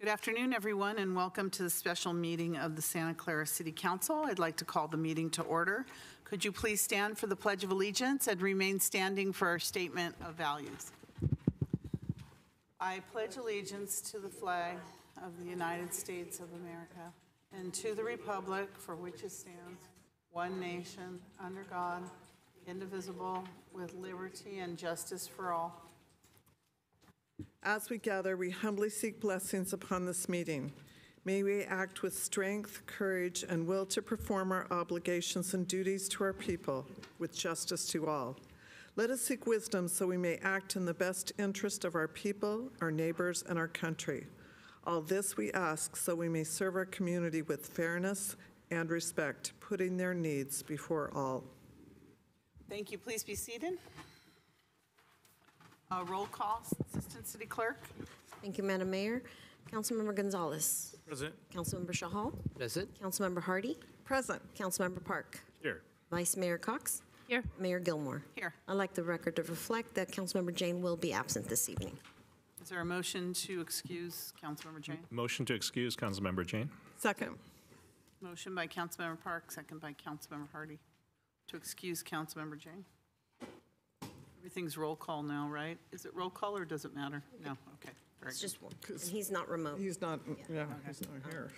Good afternoon, everyone, and welcome to the special meeting of the Santa Clara City Council. I'd like to call the meeting to order. Could you please stand for the Pledge of Allegiance and remain standing for our statement of values? I pledge allegiance to the flag of the United States of America and to the republic for which it stands, one nation, under God, indivisible, with liberty and justice for all. As we gather, we humbly seek blessings upon this meeting. May we act with strength, courage, and will to perform our obligations and duties to our people with justice to all. Let us seek wisdom so we may act in the best interest of our people, our neighbors, and our country. All this we ask so we may serve our community with fairness and respect, putting their needs before all. Thank you. Please be seated. Roll call, Assistant City Clerk. Thank you, Madam Mayor. Councilmember Gonzalez. Present. Councilmember Shahal. Present. Councilmember Hardy. Present. Councilmember Park. Here. Vice Mayor Cox. Here. Mayor Gilmore. Here. I'd like the record to reflect that Councilmember Jane will be absent this evening. Is there a motion to excuse Councilmember Jane? Motion to excuse Councilmember Jane. Second. Motion by Councilmember Park, second by Councilmember Hardy to excuse Councilmember Jane. Everything's roll call now, right? Is it roll call or does it matter? No, okay. Very It's good. just one, and he's not remote. He's not, he's not here.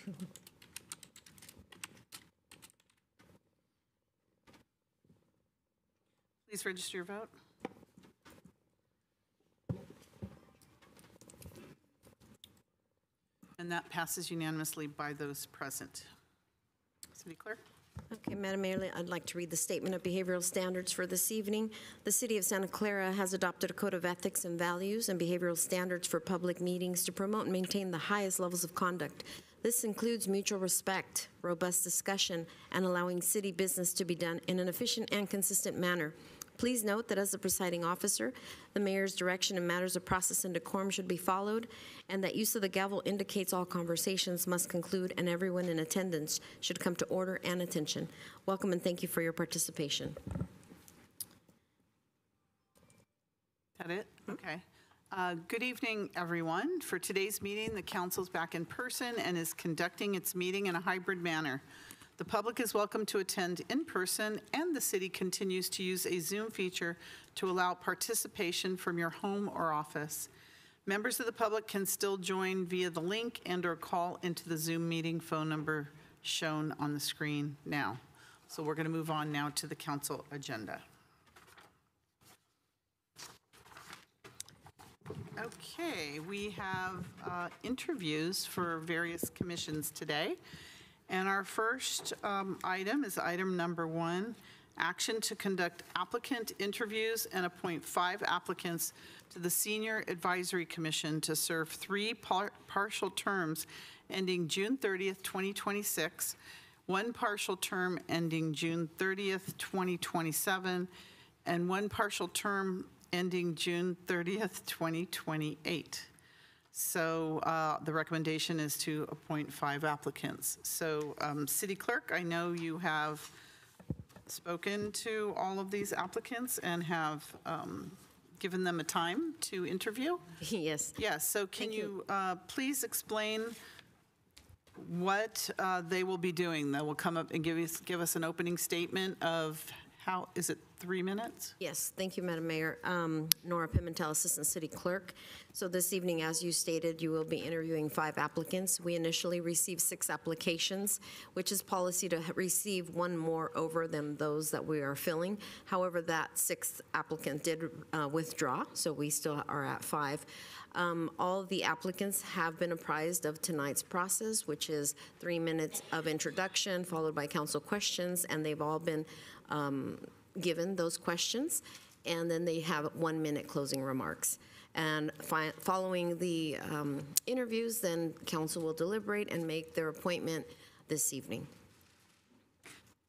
Please register your vote. And that passes unanimously by those present. City Clerk? Okay, Madam Mayor, I'd like to read the Statement of Behavioral Standards for this evening. The City of Santa Clara has adopted a code of ethics and values and behavioral standards for public meetings to promote and maintain the highest levels of conduct. This includes mutual respect, robust discussion, and allowing city business to be done in an efficient and consistent manner. Please note that as the presiding officer, the mayor's direction in matters of process and decorum should be followed, and that use of the gavel indicates all conversations must conclude and everyone in attendance should come to order and attention. Welcome and thank you for your participation. That it? Okay. Good evening, everyone. For today's meeting, the council's back in person and is conducting its meeting in a hybrid manner. The public is welcome to attend in person, and the city continues to use a Zoom feature to allow participation from your home or office. Members of the public can still join via the link and/or call into the Zoom meeting phone number shown on the screen now. So we're going to move on now to the council agenda. Okay, we have interviews for various commissions today. And our first item is item number 1, action to conduct applicant interviews and appoint 5 applicants to the Senior Advisory Commission to serve 3 partial terms ending June 30th, 2026, 1 partial term ending June 30th, 2027, and 1 partial term ending June 30th, 2028. So the recommendation is to appoint 5 applicants. So City Clerk, I know you have spoken to all of these applicants and have given them a time to interview? Yes. Yes, so can you please explain what they will be doing? They will come up and give us an opening statement of how, is it 3 minutes? Yes, thank you, Madam Mayor. Nora Pimentel, Assistant City Clerk. So this evening, as you stated, you will be interviewing 5 applicants. We initially received 6 applications, which is policy to receive 1 more over than those that we are filling. However, that 6th applicant did withdraw, so we still are at 5. All of the applicants have been apprised of tonight's process, which is 3 minutes of introduction, followed by council questions, and they've all been given those questions, and then they have 1 minute closing remarks. And following the interviews, then council will deliberate and make their appointment this evening.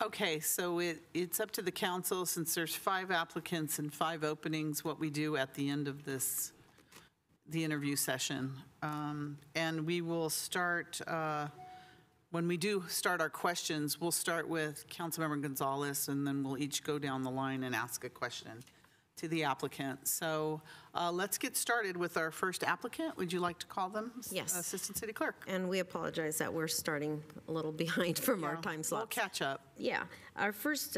Okay, so it's up to the council, since there's 5 applicants and 5 openings, what we do at the end of this, the interview session. And we will start, when we do start our questions, we'll start with Councilmember Gonzalez, and then we'll each go down the line and ask a question to the applicant. So let's get started with our first applicant. Would you like to call them? Yes. Assistant City Clerk. And we apologize that we're starting a little behind from our time We'll slots. catch up. Yeah, our first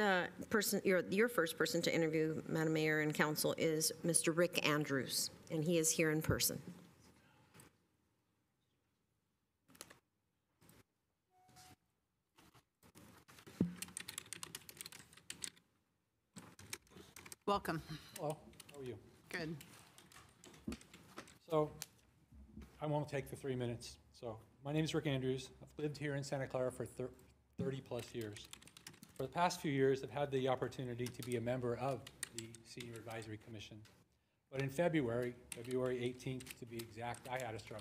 person, your first person to interview, Madam Mayor and Council, is Mr. Rick Andrews, and he is here in person. Welcome. Hello, how are you? Good. So, I won't take the 3 minutes. So, my name is Rick Andrews. I've lived here in Santa Clara for 30-plus years. For the past few years, I've had the opportunity to be a member of the Senior Advisory Commission. But in February 18th to be exact, I had a stroke.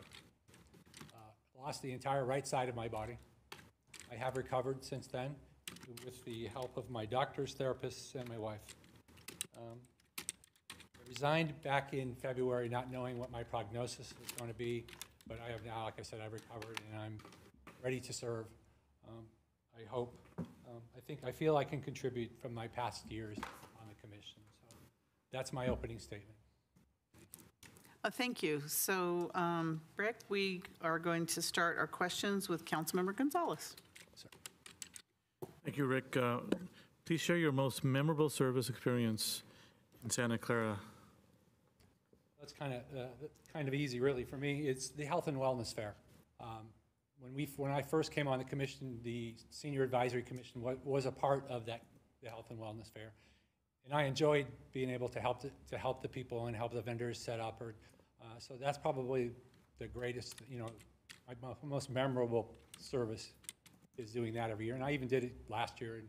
Lost the entire right side of my body. I have recovered since then with the help of my doctors, therapists, and my wife. I resigned back in February not knowing what my prognosis was going to be, but I have now, like I said, I've recovered and I'm ready to serve. I hope, I feel I can contribute from my past years on the commission. So that's my opening statement. Thank you. So, Rick, we are going to start our questions with Councilmember Gonzalez. Thank you, Rick. Please share your most memorable service experience in Santa Clara. That's kind of easy, really. For me, it's the Health and Wellness Fair. When I first came on the commission, the Senior Advisory Commission was a part of the Health and Wellness Fair, and I enjoyed being able to help the people and help the vendors set up. So that's probably the greatest, my most memorable service is doing that every year, and I even did it last year, and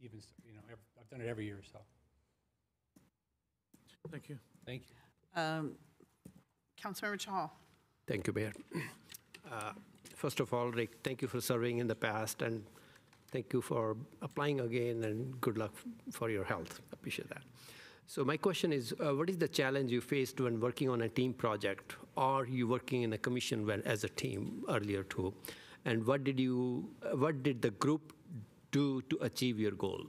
even I've done it every year. So Thank you. thank you. Councilmember Chahal. Thank you, Mayor. First of all, Rick, thank you for serving in the past, and thank you for applying again, and good luck for your health. Appreciate that. So my question is, what is the challenge you faced when working on a team project, or you working in a commission as a team earlier too? And what did the group do to achieve your goal?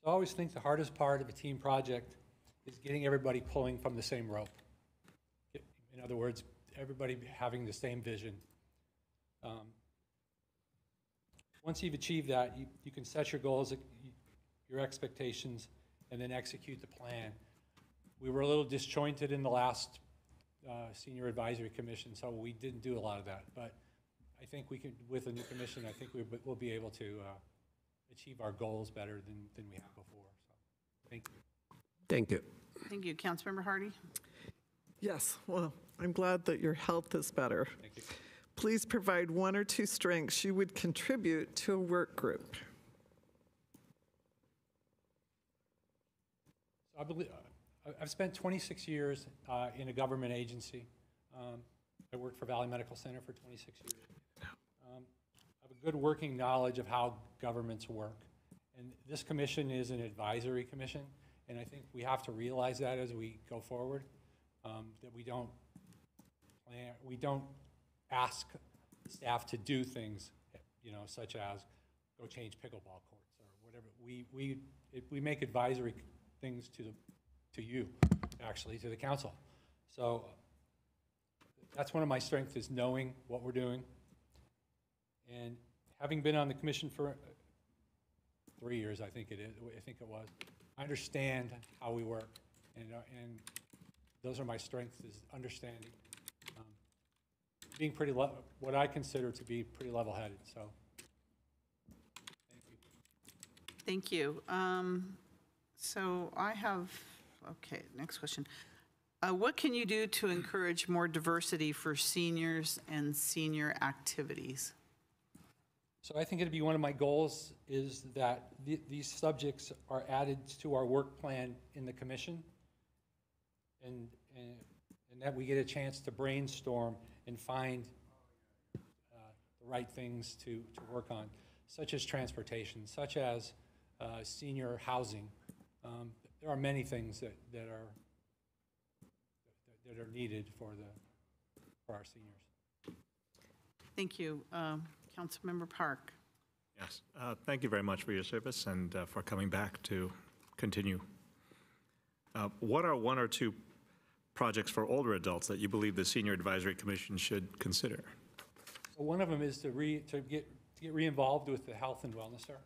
So I always think the hardest part of a team project is getting everybody pulling from the same rope. In other words, everybody having the same vision. Once you've achieved that, you can set your goals, your expectations, and then execute the plan. We were a little disjointed in the last Senior Advisory Commission, so we didn't do a lot of that. But I think we can, with a new commission, I think we'll be able to achieve our goals better than we have before. So, thank you. Thank you. Thank you. Councilmember Hardy. Yes, well, I'm glad that your health is better. Thank you. Please provide 1 or 2 strengths you would contribute to a work group. So I believe, I've spent 26 years in a government agency. I worked for Valley Medical Center for 26 years. I have a good working knowledge of how governments work. And this commission is an advisory commission, and I think we have to realize that as we go forward, that we don't ask staff to do things, such as go change pickleball courts or whatever. We make advisory things to you, actually, to the council. So that's one of my strengths, is knowing what we're doing. And having been on the commission for 3 years, I think it was, I understand how we work, and those are my strengths, is understanding, being what I consider to be pretty level-headed. So, thank you. Thank you. So I have, okay, next question. What can you do to encourage more diversity for seniors and senior activities? So I think it'd be one of my goals is that these subjects are added to our work plan in the commission, and that we get a chance to brainstorm and find the right things to work on, such as transportation, such as senior housing. There are many things that are needed for our seniors. Thank you. Councilmember Park. Yes. Thank you very much for your service and for coming back to continue. What are one or two projects for older adults that you believe the Senior Advisory Commission should consider? So one of them is to get re-involved with the health and wellness center.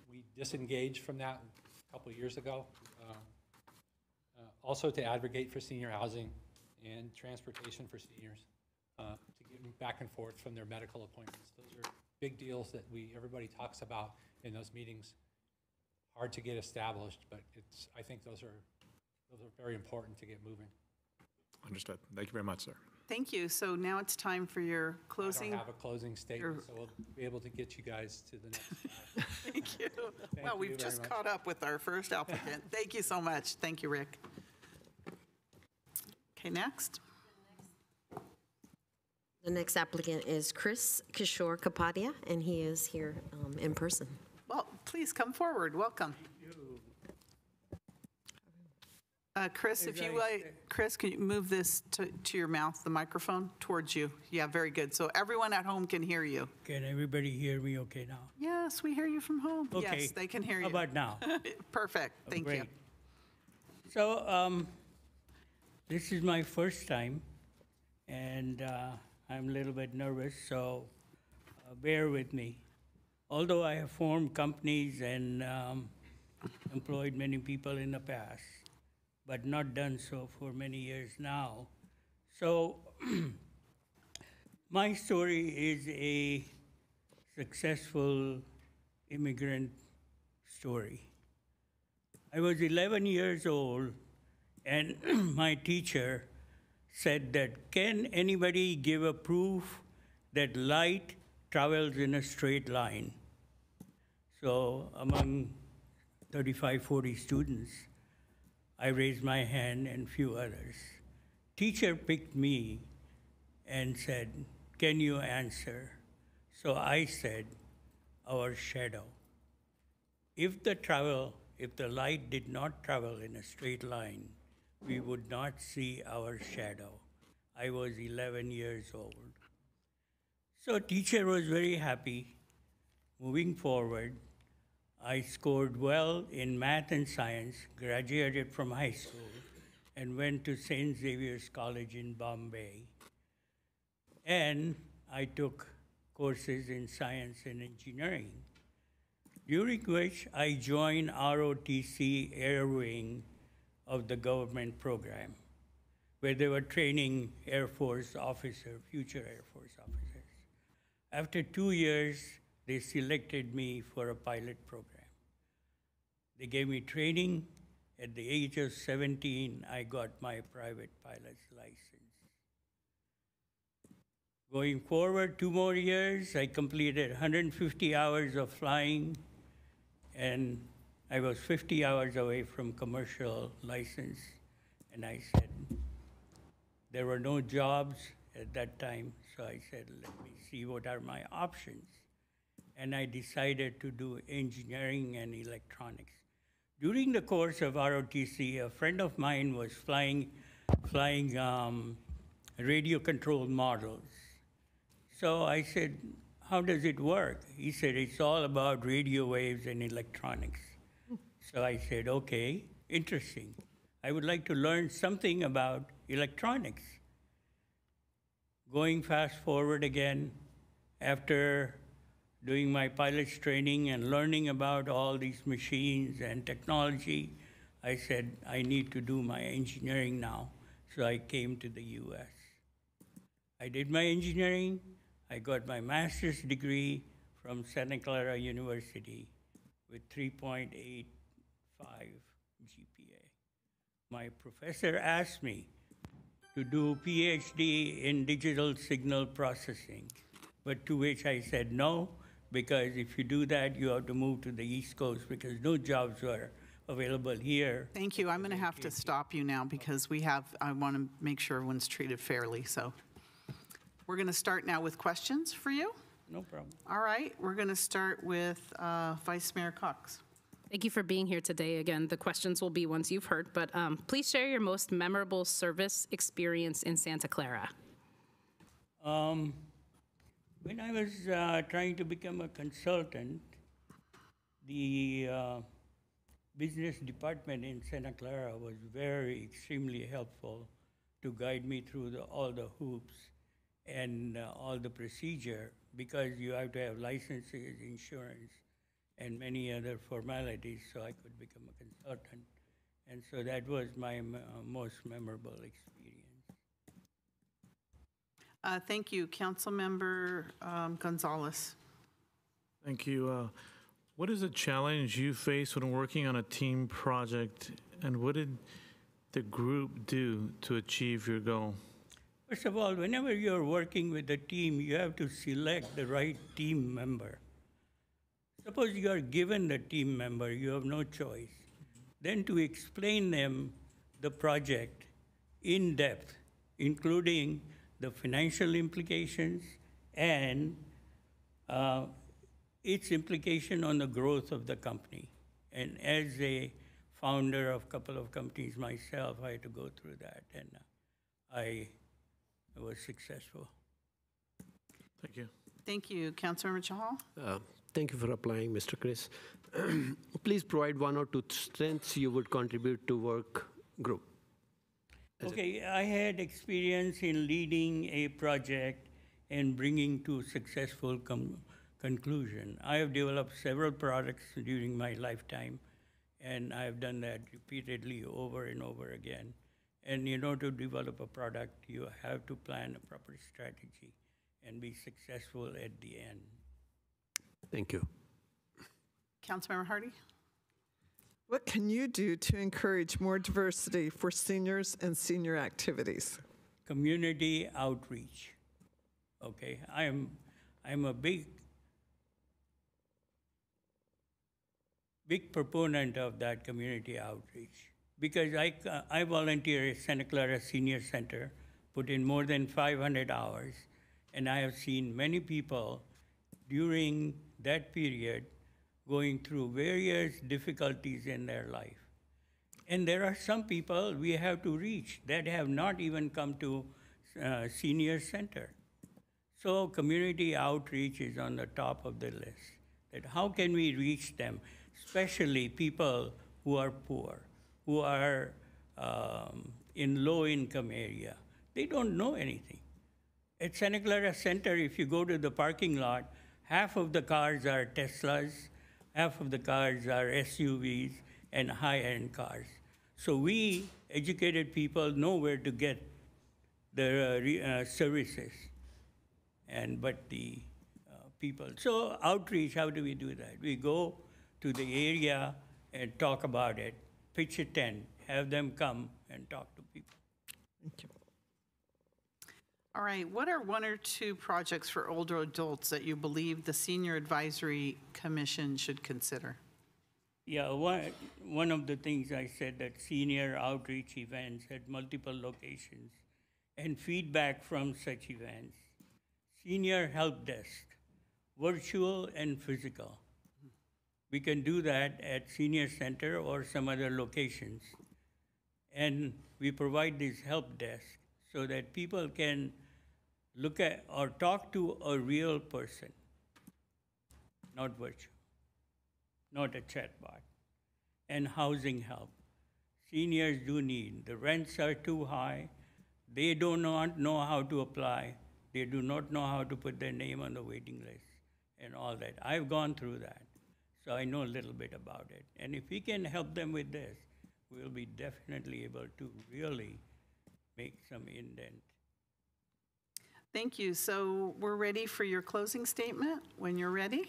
We disengaged from that a couple of years ago. Also to advocate for senior housing and transportation for seniors, to get them back and forth from their medical appointments. Those are big deals that everybody talks about in those meetings. Hard to get established, but I think those are very important to get moving. Understood. Thank you very much, sir. Thank you. So now it's time for your I closing. don't have a closing statement, so we'll be able to get you guys to the next slide. Thank you. Well, you we've very just much. caught up with our first applicant. Thank you so much. Thank you, Rick. Okay, next. The next applicant is Chris Kishore Kapadia, and he is here in person. Well, please come forward. Welcome. Chris, Chris, can you move this to your mouth, the microphone, towards you? Yeah, very good. So everyone at home can hear you. Can everybody hear me okay now? Yes, we hear you from home. Okay. Yes, they can hear you. How about now? Perfect. Thank you. Great. So this is my first time, and I'm a little bit nervous, so bear with me. Although I have formed companies and employed many people in the past, but not done so for many years now. So my story is a successful immigrant story. I was 11 years old, and my teacher said that, can anybody give a proof that light travels in a straight line? So among 35, 40 students, I raised my hand and few others. Teacher picked me and said, can you answer? So I said, our shadow. If the light did not travel in a straight line, we would not see our shadow. I was 11 years old. So teacher was very happy. Moving forward, I scored well in math and science, graduated from high school, and went to St. Xavier's College in Bombay. And I took courses in science and engineering, during which I joined ROTC Air Wing of the government program, where they were training Air Force officers, future Air Force officers. After 2 years, they selected me for a pilot program. They gave me training. At the age of 17, I got my private pilot's license. Going forward 2 more years, I completed 150 hours of flying, and I was 50 hours away from commercial license. And I said, there were no jobs at that time, so I said, let me see what are my options. And I decided to do engineering and electronics. During the course of ROTC, a friend of mine was flying radio-controlled models. So I said, how does it work? He said, it's all about radio waves and electronics. So I said, okay, interesting. I would like to learn something about electronics. Going fast forward again, after doing my pilot's training and learning about all these machines and technology, I said, I need to do my engineering now. So I came to the US. I did my engineering. I got my master's degree from Santa Clara University with 3.85 GPA. My professor asked me to do PhD in digital signal processing, but to which I said no, because if you do that, you have to move to the East Coast because no jobs were available here. Thank you. I'm going to have to stop you now because I want to make sure everyone's treated fairly. So we're going to start now with questions for you. No problem. All right. We're going to start with Vice Mayor Cox. Thank you for being here today. Again, the questions will be ones you've heard, but please share your most memorable service experience in Santa Clara. When I was trying to become a consultant, the business department in Santa Clara was extremely helpful to guide me through all the hoops and all the procedure, because you have to have licenses, insurance, and many other formalities, so I could become a consultant. And so that was my most memorable experience. Thank you. Councilmember Gonzalez. Thank you. What is a challenge you face when working on a team project, and what did the group do to achieve your goal? First of all, whenever you're working with a team, you have to select the right team member. Suppose you are given the team member, you have no choice. Then to explain them the project in depth, including the financial implications and its implication on the growth of the company. And as a founder of a couple of companies myself, I had to go through that, and I was successful. Thank you. Thank you. Councilmember Chahal. Thank you for applying, Mr. Chris. Please provide 1 or 2 strengths you would contribute to work group. Okay, I had experience in leading a project and bringing to successful conclusion. I have developed several products during my lifetime, and I have done that repeatedly over and over again. And in order to develop a product, you have to plan a proper strategy and be successful at the end. Thank you. Councilmember Hardy. What can you do to encourage more diversity for seniors and senior activities? Community outreach. Okay, I'm a big proponent of that community outreach, because I volunteer at Santa Clara Senior Center, put in more than 500 hours, and I have seen many people during that period going through various difficulties in their life. And there are some people we have to reach that have not even come to senior center. So community outreach is on the top of the list. That how can we reach them, especially people who are poor, who are in low-income area. They don't know anything. At Santa Clara Center, if you go to the parking lot, half of the cars are Teslas, half of the cars are SUVs and high-end cars. So we, educated people, know where to get the services, but the people. So outreach, how do we do that? We go to the area and talk about it, pitch a tent, have them come and talk to people. Thank you. All right, what are 1 or 2 projects for older adults that you believe the Senior Advisory Commission should consider? Yeah, one of the things I said, that senior outreach events at multiple locations and feedback from such events. Senior help desk, virtual and physical. We can do that at Senior Center or some other locations. And we provide this help desk so that people can look at or talk to a real person, not virtual, not a chatbot. And housing help. Seniors do need. The rents are too high. They do not know how to apply. They do not know how to put their name on the waiting list and all that. I've gone through that, so I know a little bit about it. And if we can help them with this, we'll be definitely able to really make some indent. Thank you. So we're ready for your closing statement when you're ready.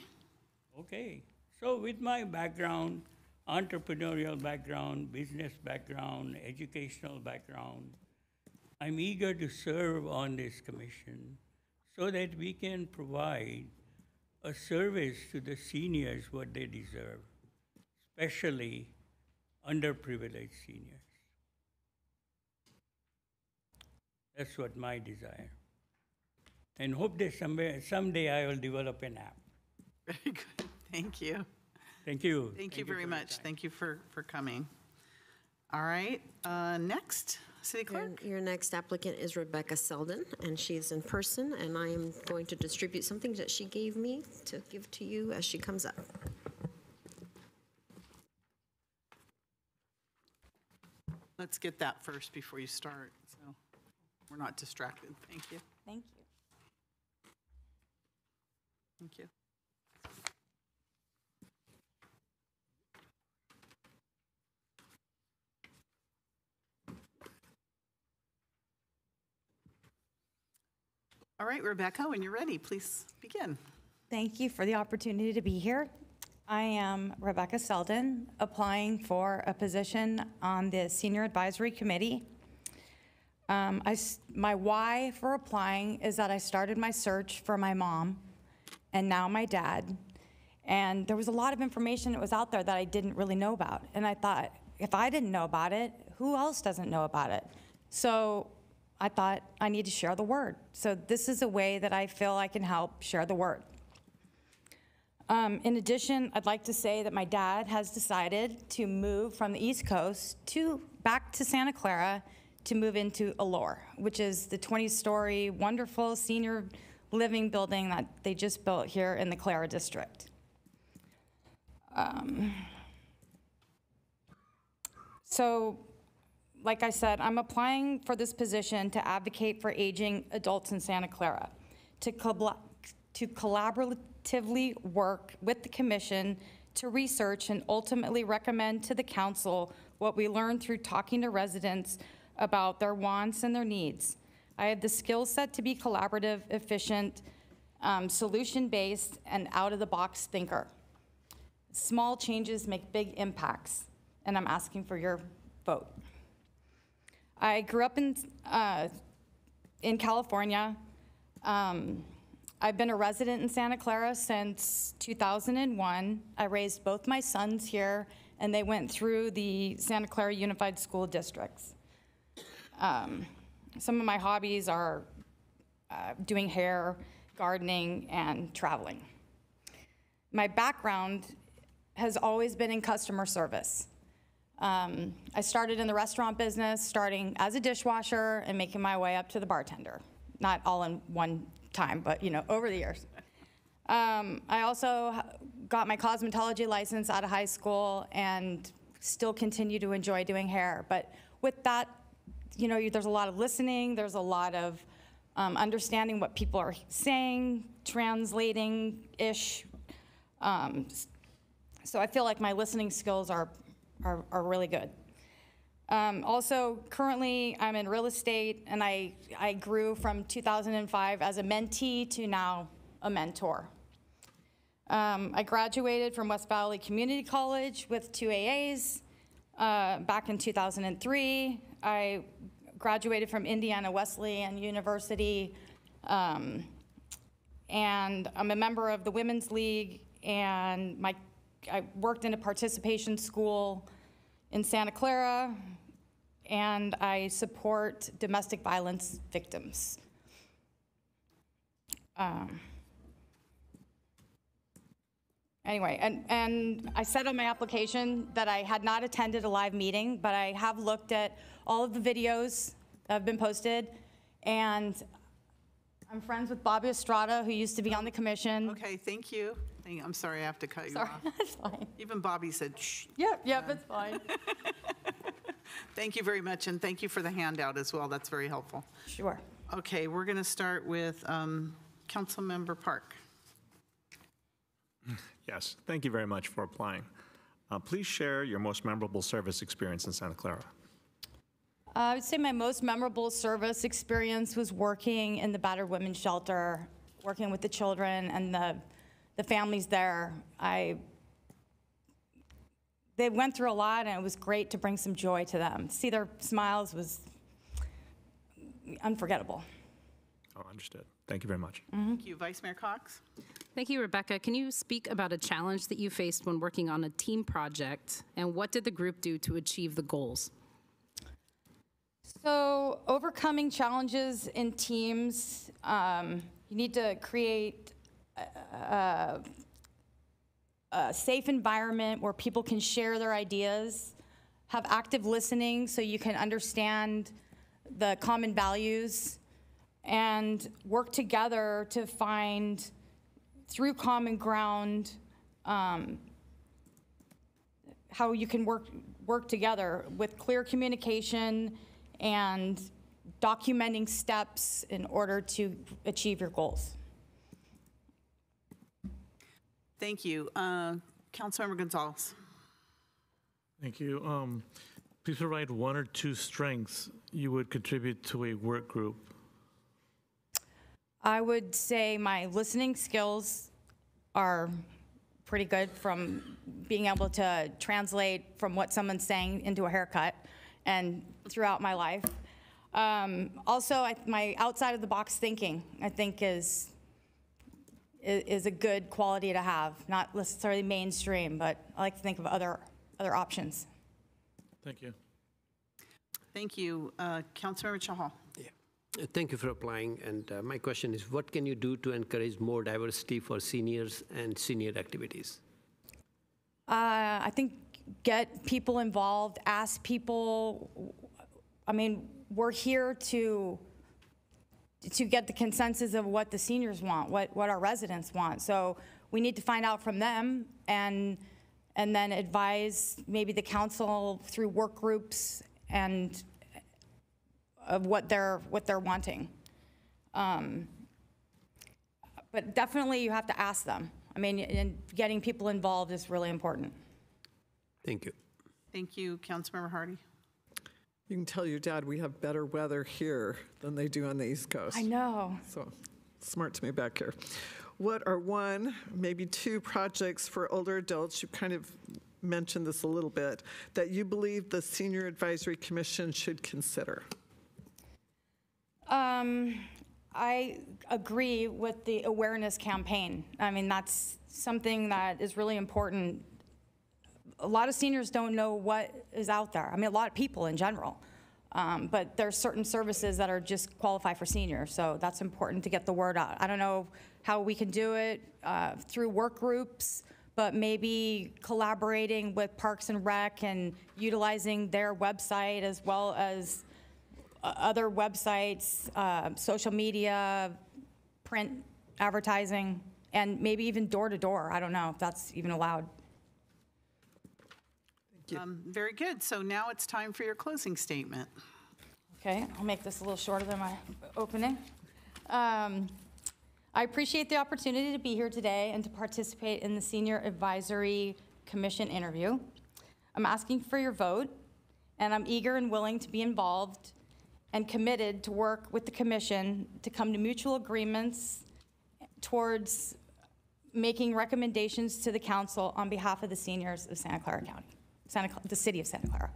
Okay, so with my background, entrepreneurial background, business background, educational background, I'm eager to serve on this commission so that we can provide a service to the seniors what they deserve, especially underprivileged seniors. That's what my desire. And hope that someday I will develop an app. Very good. Thank you. Thank you. Thank you for very your much. time. Thank you for coming. All right, next, City Clerk? Your next applicant is Rebecca Selden, and she is in person, and I am going to distribute something that she gave me to give to you as she comes up. Let's get that first before you start, so we're not distracted. Thank you. Thank you. Thank you. All right, Rebecca, when you're ready, please begin. Thank you for the opportunity to be here. I am Rebecca Selden, applying for a position on the Senior Advisory Committee. My why for applying is that I started my search for my mom and now my dad. And there was a lot of information that was out there that I didn't really know about. And I thought, if I didn't know about it, who else doesn't know about it? So I thought I need to share the word. So this is a way that I feel I can help share the word. In addition, I'd like to say that my dad has decided to move from the East Coast back to Santa Clara to move into Allure, which is the 20-story wonderful senior living building that they just built here in the Clara district. So, like I said, I'm applying for this position to advocate for aging adults in Santa Clara, to collaboratively work with the commission to research and ultimately recommend to the council what we learned through talking to residents about their wants and their needs. I have the skill set to be collaborative, efficient, solution-based, and out-of-the-box thinker. Small changes make big impacts, and I'm asking for your vote. I grew up in California. I've been a resident in Santa Clara since 2001. I raised both my sons here, and they went through the Santa Clara Unified School Districts. Some of my hobbies are doing hair, gardening, and traveling. My background has always been in customer service. I started in the restaurant business, starting as a dishwasher and making my way up to the bartender. Not all in one time, but over the years. I also got my cosmetology license out of high school and still continue to enjoy doing hair. But with that, there's a lot of listening, there's a lot of understanding what people are saying, translating-ish. So I feel like my listening skills are really good. Also, currently, I'm in real estate, and I grew from 2005 as a mentee to now a mentor. I graduated from West Valley Community College with 2 AAs back in 2003. I graduated from Indiana Wesleyan University, and I'm a member of the Women's League, and I worked in a participation school in Santa Clara, and I support domestic violence victims. Anyway, and I said on my application that I had not attended a live meeting, but I have looked at all of the videos that have been posted, and I'm friends with Bobby Estrada, who used to be on the commission. Okay, thank you. I'm sorry I have to cut you Sorry, off. that's fine. Even Bobby said, shh. Yep, it's fine. Thank you very much, and thank you for the handout as well. That's very helpful. Sure. Okay, we're going to start with Councilmember Park. Yes, thank you very much for applying. Please share your most memorable service experience in Santa Clara. I would say my most memorable service experience was working in the battered women's shelter, working with the children and the families there. They went through a lot, and it was great to bring some joy to them. See their smiles was unforgettable. Oh, understood. Thank you very much. Thank you. Vice Mayor Cox? Thank you, Rebecca. Can you speak about a challenge that you faced when working on a team project, and what did the group do to achieve the goals? So overcoming challenges in teams, you need to create a safe environment where people can share their ideas, have active listening so you can understand the common values, and work together to find, through common ground, how you can work together with clear communication and documenting steps in order to achieve your goals. Thank you. Councilmember Gonzalez. Thank you. Please provide one or two strengths you would contribute to a work group. I would say my listening skills are pretty good, from being able to translate from what someone's saying into a haircut and throughout my life. Also, my outside of the box thinking, I think is a good quality to have. Not necessarily mainstream, but I like to think of other options. Thank you. Thank you. Councilmember Chahal. Thank you for applying. And my question is, what can you do to encourage more diversity for seniors and senior activities? I think get people involved, ask people. I mean, we're here to get the consensus of what the seniors want, what our residents want. So we need to find out from them and then advise maybe the council through work groups and of what they're wanting. But definitely you have to ask them. I mean, and getting people involved is really important. Thank you. Thank you. Councilmember Hardy. You can tell your dad we have better weather here than they do on the East Coast. I know. So smart to me back here. What are one, maybe two projects for older adults, you kind of mentioned this a little bit, that you believe the Senior Advisory Commission should consider? I agree with the awareness campaign. I mean, that's something that is really important. A lot of seniors don't know what is out there. I mean, a lot of people in general. But there's certain services that are just qualified for seniors, so that's important to get the word out. I don't know how we can do it through work groups, but maybe collaborating with Parks and Rec and utilizing their website as well as other websites, social media, print advertising, and maybe even door-to-door. I don't know if that's even allowed. Very good. So now it's time for your closing statement. Okay, I'll make this a little shorter than my opening. I appreciate the opportunity to be here today and to participate in the Senior Advisory Commission interview. I'm asking for your vote, and I'm eager and willing to be involved and committed to work with the commission to come to mutual agreements towards making recommendations to the council on behalf of the seniors of Santa Clara County, the city of Santa Clara.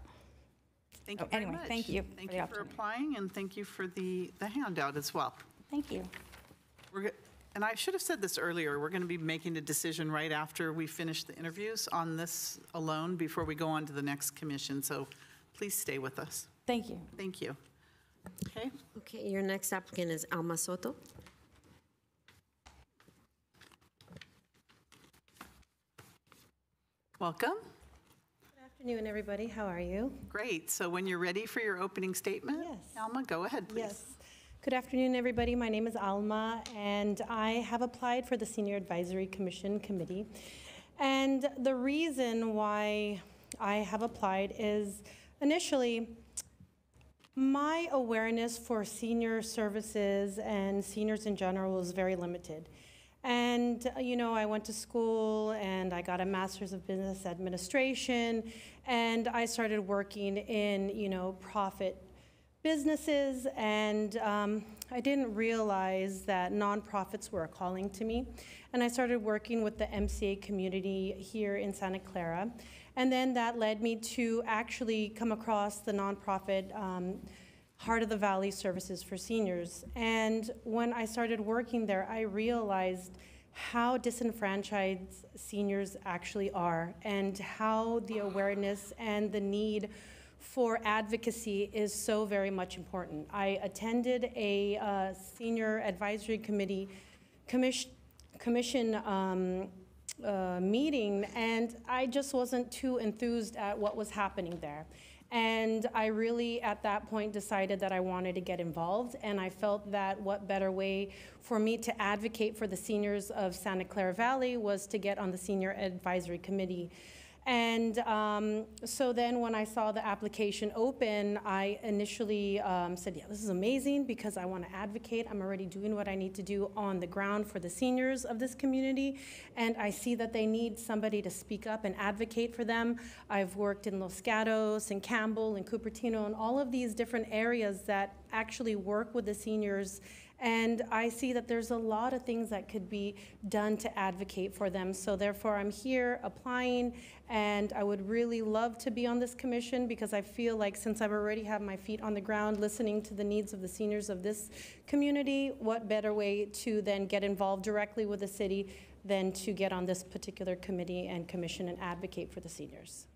Thank you very Anyway, much. thank you Thank for the you for opportunity. applying, and thank you for the handout as well. Thank you. And I should have said this earlier, we're going to be making a decision right after we finish the interviews on this alone before we go on to the next commission, so please stay with us. Thank you. Thank you. Okay, Okay, your next applicant is Alma Soto. welcome. Good afternoon, everybody. How are you? Great. So when you're ready for your opening statement, Yes. Alma, go ahead, please. Yes. Good afternoon, everybody. My name is Alma, and I have applied for the Senior Advisory Commission Committee. And the reason why I have applied is initially, my awareness for senior services and seniors in general was very limited. And, you know, I went to school and I got a master's of business administration, and I started working in, you know, profit businesses, and I didn't realize that nonprofits were a calling to me. And I started working with the MCA community here in Santa Clara. And then that led me to actually come across the nonprofit Heart of the Valley Services for Seniors. And when I started working there, I realized how disenfranchised seniors actually are, and how the awareness and the need for advocacy is so very much important. I attended a Senior Advisory Commission meeting, and I just wasn't too enthused at what was happening there. And I really, at that point, decided that I wanted to get involved, and I felt that what better way for me to advocate for the seniors of Santa Clara Valley was to get on the Senior Advisory Committee. And so then when I saw the application open, I initially said, yeah, this is amazing because I want to advocate. I'm already doing what I need to do on the ground for the seniors of this community. And I see that they need somebody to speak up and advocate for them. I've worked in Los Gatos and Campbell and Cupertino and all of these different areas that actually work with the seniors. And I see that there's a lot of things that could be done to advocate for them. So therefore, I'm here applying, and I would really love to be on this commission because I feel like since I've already have my feet on the ground listening to the needs of the seniors of this community, what better way to then get involved directly with the city than to get on this particular committee and commission and advocate for the seniors.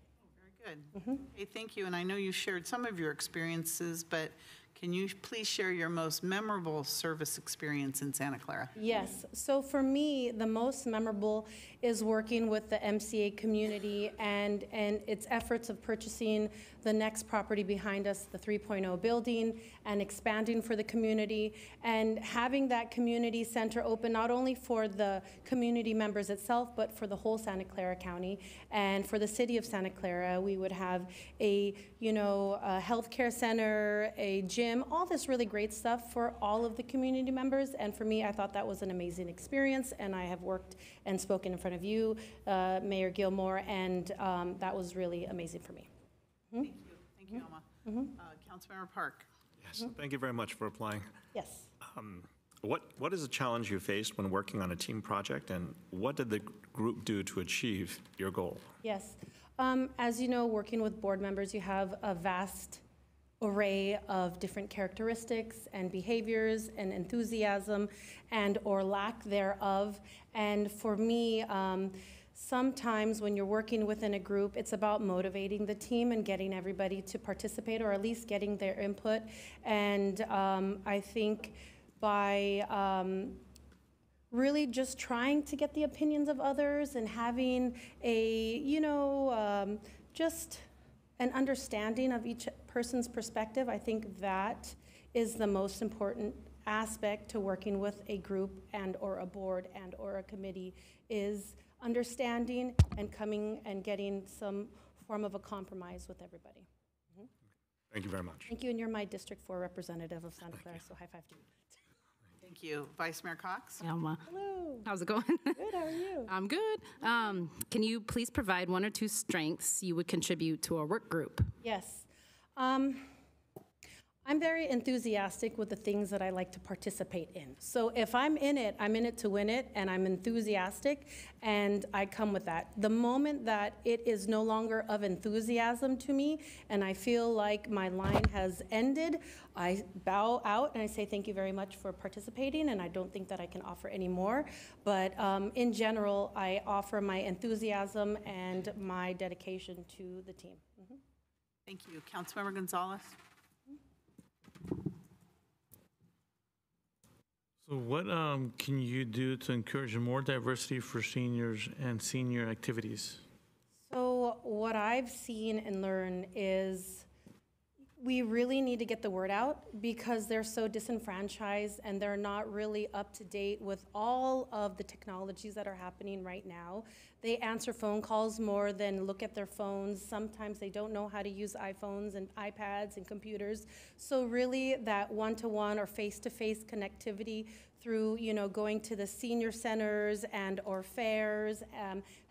Very good. Okay, thank you. And I know you shared some of your experiences, but can you please share your most memorable service experience in Santa Clara? Yes. So for me, the most memorable is working with the MCA community and its efforts of purchasing the next property behind us, the 3.0 building, and expanding for the community, and having that community center open not only for the community members itself, but for the whole Santa Clara County. And for the city of Santa Clara, we would have a healthcare center, a gym, all this really great stuff for all of the community members. And for me, I thought that was an amazing experience, and I have worked and spoken in front of you, Mayor Gilmore, and that was really amazing for me. Thank you. Thank you, Alma. Councilmember Park. Yes, thank you very much for applying. Yes. What is a challenge you faced when working on a team project, and what did the group do to achieve your goal? Yes. As you know, working with board members, you have a vast array of different characteristics and behaviors and enthusiasm and or lack thereof. And for me, sometimes when you're working within a group, it's about motivating the team and getting everybody to participate, or at least getting their input. And I think by really just trying to get the opinions of others and having a, just an understanding of each person's perspective, I think that is the most important aspect to working with a group and or a board and or a committee, is understanding and coming and getting some form of a compromise with everybody. Thank you very much. Thank you, and you're my District 4 representative of Santa Clara, so high five to you. Thank you. Vice Mayor Cox? Alma. Hello. How's it going? Good, how are you? I'm good. Can you please provide one or two strengths you would contribute to a work group? Yes. I'm very enthusiastic with the things that I like to participate in. So if I'm in it to win it, and I'm enthusiastic, and I come with that. The moment that it is no longer of enthusiasm to me, and I feel like my line has ended, I bow out and I say thank you very much for participating, and I don't think that I can offer any more. But in general, I offer my enthusiasm and my dedication to the team. Thank you. Councilmember Gonzalez? So what can you do to encourage more diversity for seniors and senior activities? So what I've seen and learned is we really need to get the word out because they're so disenfranchised and they're not really up to date with all of the technologies that are happening right now. They answer phone calls more than look at their phones. Sometimes they don't know how to use iPhones and iPads and computers. So really that one-to-one or face-to-face connectivity through, going to the senior centers and or fairs,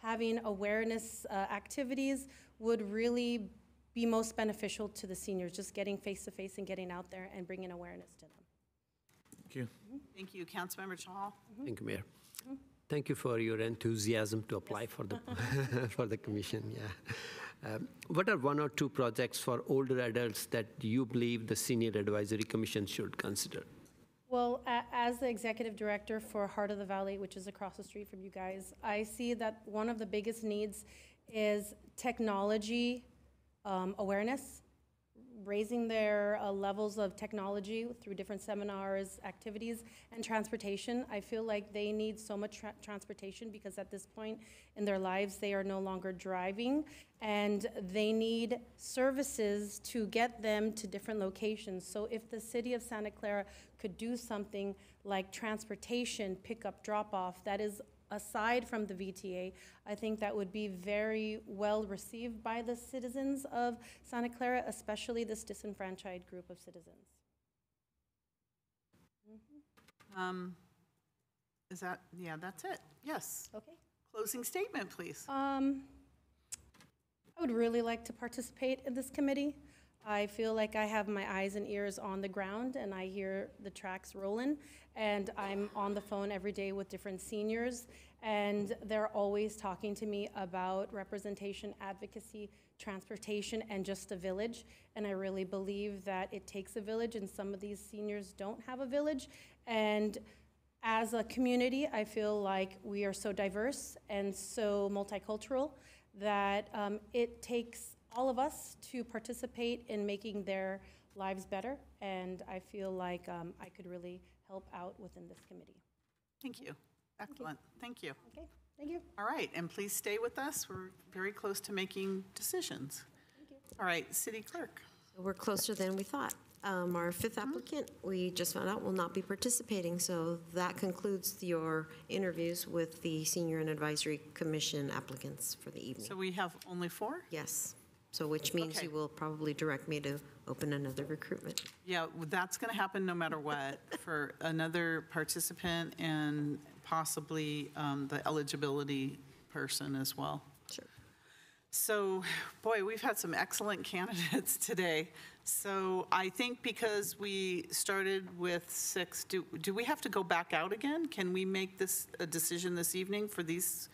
having awareness activities would really be most beneficial to the seniors, just getting face-to-face and getting out there and bringing awareness to them. Thank you. Thank you. Councilmember Chahal? Thank you, Mayor. Thank you for your enthusiasm to apply for the for the commission. Yeah. What are one or two projects for older adults that you believe the Senior Advisory Commission should consider? Well, as the executive director for Heart of the Valley, which is across the street from you guys, I see that one of the biggest needs is technology awareness, raising their levels of technology through different seminars, activities, and transportation. I feel like they need so much transportation because at this point in their lives, they are no longer driving, and they need services to get them to different locations. So if the city of Santa Clara could do something like transportation, pickup, drop-off, that is aside from the VTA, I think that would be very well received by the citizens of Santa Clara, especially this disenfranchised group of citizens. Is that, yeah, that's it. Yes. Okay. Closing statement, please. I would really like to participate in this committee. I feel like I have my eyes and ears on the ground and I hear the tracks rolling, and I'm on the phone every day with different seniors, and they're always talking to me about representation, advocacy, transportation, and just a village. And I really believe that it takes a village, and some of these seniors don't have a village. And as a community, I feel like we are so diverse and so multicultural that it takes all of us to participate in making their lives better. And I feel like I could really help out within this committee. Thank you. Excellent. Thank you. Okay, thank you. All right, and please stay with us. We're very close to making decisions. Thank you. All right, City Clerk. We're closer than we thought. Our fifth applicant, we just found out, will not be participating, so that concludes your interviews with the Senior and Advisory Commission applicants for the evening. So we have only 4? Yes, so which means Okay. you will probably direct me to open another recruitment. Yeah, that's going to happen no matter what for another participant and possibly the eligibility person as well. Sure. So, boy, we've had some excellent candidates today. So I think because we started with 6, do we have to go back out again? Can we make this a decision this evening for these?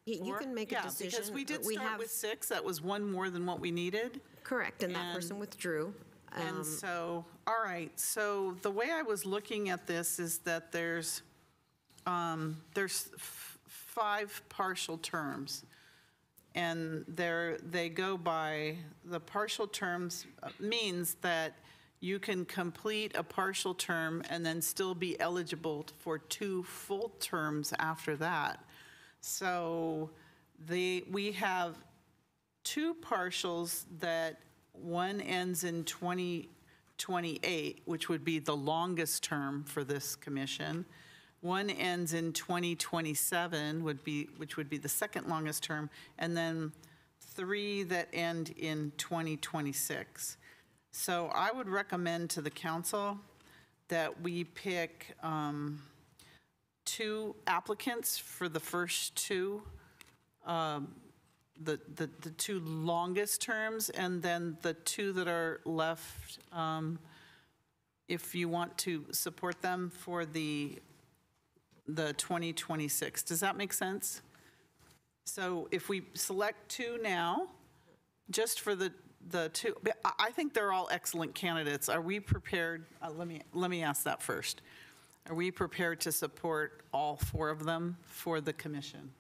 You 4? can make a decision. Yeah, because we did We start have- with 6. That was one more than what we needed. Correct, and that And- person withdrew. And so, all right, so the way I was looking at this is that there's 5 partial terms. And they go by, the partial terms means that you can complete a partial term and then still be eligible for 2 full terms after that. So we have 2 partials that one ends in 2028, which would be the longest term for this commission. One ends in 2027, which would be the second longest term, and then 3 that end in 2026. So I would recommend to the council that we pick 2 applicants for the first 2, the 2 longest terms, and then the 2 that are left, if you want to support them for the 2026. Does that make sense? So if we select 2 now, just for the 2, I think they're all excellent candidates. Are we prepared? Let me ask that first. Are we prepared to support all 4 of them for the commission?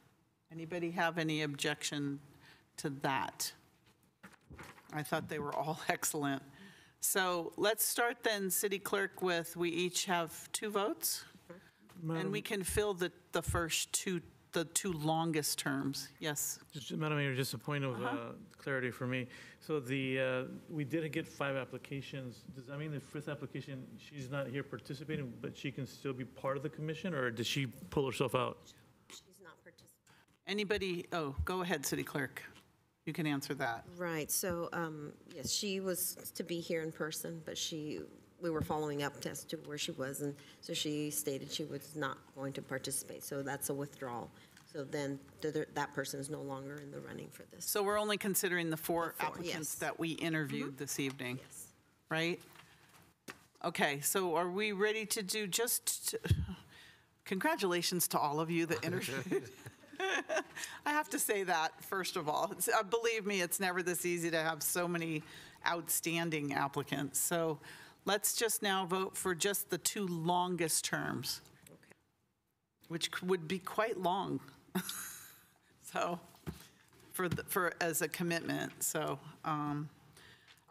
Anybody have any objection to that? I thought they were all excellent. So let's start then, City Clerk, with we each have 2 votes? And we can fill the first 2, the 2 longest terms. Yes. Madam Mayor, just a point of clarity for me. So we did get 5 applications. Does that mean the 5th application, she's not here participating, but she can still be part of the commission, or did she pull herself out? She's not participating. Anybody, go ahead, City Clerk. You can answer that. Right, so, yes, she was to be here in person, but we were following up as to where she was, and so she stated she was not going to participate, so that's a withdrawal. So then that person is no longer in the running for this. So we're only considering the 4 applicants yes. that we interviewed this evening, Yes. right? Okay, so are we ready to do congratulations to all of you that interviewed. I have to say that, first of all. Believe me, it's never this easy to have so many outstanding applicants. So let's just now vote for just the 2 longest terms, which would be quite long. So, as a commitment. So, all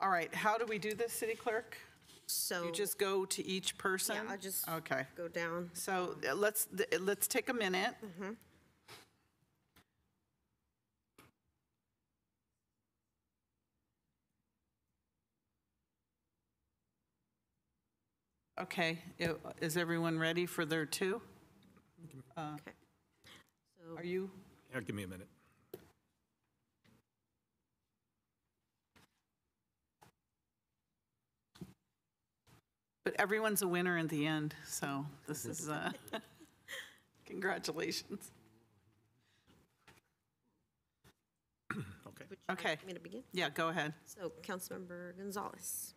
All right, how do we do this, City Clerk? So, You just go to each person? yeah, I'll just Okay. go down. So let's take a minute. Okay, is everyone ready for their two? Okay. So, Are you? Yeah, give me a minute. But everyone's a winner in the end, so this is, congratulations. Okay. would you Okay. like me to begin? Yeah, go ahead. So, Councilmember Gonzalez,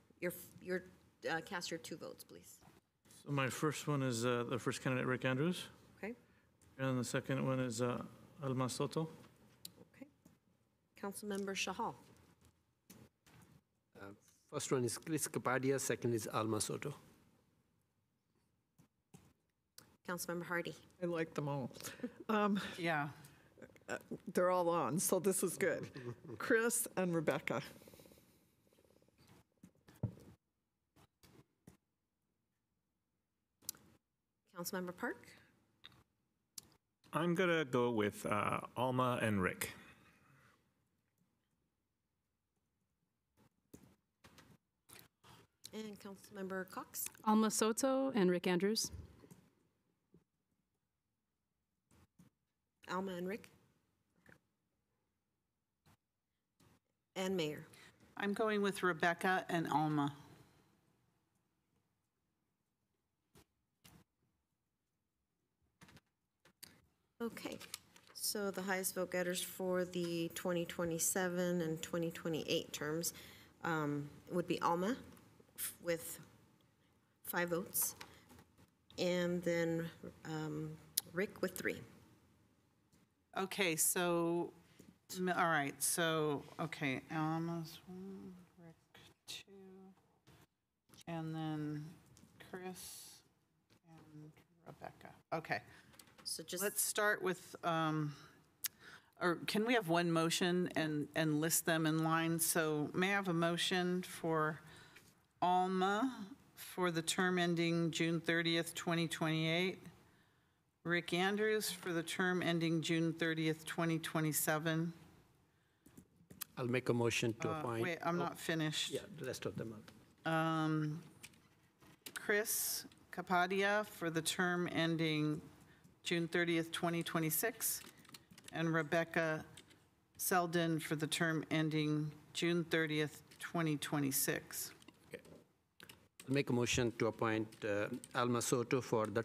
cast your 2 votes, please. So my first one is the first candidate, Rick Andrews, Okay? and the second one is Alma Soto. Okay. Councilmember Shahal. First one is Chris Kapadia, second is Alma Soto. Councilmember Hardy. I like them all. Yeah. They're all on, so this is good. Chris and Rebecca. Councilmember Park. I'm going to go with Alma and Rick. And Councilmember Cox. Alma Soto and Rick Andrews. Alma and Rick. And Mayor. I'm going with Rebecca and Alma. Okay, so the highest vote getters for the 2027 and 2028 terms would be Alma with 5 votes, and then Rick with 3. Okay, so, all right, so, okay, Alma's 1, Rick 2, and then Chris and Rebecca. Okay. So just, Let's start with, or can we have one motion and list them in line? So may I have a motion for Alma for the term ending June 30th, 2028? Rick Andrews for the term ending June 30th, 2027? I'll make a motion to appoint. Wait, I'm not finished. Yeah, the rest of them are. Chris Kapadia for the term ending June 30th, 2026, and Rebecca Selden for the term ending June 30th, 2026. I'll make a motion to appoint Alma Soto for the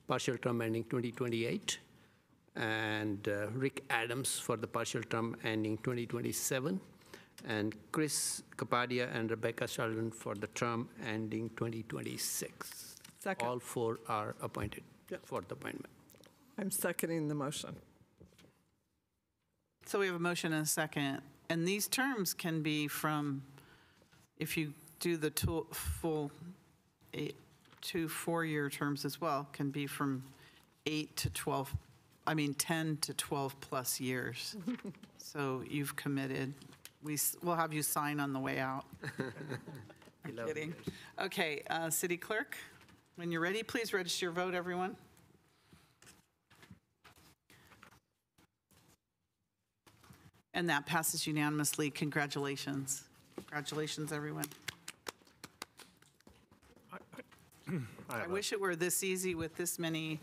partial term ending 2028, and Rick Adams for the partial term ending 2027, and Chris Kapadia and Rebecca Sheldon for the term ending 2026. Second. All 4 are appointed Yep. for the appointment. I'm seconding the motion. So we have a motion and a second, and these terms can be from, if you do the full 8 to 4-year terms as well, can be from 8 to 12, 10 to 12 plus years. So you've committed. We'll have you sign on the way out. I'm kidding. Okay, City Clerk, when you're ready, please register your vote, everyone. And that passes unanimously. Congratulations. Congratulations, everyone. I wish it were this easy with this many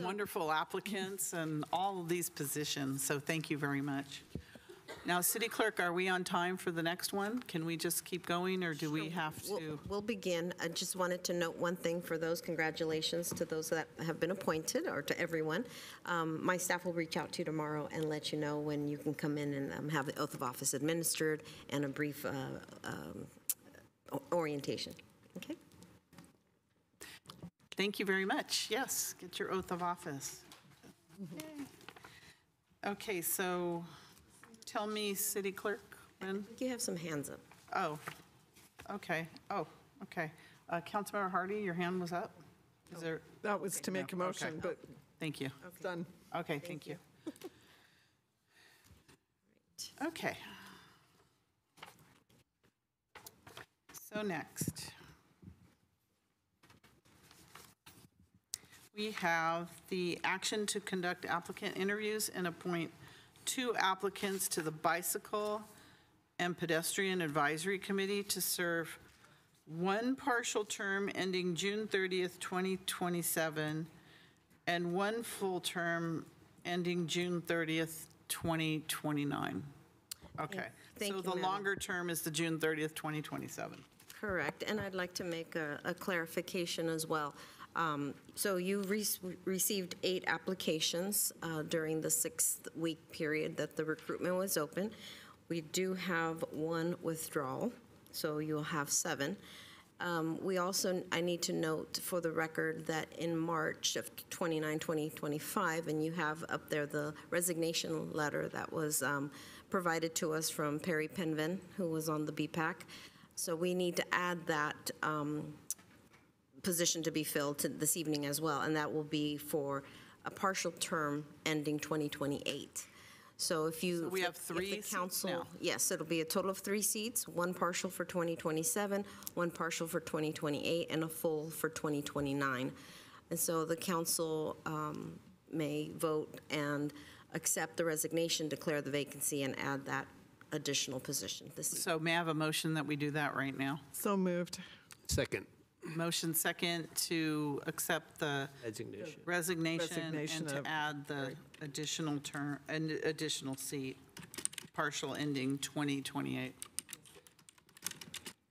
wonderful applicants and all of these positions, so thank you very much. Now, City Clerk, are we on time for the next one? Can we just keep going, or do we have to? We'll begin. I just wanted to note one thing for those. Congratulations to those that have been appointed, or to everyone. My staff will reach out to you tomorrow and let you know when you can come in and have the oath of office administered and a brief orientation. Okay? Thank you very much. Yes, get your oath of office. Okay, so tell me, City Clerk, when? You have some hands up. Oh, okay. Oh, okay. Councilmember Hardy, your hand was up? Is there? That was to make a No, motion, okay. but Thank you. it's done. Okay, thank you. Okay. So next, we have the action to conduct applicant interviews and appoint 2 applicants to the Bicycle and Pedestrian Advisory Committee to serve 1 partial term ending June 30th, 2027, and 1 full term ending June 30th, 2029. Okay. Thank So you, the Madam. longer term is the June 30th, 2027. Correct, and I'd like to make a clarification as well. So you received 8 applications during the 6-week period that the recruitment was open. We do have 1 withdrawal, so you'll have 7. We also, I need to note for the record that in March of 2025, and you have up there the resignation letter that was provided to us from Perry Penvin, who was on the BPAC. So we need to add that position to be filled to this evening as well, and that will be for a partial term ending 2028. So if you. So we have if 3 the seats council, now. yes, it'll be a total of 3 seats, 1 partial for 2027, 1 partial for 2028, and a full for 2029. And so the council may vote and accept the resignation, declare the vacancy, and add that additional position this evening. So may I have a motion that we do that right now? So moved. Second, Motion second to accept the resignation. resignation Resignation and to of- add the additional term, an additional seat, partial ending 2028.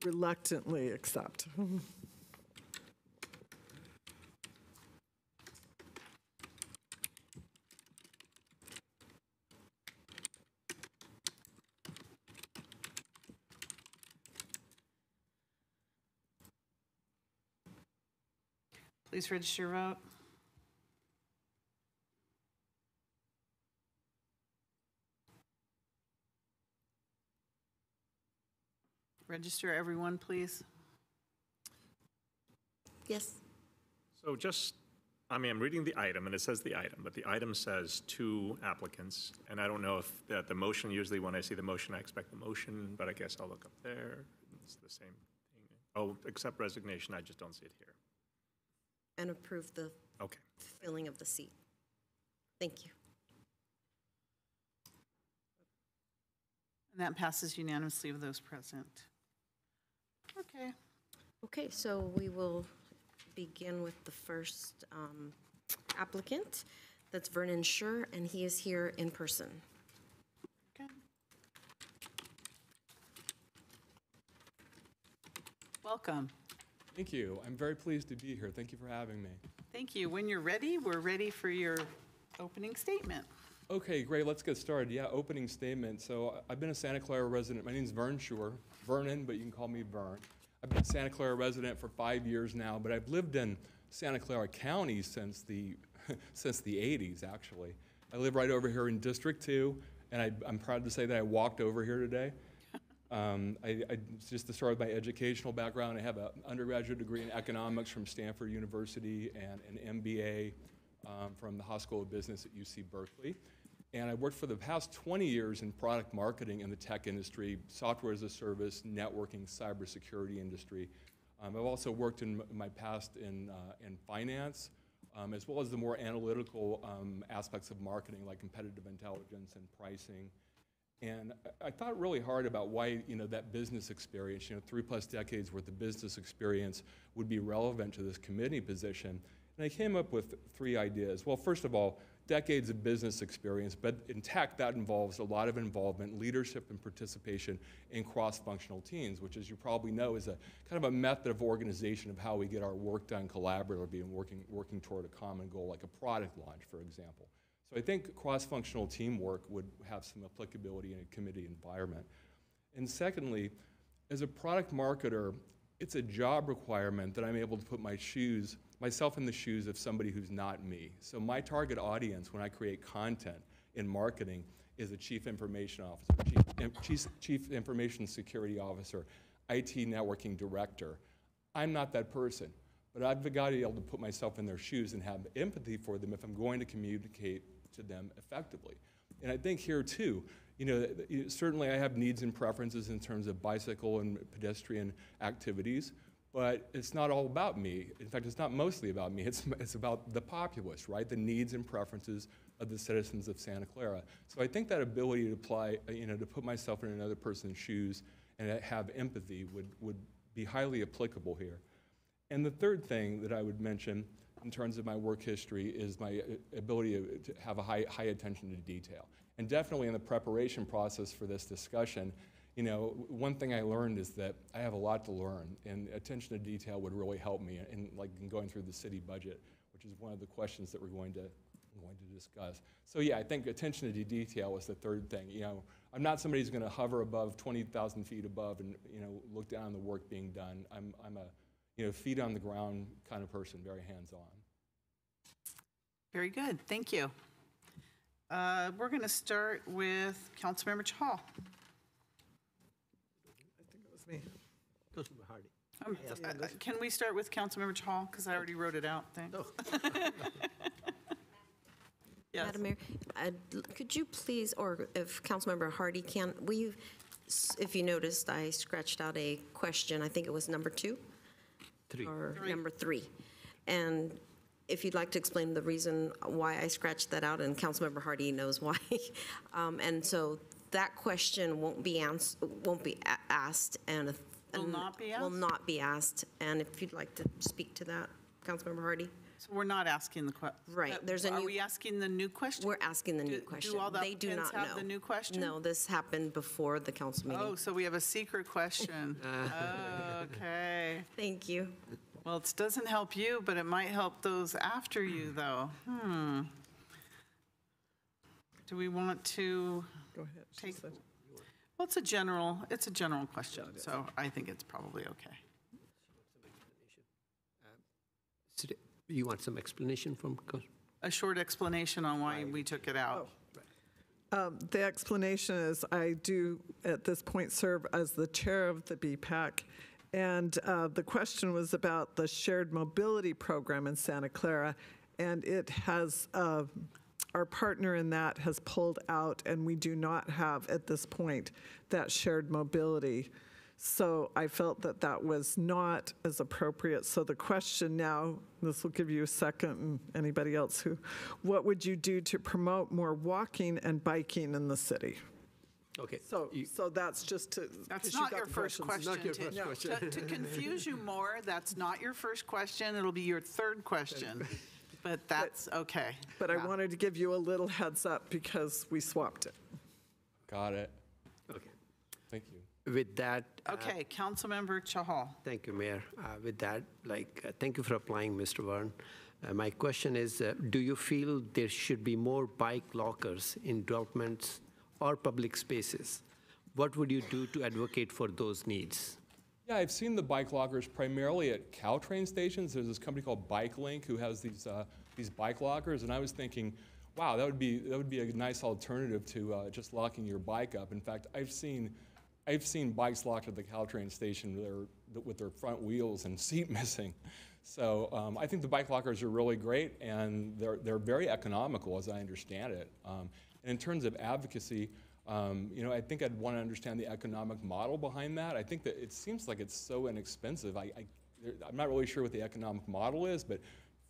Reluctantly accept. Please register your vote. Register everyone, please. Yes? So just, I mean, I'm reading the item, and it says the item, but the item says 2 applicants, and I don't know if that the motion, usually when I see the motion, I expect the motion, but I guess I'll look up there. It's the same thing. Oh, accept resignation, I just don't see it here. And approve the Okay. filling of the seat. Thank you. And that passes unanimously of those present. Okay. Okay, so we will begin with the first applicant. That's Vernon Schur, and he is here in person. Okay. Welcome. Thank you. I'm very pleased to be here. Thank you for having me. Thank you. When you're ready, we're ready for your opening statement. Okay, great. Let's get started. Yeah, opening statement. So I've been a Santa Clara resident. My name's Vern Schur. Vernon, but you can call me Vern. I've been a Santa Clara resident for 5 years now, but I've lived in Santa Clara County since the 80s, actually. I live right over here in District 2, and I'm proud to say that I walked over here today. Just to start with my educational background, I have an undergraduate degree in economics from Stanford University and an MBA from the Haas School of Business at UC Berkeley. And I worked for the past 20 years in product marketing in the tech industry, software as a service, networking, cybersecurity industry. I've also worked in my past in finance, as well as the more analytical aspects of marketing, like competitive intelligence and pricing. And I thought really hard about why, that business experience, 3+ decades worth of business experience would be relevant to this committee position. And I came up with 3 ideas. Well, first of all, decades of business experience, but in tech, that involves a lot of involvement, leadership, and participation in cross-functional teams, which, as you probably know, is a kind of a method of organization of how we get our work done collaboratively and working toward a common goal, like a product launch, for example. So I think cross-functional teamwork would have some applicability in a committee environment. And secondly, as a product marketer, it's a job requirement that I'm able to put myself in the shoes of somebody who's not me. So my target audience when I create content in marketing is a chief information officer, chief information security officer, IT networking director. I'm not that person, but I've got to be able to put myself in their shoes and have empathy for them if I'm going to communicate to them effectively. And I think here too, Certainly I have needs and preferences in terms of bicycle and pedestrian activities, but it's not all about me. In fact, it's not mostly about me. It's about the populace, right? The needs and preferences of the citizens of Santa Clara. So I think that ability to apply, to put myself in another person's shoes and have empathy would be highly applicable here. And the third thing that I would mention in terms of my work history is my ability to have a high attention to detail. And definitely in the preparation process for this discussion, one thing I learned is that I have a lot to learn, and attention to detail would really help me in going through the city budget, which is one of the questions that we're going to discuss. So yeah, I think attention to detail is the third thing. I'm not somebody who's going to hover above 20,000 feet above and look down on the work being done. I'm a feet on the ground kind of person, very hands-on. Very good, thank you. We're going to start with Councilmember Chahal. I think it was me. Councilmember Hardy. Can we start with Councilmember Chahal? Because I already wrote it out, thanks. Yes. Madam Mayor, could you please, or if Councilmember Hardy can, if you noticed, I scratched out a question, I think it was number 2? 3. Or number 3. And if you'd like to explain the reason why I scratched that out, and Councilmember Hardy knows why. And so that question won't be asked, and Will not be asked? Will not be asked. And if you'd like to speak to that, Councilmember Hardy. So we're not asking the question. Right, there's a Are new- we asking the new question? We're asking the new question. Do all the They do applicants not have know. the new question? No, this happened before the council meeting. Oh, so we have a secret question. Okay. Thank you. Well, it doesn't help you, but it might help those after you, though. Do we want to Go ahead. she take? said. Well, it's a general question, so I think it's probably okay. You want some explanation from? A short explanation on why we took it out. The explanation is I do, at this point, serve as the chair of the BPAC, and the question was about the shared mobility program in Santa Clara, and it has, our partner in that has pulled out, and we do not have, at this point, that shared mobility. So I felt that that was not as appropriate. So the question now, this will give you a second, and anybody else who, what would you do to promote more walking and biking in the city? Okay. So that's just to. That's 'cause you not got your the first questions. question. Not your first question. To confuse you more, that's not your first question. It'll be your third question. But that's okay. But I wanted to give you a little heads up because we swapped it. Got it. Okay. Thank you. With that. Okay, Councilmember Chahal. Thank you, Mayor. With that, thank you for applying, Mr. Verne. My question is, do you feel there should be more bike lockers in developments or public spaces? What would you do to advocate for those needs? Yeah, I've seen the bike lockers primarily at Caltrain stations. There's this company called BikeLink who has these bike lockers, and I was thinking, wow, that would be a nice alternative to just locking your bike up. In fact, I've seen bikes locked at the Caltrain station with their front wheels and seat missing. So I think the bike lockers are really great, and they're very economical, as I understand it. And in terms of advocacy, I think I'd want to understand the economic model behind that. I think that it seems like it's so inexpensive. I'm not really sure what the economic model is, but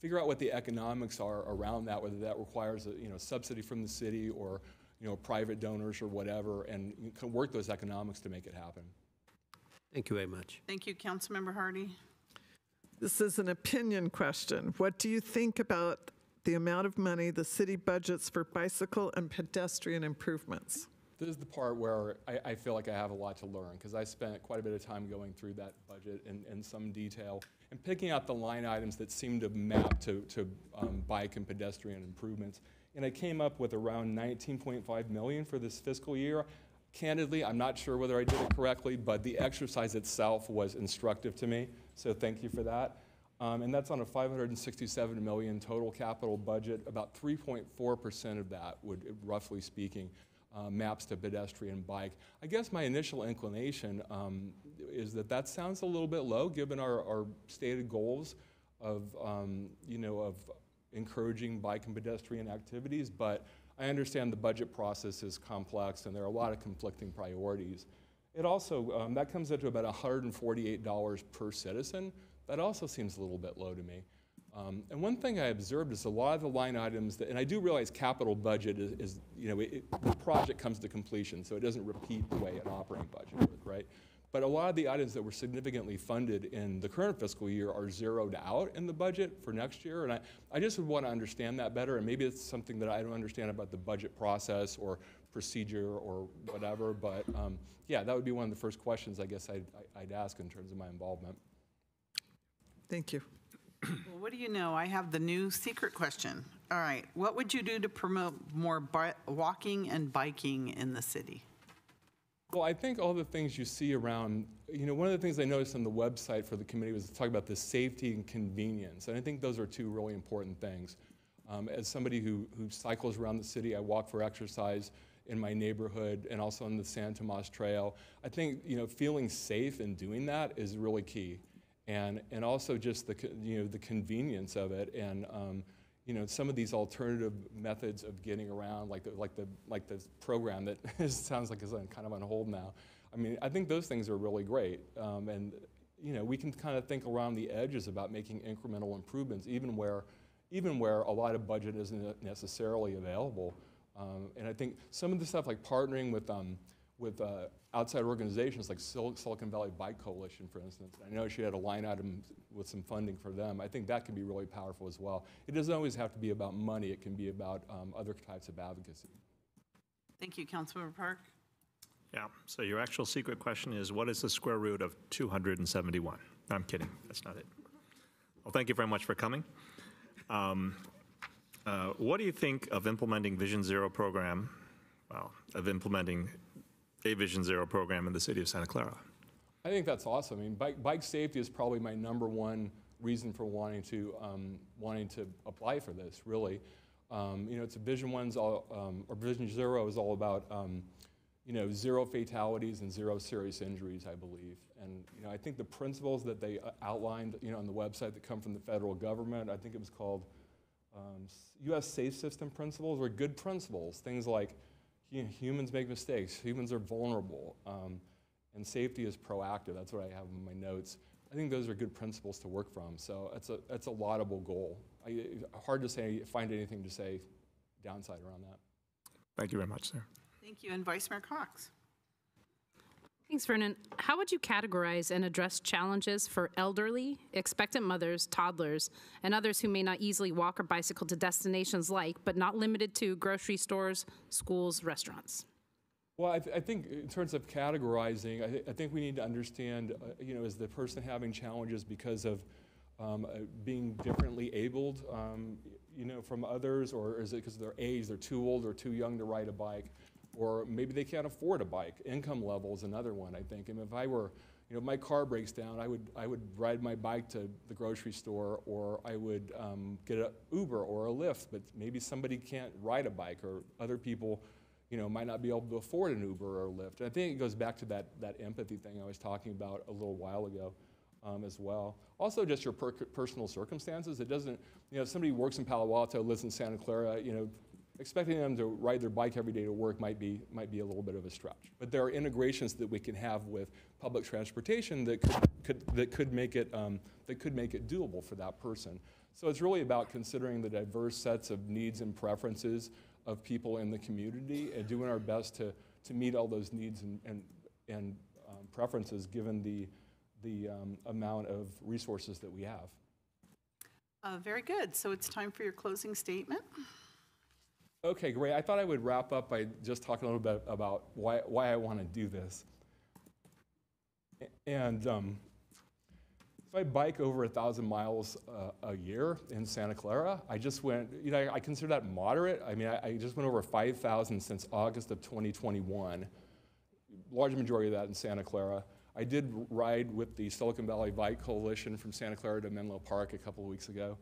figure out what the economics are around that, whether that requires a subsidy from the city or private donors or whatever, and you can work those economics to make it happen. Thank you very much. Thank you, Councilmember Hardy. This is an opinion question. What do you think about the amount of money the city budgets for bicycle and pedestrian improvements? This is the part where I feel like I have a lot to learn, because I spent quite a bit of time going through that budget in some detail and picking out the line items that seem to map to bike and pedestrian improvements. And I came up with around $19.5 million for this fiscal year. Candidly, I'm not sure whether I did it correctly, but the exercise itself was instructive to me, so thank you for that. And that's on a $567 million total capital budget. About 3.4% of that would, roughly speaking, maps to pedestrian bike. I guess my initial inclination is that sounds a little bit low given our stated goals of encouraging bike and pedestrian activities, but I understand the budget process is complex and there are a lot of conflicting priorities. It also, that comes up to about $148 per citizen. That also seems a little bit low to me. And one thing I observed is a lot of the line items, and I do realize capital budget is the project comes to completion, so it doesn't repeat the way an operating budget would, right? But a lot of the items that were significantly funded in the current fiscal year are zeroed out in the budget for next year, and I just would want to understand that better, and maybe it's something that I don't understand about the budget process or procedure or whatever, but yeah, that would be one of the first questions I guess I'd ask in terms of my involvement. Thank you. Well, what do you know? I have the new secret question. All right, what would you do to promote more walking and biking in the city? Well, I think all the things you see around, one of the things I noticed on the website for the committee was to talk about the safety and convenience, and I think those are two really important things. As somebody who cycles around the city, I walk for exercise in my neighborhood and also on the San Tomas Trail. I think, feeling safe in doing that is really key. And also just the convenience of it, and some of these alternative methods of getting around, like the program that sounds like it's kind of on hold now. I mean, I think those things are really great, and we can kind of think around the edges about making incremental improvements, even where a lot of budget isn't necessarily available. And I think some of the stuff like partnering with outside organizations like Silicon Valley Bike Coalition, for instance. I know she had a line item with some funding for them. I think that can be really powerful as well. It doesn't always have to be about money. It can be about other types of advocacy. Thank you, Councilmember Park. Yeah, so your actual secret question is, what is the square root of 271? No, I'm kidding, that's not it. Well, thank you very much for coming. What do you think of implementing Vision Zero program, of implementing a Vision Zero program in the city of Santa Clara? I think that's awesome. I mean, bike safety is probably my #1 reason for wanting to apply for this. Really, it's a Vision Zero is all about 0 fatalities and 0 serious injuries, I believe. And I think the principles that they outlined, on the website that come from the federal government, I think it was called U.S. Safe System Principles, were good principles. Things like humans make mistakes, humans are vulnerable, and safety is proactive. That's what I have in my notes. I think those are good principles to work from, so it's a laudable goal. Hard to find anything to say downside around that. Thank you very much, sir. Thank you, and Vice Mayor Cox. Thanks, Vernon. How would you categorize and address challenges for elderly, expectant mothers, toddlers, and others who may not easily walk or bicycle to destinations like, but not limited to, grocery stores, schools, restaurants? Well, I think in terms of categorizing, I think we need to understand, is the person having challenges because of being differently abled, from others, or is it because of their age, they're too old or too young to ride a bike? Or maybe they can't afford a bike. Income level is another one, I think. And if I were, if my car breaks down, I would ride my bike to the grocery store, or I would get an Uber or a Lyft, but maybe somebody can't ride a bike, or other people, might not be able to afford an Uber or a Lyft. And I think it goes back to that empathy thing I was talking about a little while ago as well. Also, just your personal circumstances. It doesn't, if somebody works in Palo Alto, lives in Santa Clara, expecting them to ride their bike every day to work might be a little bit of a stretch. But there are integrations that we can have with public transportation that could make it doable for that person. So it's really about considering the diverse sets of needs and preferences of people in the community and doing our best to meet all those needs and preferences given the amount of resources that we have. Very good. So it's time for your closing statement. Okay, great. I thought I would wrap up by just talking a little bit about why I want to do this. And so I bike over 1,000 miles a year in Santa Clara. I just went, I consider that moderate. I mean, I just went over 5,000 since August of 2021. Large majority of that in Santa Clara. I did ride with the Silicon Valley Bike Coalition from Santa Clara to Menlo Park a couple of weeks ago.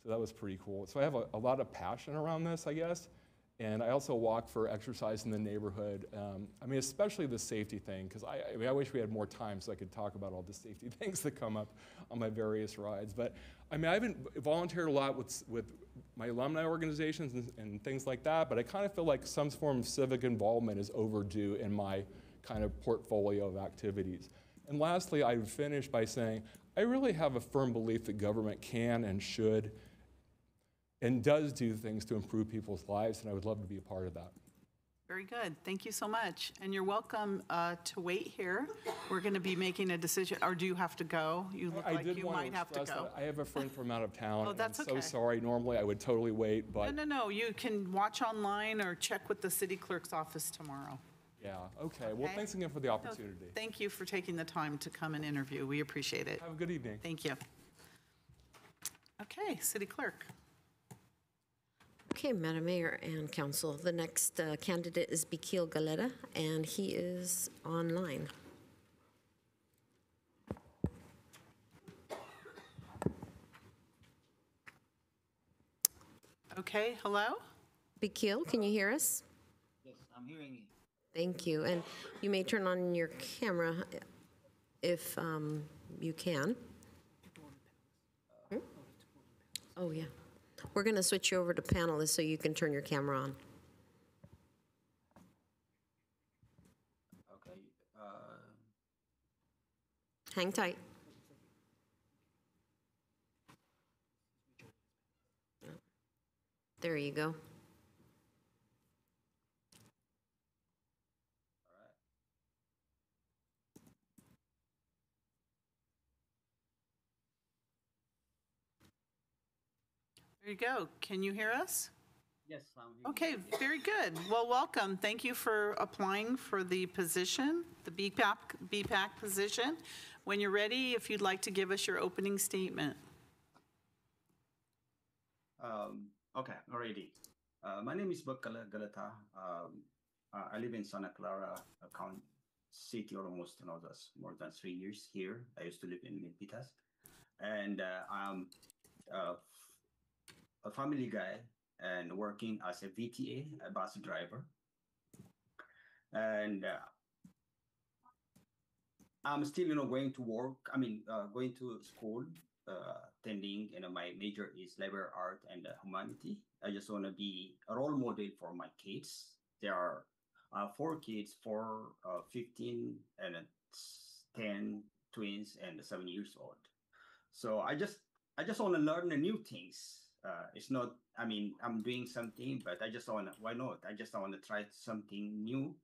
So that was pretty cool. So I have a lot of passion around this, I guess. And I also walk for exercise in the neighborhood. I mean, especially the safety thing, because I mean, I wish we had more time so I could talk about all the safety things that come up on my various rides. But I mean, I've been volunteered a lot with my alumni organizations and things like that, but I kind of feel like some form of civic involvement is overdue in my kind of portfolio of activities. And lastly, I would finish by saying, I really have a firm belief that government can and should and does do things to improve people's lives, and I would love to be a part of that. Very good. Thank you so much. And you're welcome to wait here. We're going to be making a decision. Or do you have to go? You look like you might have to go. I have a friend from out of town. Oh, that's and okay. I'm so sorry. Normally, I would totally wait, but No. You can watch online or check with the city clerk's office tomorrow. yeah, okay. Well, Okay. thanks again for the opportunity. Thank you for taking the time to come and interview. We appreciate it. Have a good evening. Thank you. Okay, city clerk. Okay, Madam Mayor and Council, the next candidate is Bikil Galeta, and he is online. Okay, hello? Bikil, can you hear us? Yes, I'm hearing you. Thank you, and you may turn on your camera if you can. Oh, yeah. We're going to switch you over to panelists so you can turn your camera on. Okay. Hang tight. There you go. There you go. Can you hear us? Yes, I'm hearing Okay, you. very good. Well, welcome. Thank you for applying for the position, the BPAC position. When you're ready, if you'd like to give us your opening statement. Okay, already. My name is Bikil Galeta. I live in Santa Clara County City, almost that's more than 3 years here. I used to live in Milpitas. And I'm a family guy and working as a VTA, a bus driver. And I'm still, going to work. Going to school, attending. My major is liberal art and humanity. I just want to be a role model for my kids. There are 4 kids, 15 and 10 twins, and 7 years old. So I just want to learn new things. It's not. I'm doing something, but I just want to. Why not? I just want to try something new.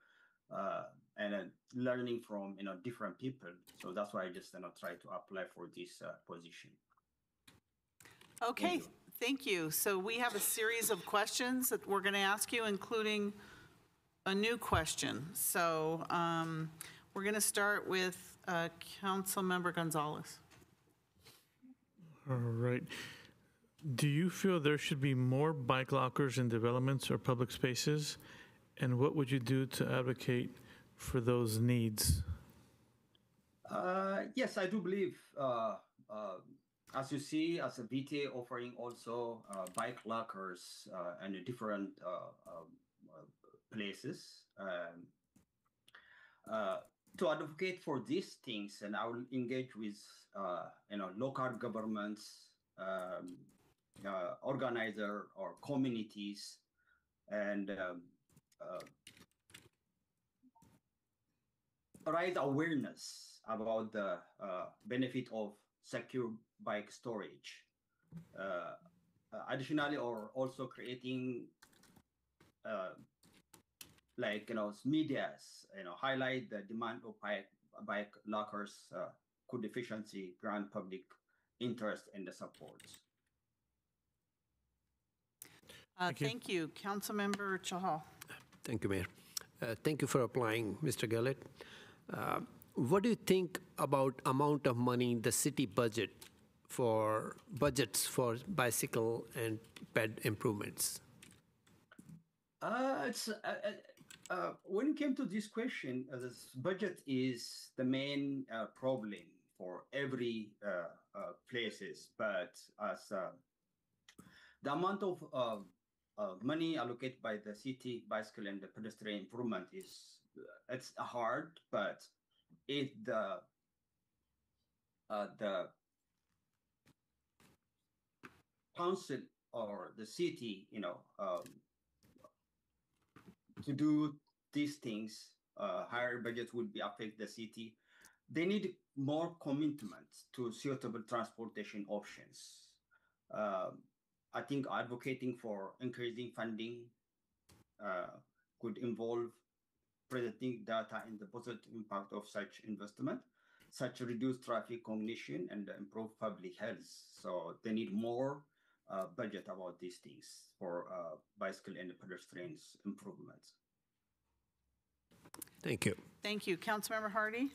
And learning from different people. So that's why I just try to apply for this position. Okay, thank you. So we have a series of questions that we're going to ask you, including a new question. So we're going to start with Councilmember Gonzalez. All right. Do you feel there should be more bike lockers in developments or public spaces? And what would you do to advocate for those needs? Yes, I do believe, as you see, as a VTA offering also bike lockers and different places. To advocate for these things, and I will engage with local governments, organizer or communities, and raise awareness about the benefit of secure bike storage. Additionally, or also creating medias, highlight the demand of bike lockers, could efficiency grant public interest in the support. Thank you. Councilmember Chahal. Thank you, Mayor. Thank you for applying, Mr. Gallet. What do you think about amount of money the city budgets for bicycle and ped improvements? When it came to this question, this budget is the main problem for every places. But as the amount of money allocated by the city bicycle and the pedestrian improvement is it's hard, but if the council or the city, to do these things, higher budget would be affect the city. They need more commitment to suitable transportation options. I think advocating for increasing funding could involve presenting data in the positive impact of such investment, such reduced traffic congestion and improve public health. So they need more budget about these things for bicycle and pedestrians improvements. Thank you. Thank you. Councilmember Hardy?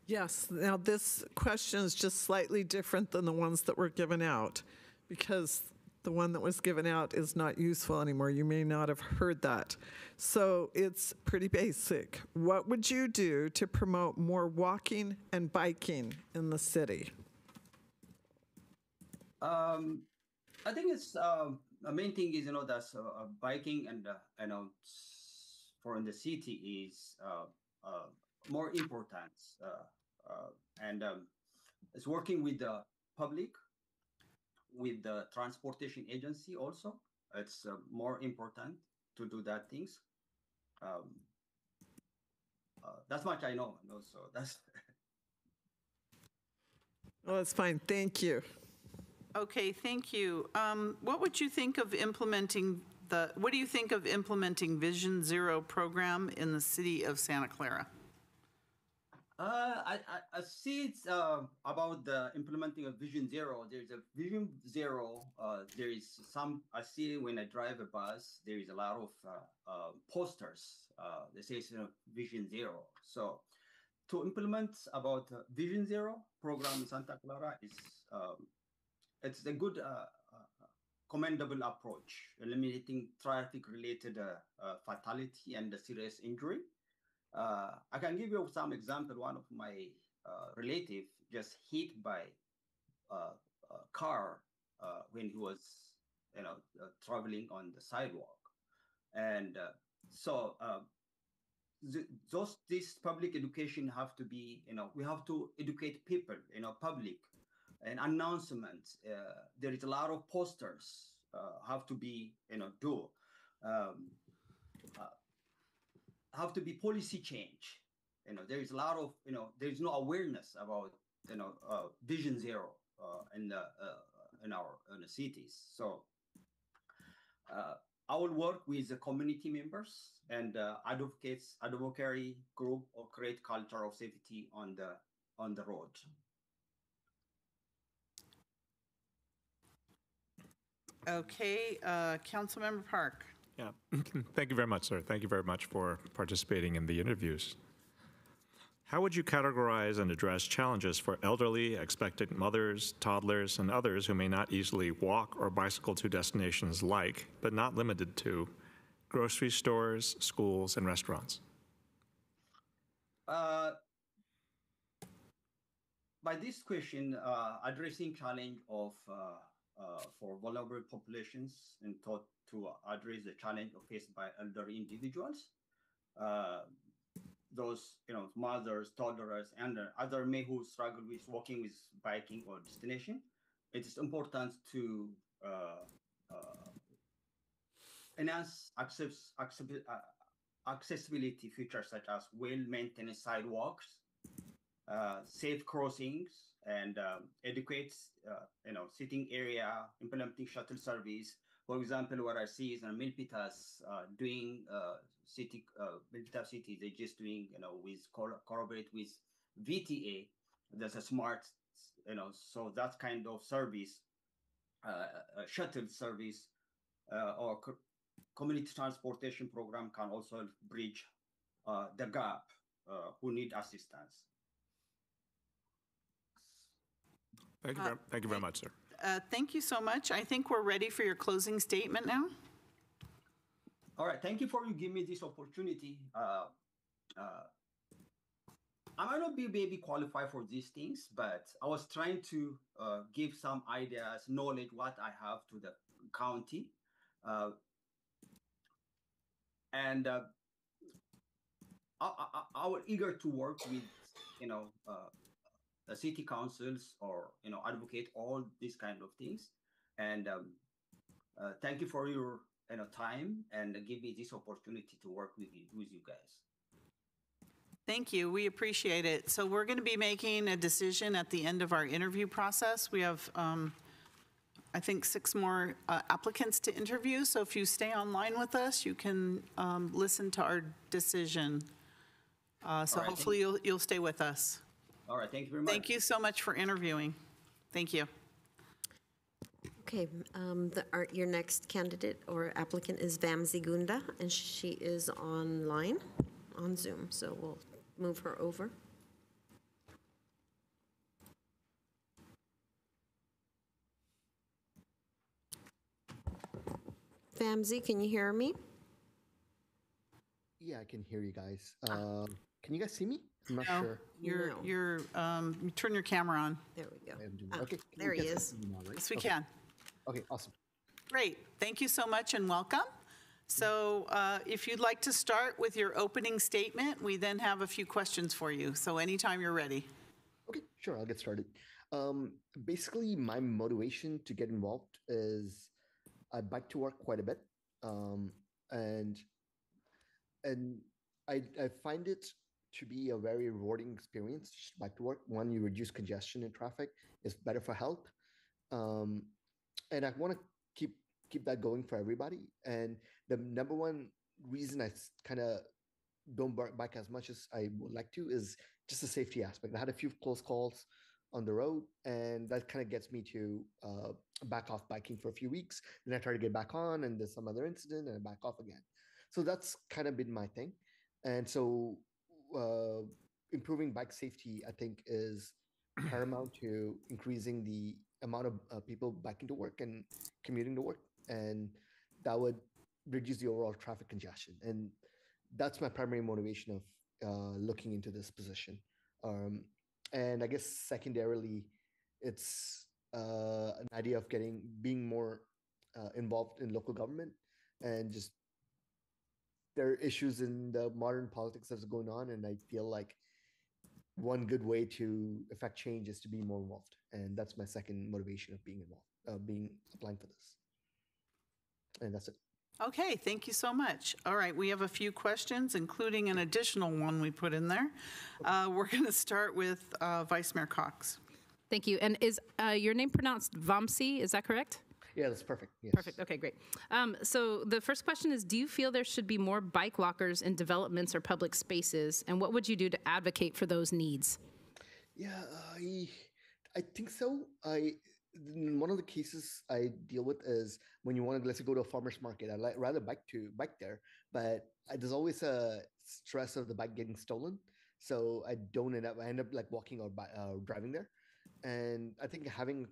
Yes, now this question is just slightly different than the ones that were given out, because the one that was given out is not useful anymore. You may not have heard that. So it's pretty basic. What would you do to promote more walking and biking in the city? I think it's the main thing is that's biking and for in the city is more important and it's working with the public, with the transportation agency also. It's more important to do that things. That's much I know. So that's. Well, that's fine. Thank you. Okay, thank you. What would you think of implementing what do you think of implementing Vision Zero program in the city of Santa Clara? I see it's about the implementing of Vision Zero. There's a Vision Zero. There is some, I see when I drive a bus, there is a lot of posters. They say Vision Zero. So to implement about Vision Zero program in Santa Clara is it's a good commendable approach, eliminating traffic-related fatality and serious injury. I can give you some example. One of my relative just hit by a car when he was, traveling on the sidewalk, and so this public education have to be, we have to educate people, public, and announcements. There is a lot of posters have to be, do. Have to be policy change. There is a lot of, there is no awareness about, Vision Zero in the cities. So I will work with the community members and advocacy group, or create culture of safety on the road. Okay, Councilmember Park. Yeah, thank you very much, sir. Thank you very much for participating in the interviews. How would you categorize and address challenges for elderly, expectant mothers, toddlers, and others who may not easily walk or bicycle to destinations like, but not limited to, grocery stores, schools, and restaurants? By this question, addressing challenge of for vulnerable populations and thought to address the challenge faced by elderly individuals, those mothers, toddlers, and other men who struggle with walking, with biking or destination. It is important to enhance accessibility features such as well-maintained sidewalks, safe crossings, and adequate sitting area, implementing shuttle service. For example, what I see is Milpitas doing Milpitas City, they're just doing, with collaborate with VTA. There's a smart, so that kind of service, shuttle service, or community transportation program can also bridge the gap who need assistance. Thank you very much, sir. Thank you so much. I think we're ready for your closing statement now. All right, thank you for giving me this opportunity. I might not be maybe qualified for these things, but I was trying to give some ideas, knowledge, what I have to the county. and I was eager to work with, the city councils or, advocate all these kind of things. And thank you for your, time and give me this opportunity to work with you guys. Thank you. We appreciate it. So we're going to be making a decision at the end of our interview process. We have, I think, 6 more applicants to interview. So if you stay online with us, you can listen to our decision. So right, hopefully you'll stay with us. All right. Thank you very much. Thank you so much for interviewing. Thank you. Okay, your next candidate or applicant is Vamsi Gunda, and she is online on Zoom, so we'll move her over. Vamsi, can you hear me? Yeah, I can hear you guys. Can you guys see me? I'm not No, sure. you turn your camera on. There we go. Okay. can there you he guys is. see me now, right? Yes, we Okay. can. Okay, awesome. Great. Thank you so much and welcome. So if you'd like to start with your opening statement, we then have a few questions for you. So anytime you're ready. Okay, sure, I'll get started. Basically, my motivation to get involved is I bike to work quite a bit, and I find it to be a very rewarding experience to just bike to work. One, you reduce congestion in traffic, it's better for health, and I want to keep that going for everybody. And the number one reason I kind of don't bike as much as I would like to is just the safety aspect. I had a few close calls on the road, and that kind of gets me to back off biking for a few weeks. Then I try to get back on, and there's some other incident, and I back off again. So that's kind of been my thing. And so improving bike safety, I think, is paramount to increasing the amount of people biking to work and commuting to work. And that would reduce the overall traffic congestion. And that's my primary motivation of looking into this position. And I guess secondarily, it's an idea of being more involved in local government, and just there are issues in the modern politics that's going on, and I feel like one good way to affect change is to be more involved, and that's my second motivation of being involved, applying for this. And that's it. Okay, thank you so much. All right, we have a few questions, including an additional one we put in there. We're going to start with Vice Mayor Cox. Thank you. And is your name pronounced Vamsi? Is that correct? Yeah, that's perfect. Yes. Perfect. Okay, great. So the first question is, do you feel there should be more bike lockers in developments or public spaces? And what would you do to advocate for those needs? Yeah, I think so. One of the cases I deal with is when you want to, let's say, go to a farmer's market. I'd rather bike there, but there's always a stress of the bike getting stolen. So I end up like walking or driving there. And I think having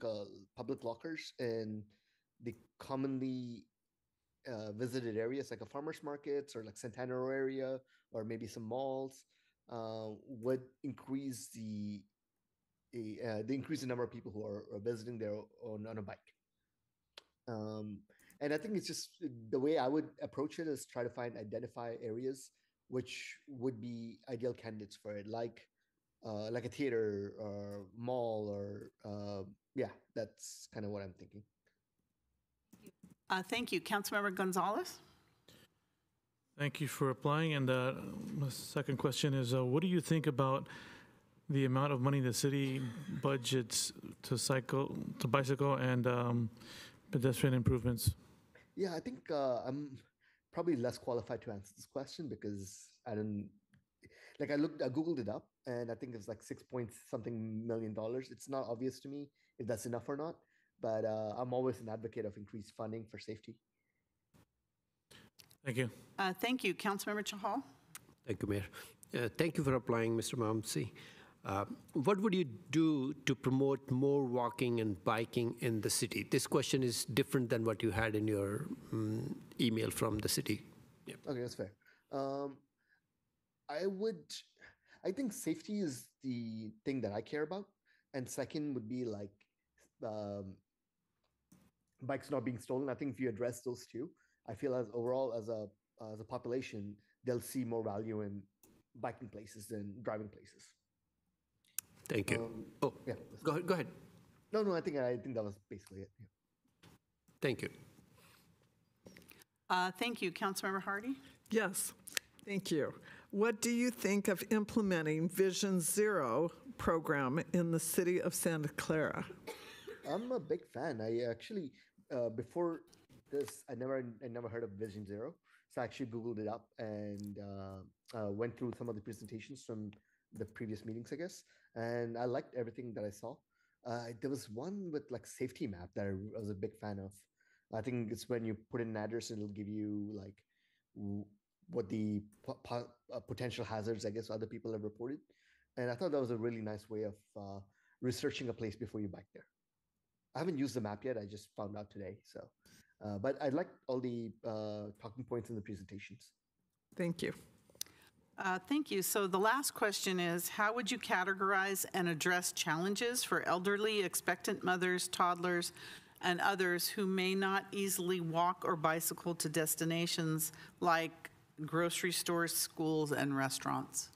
public lockers in the commonly visited areas like a farmer's markets or like Santana Row area or maybe some malls would increase the number of people who are visiting there on a bike. And I think it's just the way I would approach it is try to identify areas which would be ideal candidates for it, like a theater or mall or that's kind of what I'm thinking. Thank you. Councilmember Gonzalez? Thank you for applying. And my second question is, what do you think about the amount of money the city budgets to bicycle and pedestrian improvements? Yeah, I think I'm probably less qualified to answer this question because I Googled it up, and I think it's like $6-something million. It's not obvious to me if that's enough or not, but I'm always an advocate of increased funding for safety. Thank you. Thank you. Councilmember Chahal? Thank you, Mayor. Thank you for applying, Mr. Vamsi. What would you do to promote more walking and biking in the city? This question is different than what you had in your email from the city. Yep. Okay, that's fair. I think safety is the thing that I care about. And second would be like bikes not being stolen. I think if you address those two, I feel as overall as a as a population, they'll see more value in biking places than driving places. Thank you. Yeah. Go ahead. No, I think that was basically it. Yeah. Thank you. Thank you. Councilmember Hardy? Yes, thank you. What do you think of implementing Vision Zero program in the city of Santa Clara? I'm a big fan. I actually, before this, I never heard of Vision Zero. So I actually Googled it up and went through some of the presentations from the previous meetings, I guess. And I liked everything that I saw. There was one with like safety map that I was a big fan of. I think it's when you put in an address and it'll give you like what the potential hazards, I guess, other people have reported. And I thought that was a really nice way of researching a place before you bike there. I haven't used the map yet. I just found out today. So, but I liked all the talking points in the presentations. Thank you. Thank you. So the last question is, how would you categorize and address challenges for elderly, expectant mothers, toddlers, and others who may not easily walk or bicycle to destinations like grocery stores, schools, and restaurants?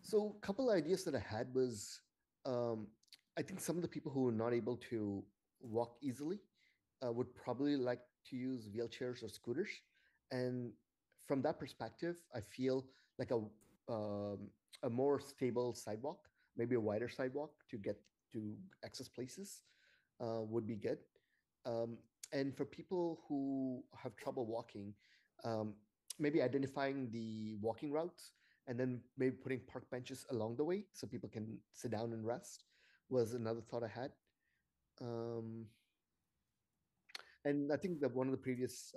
So a couple of ideas that I had was, I think some of the people who are not able to walk easily would probably like to use wheelchairs or scooters. And from that perspective, I feel like a more stable sidewalk, maybe a wider sidewalk to get to access places would be good. And for people who have trouble walking, maybe identifying the walking routes and then maybe putting park benches along the way so people can sit down and rest was another thought I had. And I think that one of the previous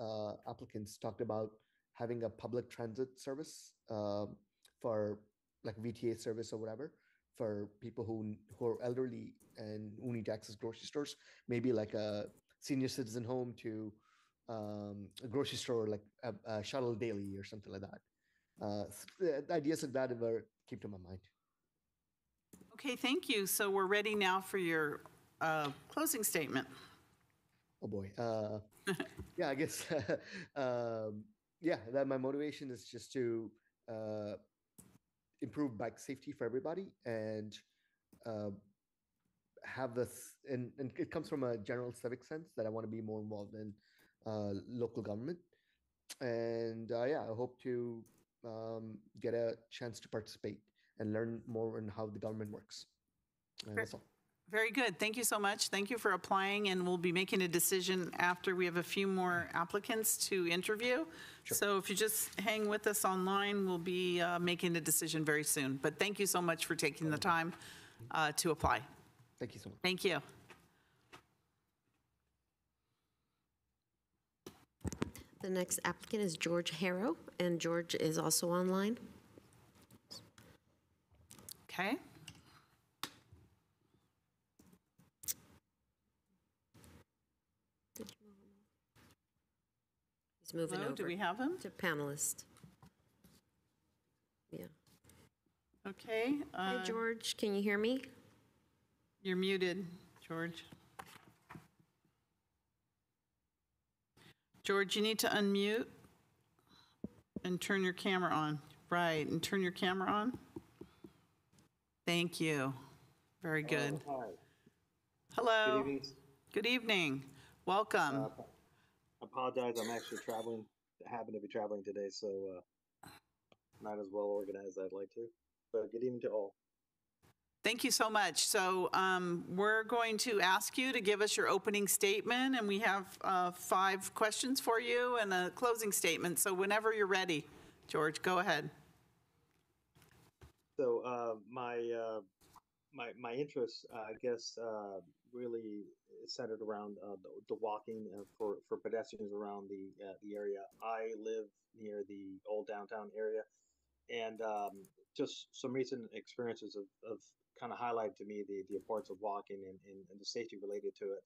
applicants talked about having a public transit service for like VTA service or whatever for people who are elderly and who need to access grocery stores, maybe like a senior citizen home to a grocery store, like a shuttle daily or something like that. The ideas like that ever came to my mind. Okay, thank you. So we're ready now for your closing statement. Oh boy. Yeah, I guess, yeah, that my motivation is just to improve bike safety for everybody and have this, and it comes from a general civic sense that I want to be more involved in local government. And yeah, I hope to get a chance to participate and learn more on how the government works. And that's all. Very good. Thank you so much. Thank you for applying, and we'll be making a decision after we have a few more applicants to interview. Sure. So if you just hang with us online, we'll be making a decision very soon. But thank you so much for taking the time to apply. Thank you so much. Thank you. The next applicant is George Harrow, and George is also online. Okay. He's moving Hello, over. do we have him? To panelist. Yeah. Okay. Hi, George. Can you hear me? You're muted, George. George, you need to unmute and turn your camera on. Right, and turn your camera on. Thank you. Very good. Hi. Hello. Good evening. Good evening. Welcome. Apologize, I'm actually traveling, happen to be traveling today, so not as well organized as I'd like to. But good evening to all. Thank you so much. So we're going to ask you to give us your opening statement, and we have 5 questions for you and a closing statement. So whenever you're ready, George, go ahead. So my interests, I guess, really centered around the walking for pedestrians around the area. I live near the old downtown area, and just some recent experiences of kind of highlighted to me the importance of walking and the safety related to it.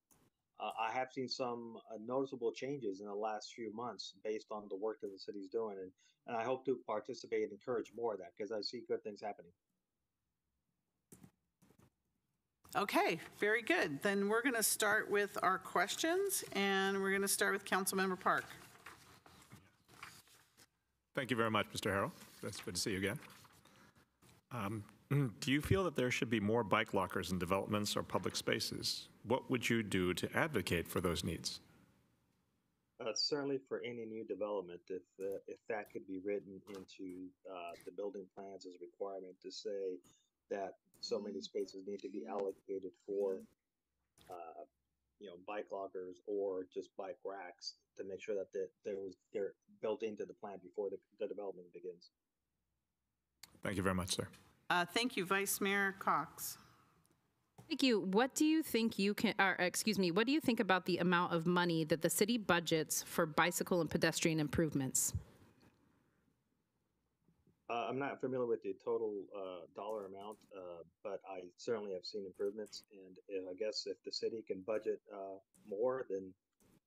I have seen some noticeable changes in the last few months based on the work that the city's doing, and I hope to participate and encourage more of that because I see good things happening. Okay, very good. Then we're going to start with our questions, and we're going to start with Councilmember Park. Thank you very much, Mr. Harrell. That's good to see you again. Do you feel that there should be more bike lockers in developments or public spaces? What would you do to advocate for those needs? Certainly for any new development, if that could be written into the building plans as a requirement to say that so many spaces need to be allocated for, bike lockers or just bike racks to make sure that they're built into the plan before the development begins. Thank you very much, sir. Thank you, Vice Mayor Cox. Thank you. What do you think what do you think about the amount of money that the city budgets for bicycle and pedestrian improvements? I'm not familiar with the total dollar amount, but I certainly have seen improvements. And I guess if the city can budget more, then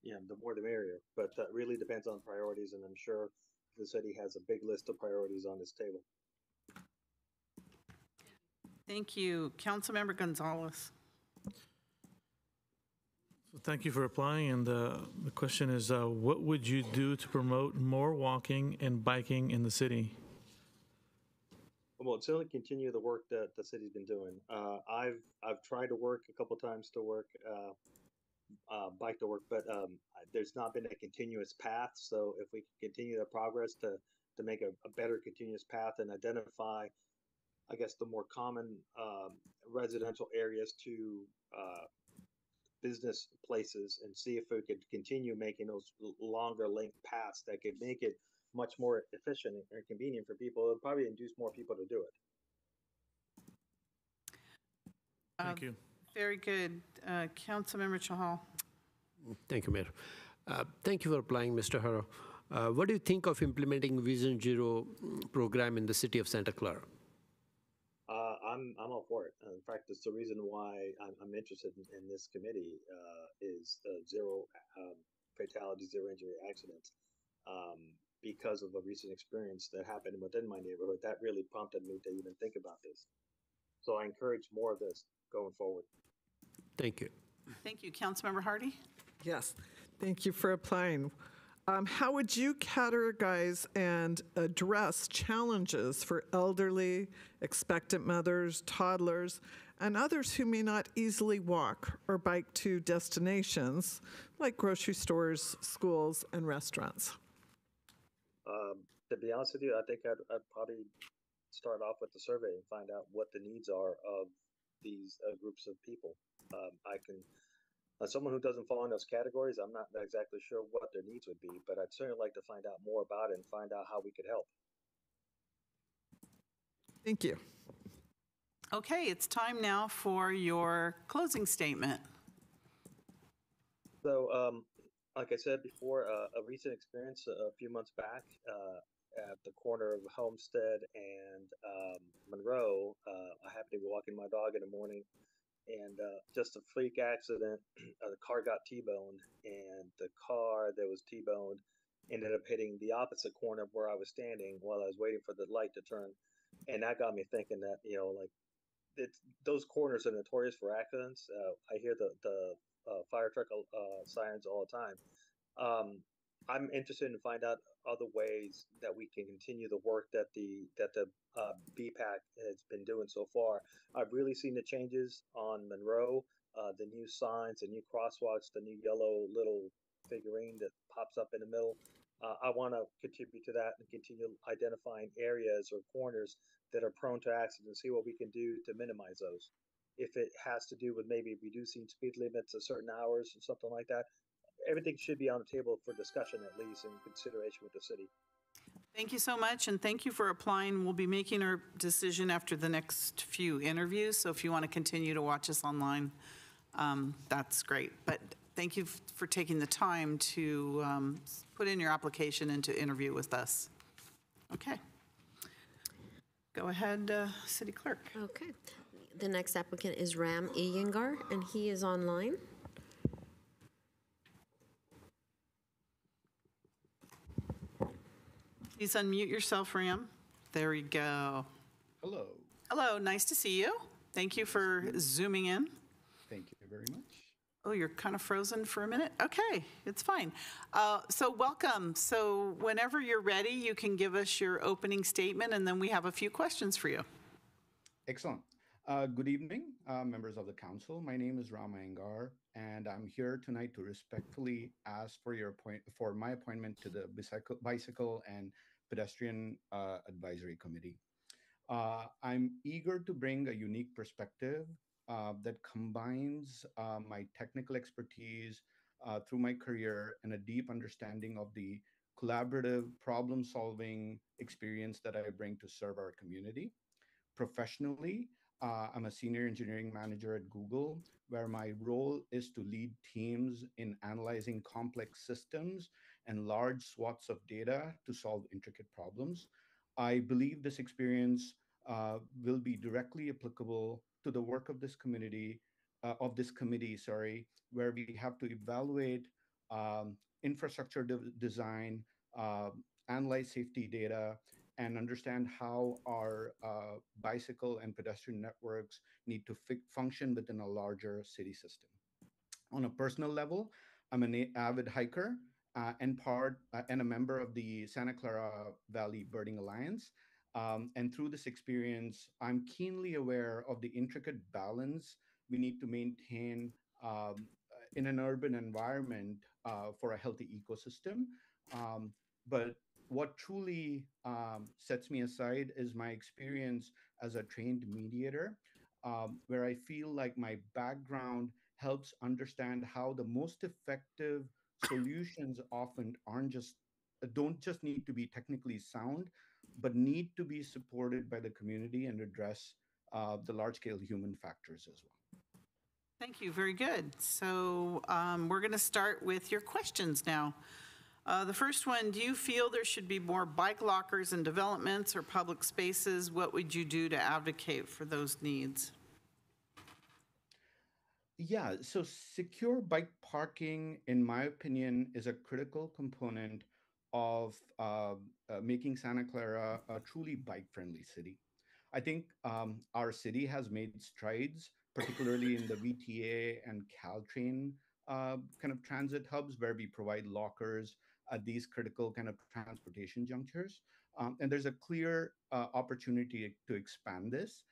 the more the merrier. But that really depends on priorities, and I'm sure the city has a big list of priorities on this table. Thank you. Councilmember Gonzalez. So thank you for applying. And the question is, what would you do to promote more walking and biking in the city? Well, certainly continue the work that the city's been doing. I've tried to work a couple times to work, bike to work, but there's not been a continuous path. So if we can continue the progress to make a better continuous path and identify, I guess, the more common residential areas to business places, and see if we could continue making those longer length paths that could make it much more efficient and convenient for people. It'll probably induce more people to do it. Thank you. Very good. Councilmember Chahal. Thank you, Mayor. Thank you for applying, Mr. Harrell. What do you think of implementing Vision Zero program in the city of Santa Clara? I'm all for it. In fact, it's the reason why I'm interested in this committee is zero fatalities, zero injury accidents. Because of a recent experience that happened within my neighborhood, that really prompted me to even think about this. So I encourage more of this going forward. Thank you. Thank you. Councilmember Hardy? Yes, thank you for applying. How would you categorize and address challenges for elderly, expectant mothers, toddlers, and others who may not easily walk or bike to destinations like grocery stores, schools, and restaurants? To be honest with you, I think I'd probably start off with the survey and find out what the needs are of these groups of people. I can, as someone who doesn't fall in those categories, I'm not exactly sure what their needs would be, but I'd certainly like to find out more about it and find out how we could help. Thank you. Okay, it's time now for your closing statement. So, like I said before, a recent experience a few months back at the corner of Homestead and Monroe, I happened to be walking my dog in the morning, and just a freak accident. The car got T-boned, and the car that was T-boned ended up hitting the opposite corner of where I was standing while I was waiting for the light to turn. And that got me thinking that, those corners are notorious for accidents. I hear the fire truck sirens all the time. I'm interested in find out other ways that we can continue the work that the BPAC has been doing so far. I've really seen the changes on Monroe, the new signs, the new crosswalks, the new yellow little figurine that pops up in the middle. I want to contribute to that and continue identifying areas or corners that are prone to accidents, see what we can do to minimize those. If it has to do with maybe reducing speed limits at certain hours or something like that, everything should be on the table for discussion, at least in consideration with the city. Thank you so much, and thank you for applying. We'll be making our decision after the next few interviews, so if you want to continue to watch us online, that's great. But thank you for taking the time to put in your application and to interview with us. Okay. Go ahead, City Clerk. Okay. The next applicant is Ram Iyengar, and he is online. Please unmute yourself, Ram. There we go. Hello. Hello, nice to see you. Thank you for zooming in. Thank you very much. Oh, you're kind of frozen for a minute? Okay, it's fine. So welcome. So whenever you're ready, you can give us your opening statement, and then we have a few questions for you. Excellent. Good evening, members of the council. My name is Ram Iyengar, and I'm here tonight to respectfully ask for my appointment to the Bicycle and Pedestrian Advisory Committee. I'm eager to bring a unique perspective that combines my technical expertise through my career and a deep understanding of the collaborative problem-solving experience that I bring to serve our community. Professionally, I'm a senior engineering manager at Google, where my role is to lead teams in analyzing complex systems and large swaths of data to solve intricate problems. I believe this experience will be directly applicable to the work of this committee, where we have to evaluate infrastructure design, analyze safety data, and understand how our bicycle and pedestrian networks need to function within a larger city system. On a personal level, I'm an avid hiker and a member of the Santa Clara Valley Birding Alliance. And through this experience, I'm keenly aware of the intricate balance we need to maintain in an urban environment for a healthy ecosystem. But what truly sets me aside is my experience as a trained mediator, where I feel like my background helps understand how the most effective solutions often don't just need to be technically sound, but need to be supported by the community and address the large-scale human factors as well. Thank you. Very good. So we're going to start with your questions now. The first one, do you feel there should be more bike lockers in developments or public spaces? What would you do to advocate for those needs? Yeah, so secure bike parking, in my opinion, is a critical component of making Santa Clara a truly bike-friendly city. I think our city has made strides, particularly in the VTA and Caltrain kind of transit hubs, where we provide lockers at these critical kind of transportation junctures. And there's a clear opportunity to expand this.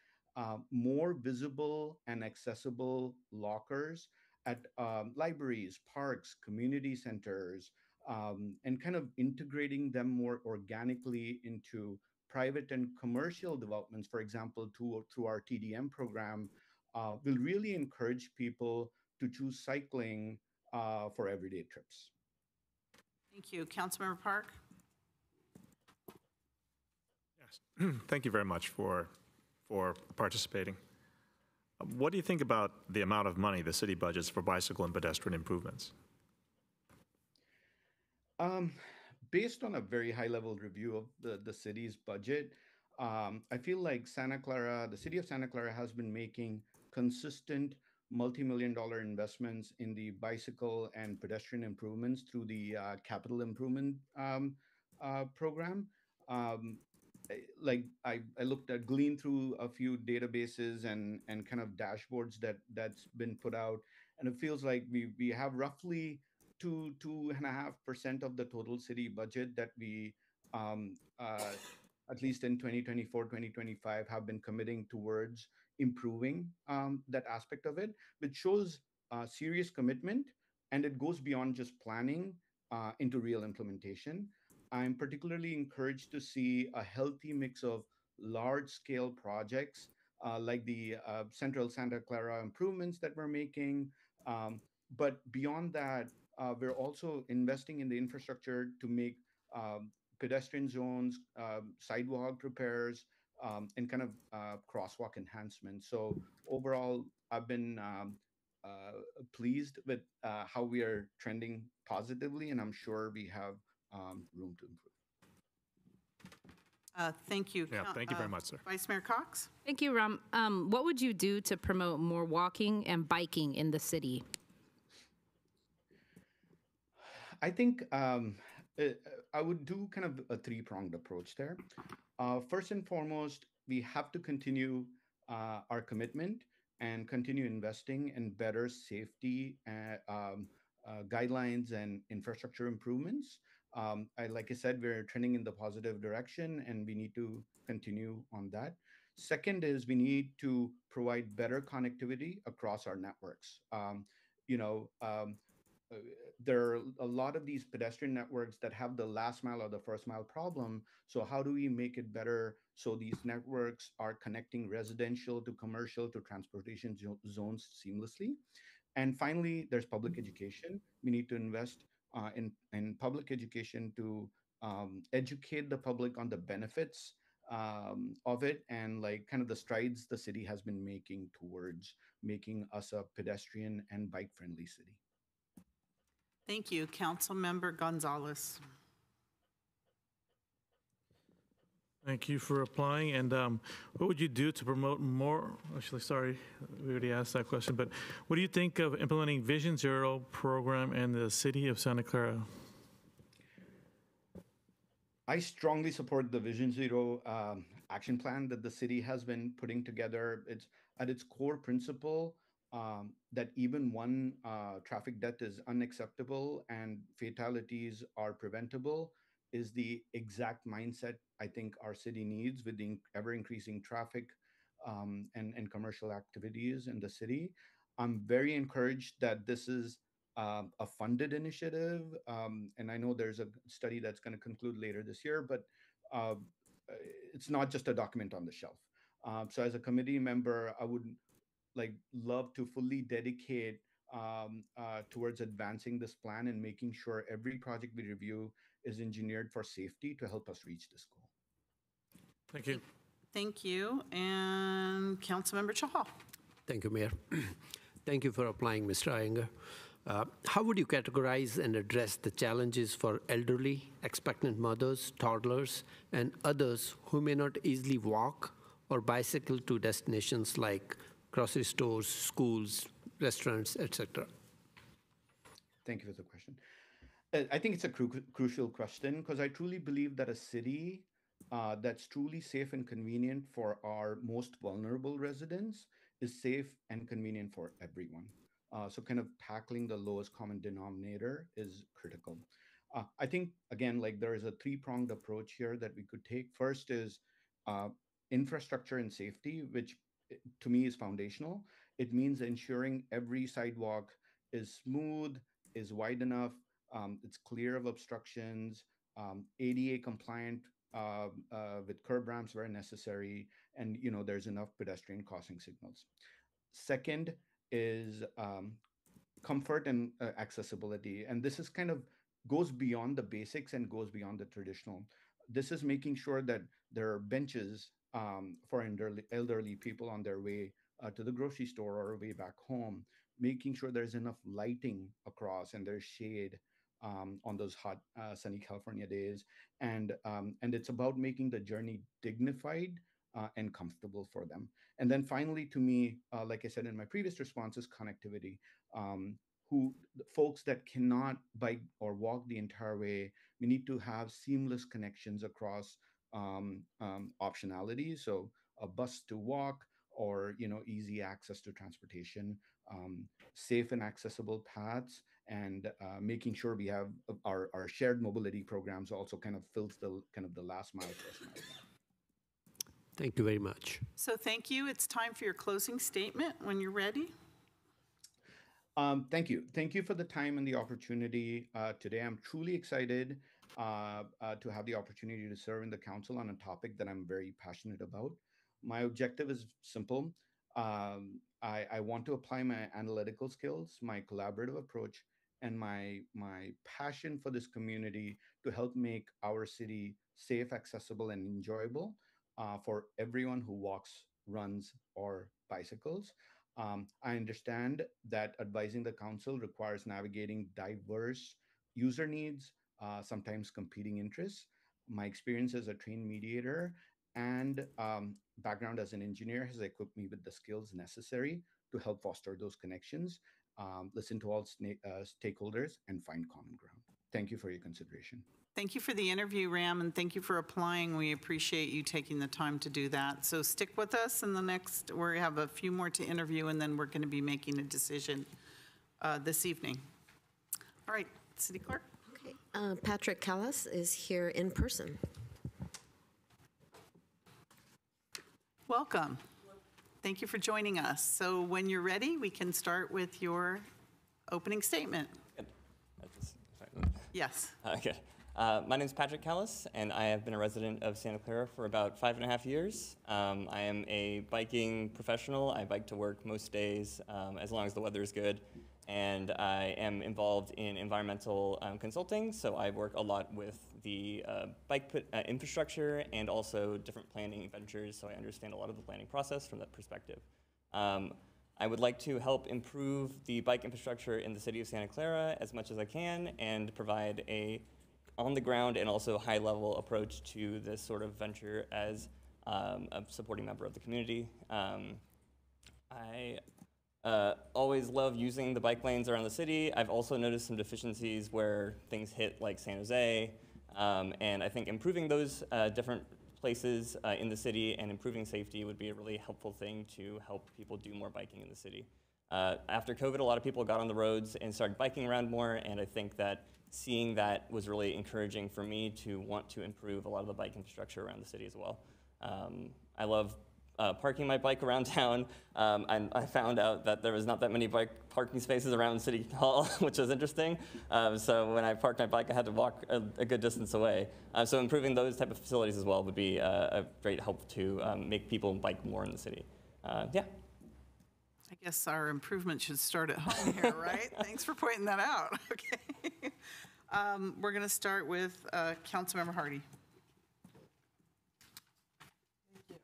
More visible and accessible lockers at libraries, parks, community centers, and kind of integrating them more organically into private and commercial developments, for example, through our TDM program, will really encourage people to choose cycling for everyday trips. Thank you. Councilmember Park? Yes. Thank you very much for participating. What do you think about the amount of money the city budgets for bicycle and pedestrian improvements? Based on a very high-level review of the city's budget, I feel like the city of Santa Clara has been making consistent multi-million-dollar investments in the bicycle and pedestrian improvements through the capital improvement program. I gleaned through a few databases and kind of dashboards that's been put out, and it feels like we have roughly 2.5% of the total city budget that we at least in 2024, 2025, have been committing towards improving that aspect of it, which shows serious commitment, and it goes beyond just planning into real implementation. I'm particularly encouraged to see a healthy mix of large-scale projects like the Central Santa Clara improvements that we're making. But beyond that, we're also investing in the infrastructure to make pedestrian zones, sidewalk repairs, and kind of crosswalk enhancements. So overall, I've been pleased with how we are trending positively, and I'm sure we have room to improve. Thank you. Yeah, thank you very much, sir. Vice Mayor Cox? Thank you, Ram. What would you do to promote more walking and biking in the city? I think I would do kind of a three-pronged approach there. First and foremost, we have to continue our commitment and continue investing in better safety guidelines and infrastructure improvements. Like I said, we're trending in the positive direction, and we need to continue on that. Second is we need to provide better connectivity across our networks. You know, uh, there are a lot of these pedestrian networks that have the last mile or the first mile problem. So how do we make it better so these networks are connecting residential to commercial to transportation zones seamlessly? And finally, there's public education. We need to invest in public education to educate the public on the benefits of it, and like kind of the strides the city has been making towards making us a pedestrian and bike friendly city. Thank you. Councilmember Gonzalez. Thank you for applying. And what would you do to promote more? Actually, sorry, we already asked that question, but what do you think of implementing Vision Zero program in the city of Santa Clara? I strongly support the Vision Zero action plan that the city has been putting together. It's at its core principle that even one traffic death is unacceptable and fatalities are preventable is the exact mindset I think our city needs with the ever increasing traffic and commercial activities in the city. I'm very encouraged that this is a funded initiative. And I know there's a study that's going to conclude later this year, but it's not just a document on the shelf. So as a committee member, I would love to fully dedicate towards advancing this plan and making sure every project we review is engineered for safety to help us reach this goal. Thank you. Thank you. And Councilmember Chahal. Thank you, Mayor. Thank you for applying, Mr. Iyengar. How would you categorize and address the challenges for elderly, expectant mothers, toddlers, and others who may not easily walk or bicycle to destinations like grocery stores, schools, restaurants, etc.? Thank you for the question. I think it's a crucial question because I truly believe that a city that's truly safe and convenient for our most vulnerable residents is safe and convenient for everyone. So kind of tackling the lowest common denominator is critical. I think, again, there is a three-pronged approach here that we could take. First is infrastructure and safety, which to me is foundational. It means ensuring every sidewalk is smooth, is wide enough, it's clear of obstructions, ADA compliant with curb ramps where necessary, and there's enough pedestrian crossing signals. Second is comfort and accessibility, and this is kind of goes beyond the basics and goes beyond the traditional. This is making sure that there are benches for elderly people on their way to the grocery store or way back home, making sure there's enough lighting across and there's shade on those hot, sunny California days. And it's about making the journey dignified and comfortable for them. And then finally, to me, like I said in my previous response, is connectivity. Folks that cannot bike or walk the entire way, we need to have seamless connections across optionality. So a bus to walk, or easy access to transportation, safe and accessible paths, and making sure we have our shared mobility programs also kind of fills the last mile, first mile. Thank you very much. So thank you. It's time for your closing statement when you're ready. Thank you. Thank you for the time and the opportunity today. I'm truly excited to have the opportunity to serve in the council on a topic that I'm very passionate about. My objective is simple. I want to apply my analytical skills, my collaborative approach, and my passion for this community to help make our city safe, accessible, and enjoyable for everyone who walks, runs, or bicycles. I understand that advising the council requires navigating diverse user needs, sometimes competing interests. My experience as a trained mediator and background as an engineer has equipped me with the skills necessary to help foster those connections, listen to all stakeholders, and find common ground. Thank you for your consideration. Thank you for the interview, Ram, and thank you for applying. We appreciate you taking the time to do that. So stick with us in the next, we have a few more to interview, and then we're going to be making a decision this evening. All right, City Clerk. Okay, Patrick Callis is here in person. Welcome. Thank you for joining us. So when you're ready, we can start with your opening statement. Yes. Okay. My name is Patrick Callis, and I have been a resident of Santa Clara for about 5.5 years. I am a biking professional. I bike to work most days, as long as the weather is good. And I am involved in environmental consulting, so I work a lot with the bike infrastructure and also different planning ventures, so I understand a lot of the planning process from that perspective. I would like to help improve the bike infrastructure in the city of Santa Clara as much as I can and provide a on-the-ground and also high-level approach to this sort of venture as a supporting member of the community. I always love using the bike lanes around the city. I've also noticed some deficiencies where things hit like San Jose, and I think improving those different places in the city and improving safety would be a really helpful thing to help people do more biking in the city. After COVID, a lot of people got on the roads and started biking around more, and I think that seeing that was really encouraging for me to want to improve a lot of the bike infrastructure around the city as well. I love parking my bike around town, and I found out that there was not that many bike parking spaces around City Hall, which was interesting. So when I parked my bike, I had to walk a good distance away. So improving those type of facilities as well would be a great help to make people bike more in the city. Yeah. I guess our improvement should start at home here, right? Thanks for pointing that out. Okay. We're going to start with Councilmember Hardy. Thank you.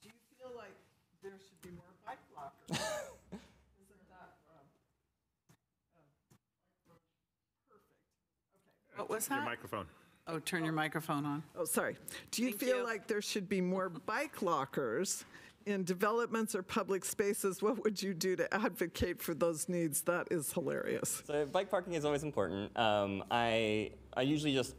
Do you feel like there should be more bike lockers? Isn't that perfect? Okay. What was that? Your microphone. Oh, turn your microphone on. Oh, sorry. Do you feel like there should be more bike lockers in developments or public spaces? What would you do to advocate for those needs? That is hilarious. So bike parking is always important. I usually just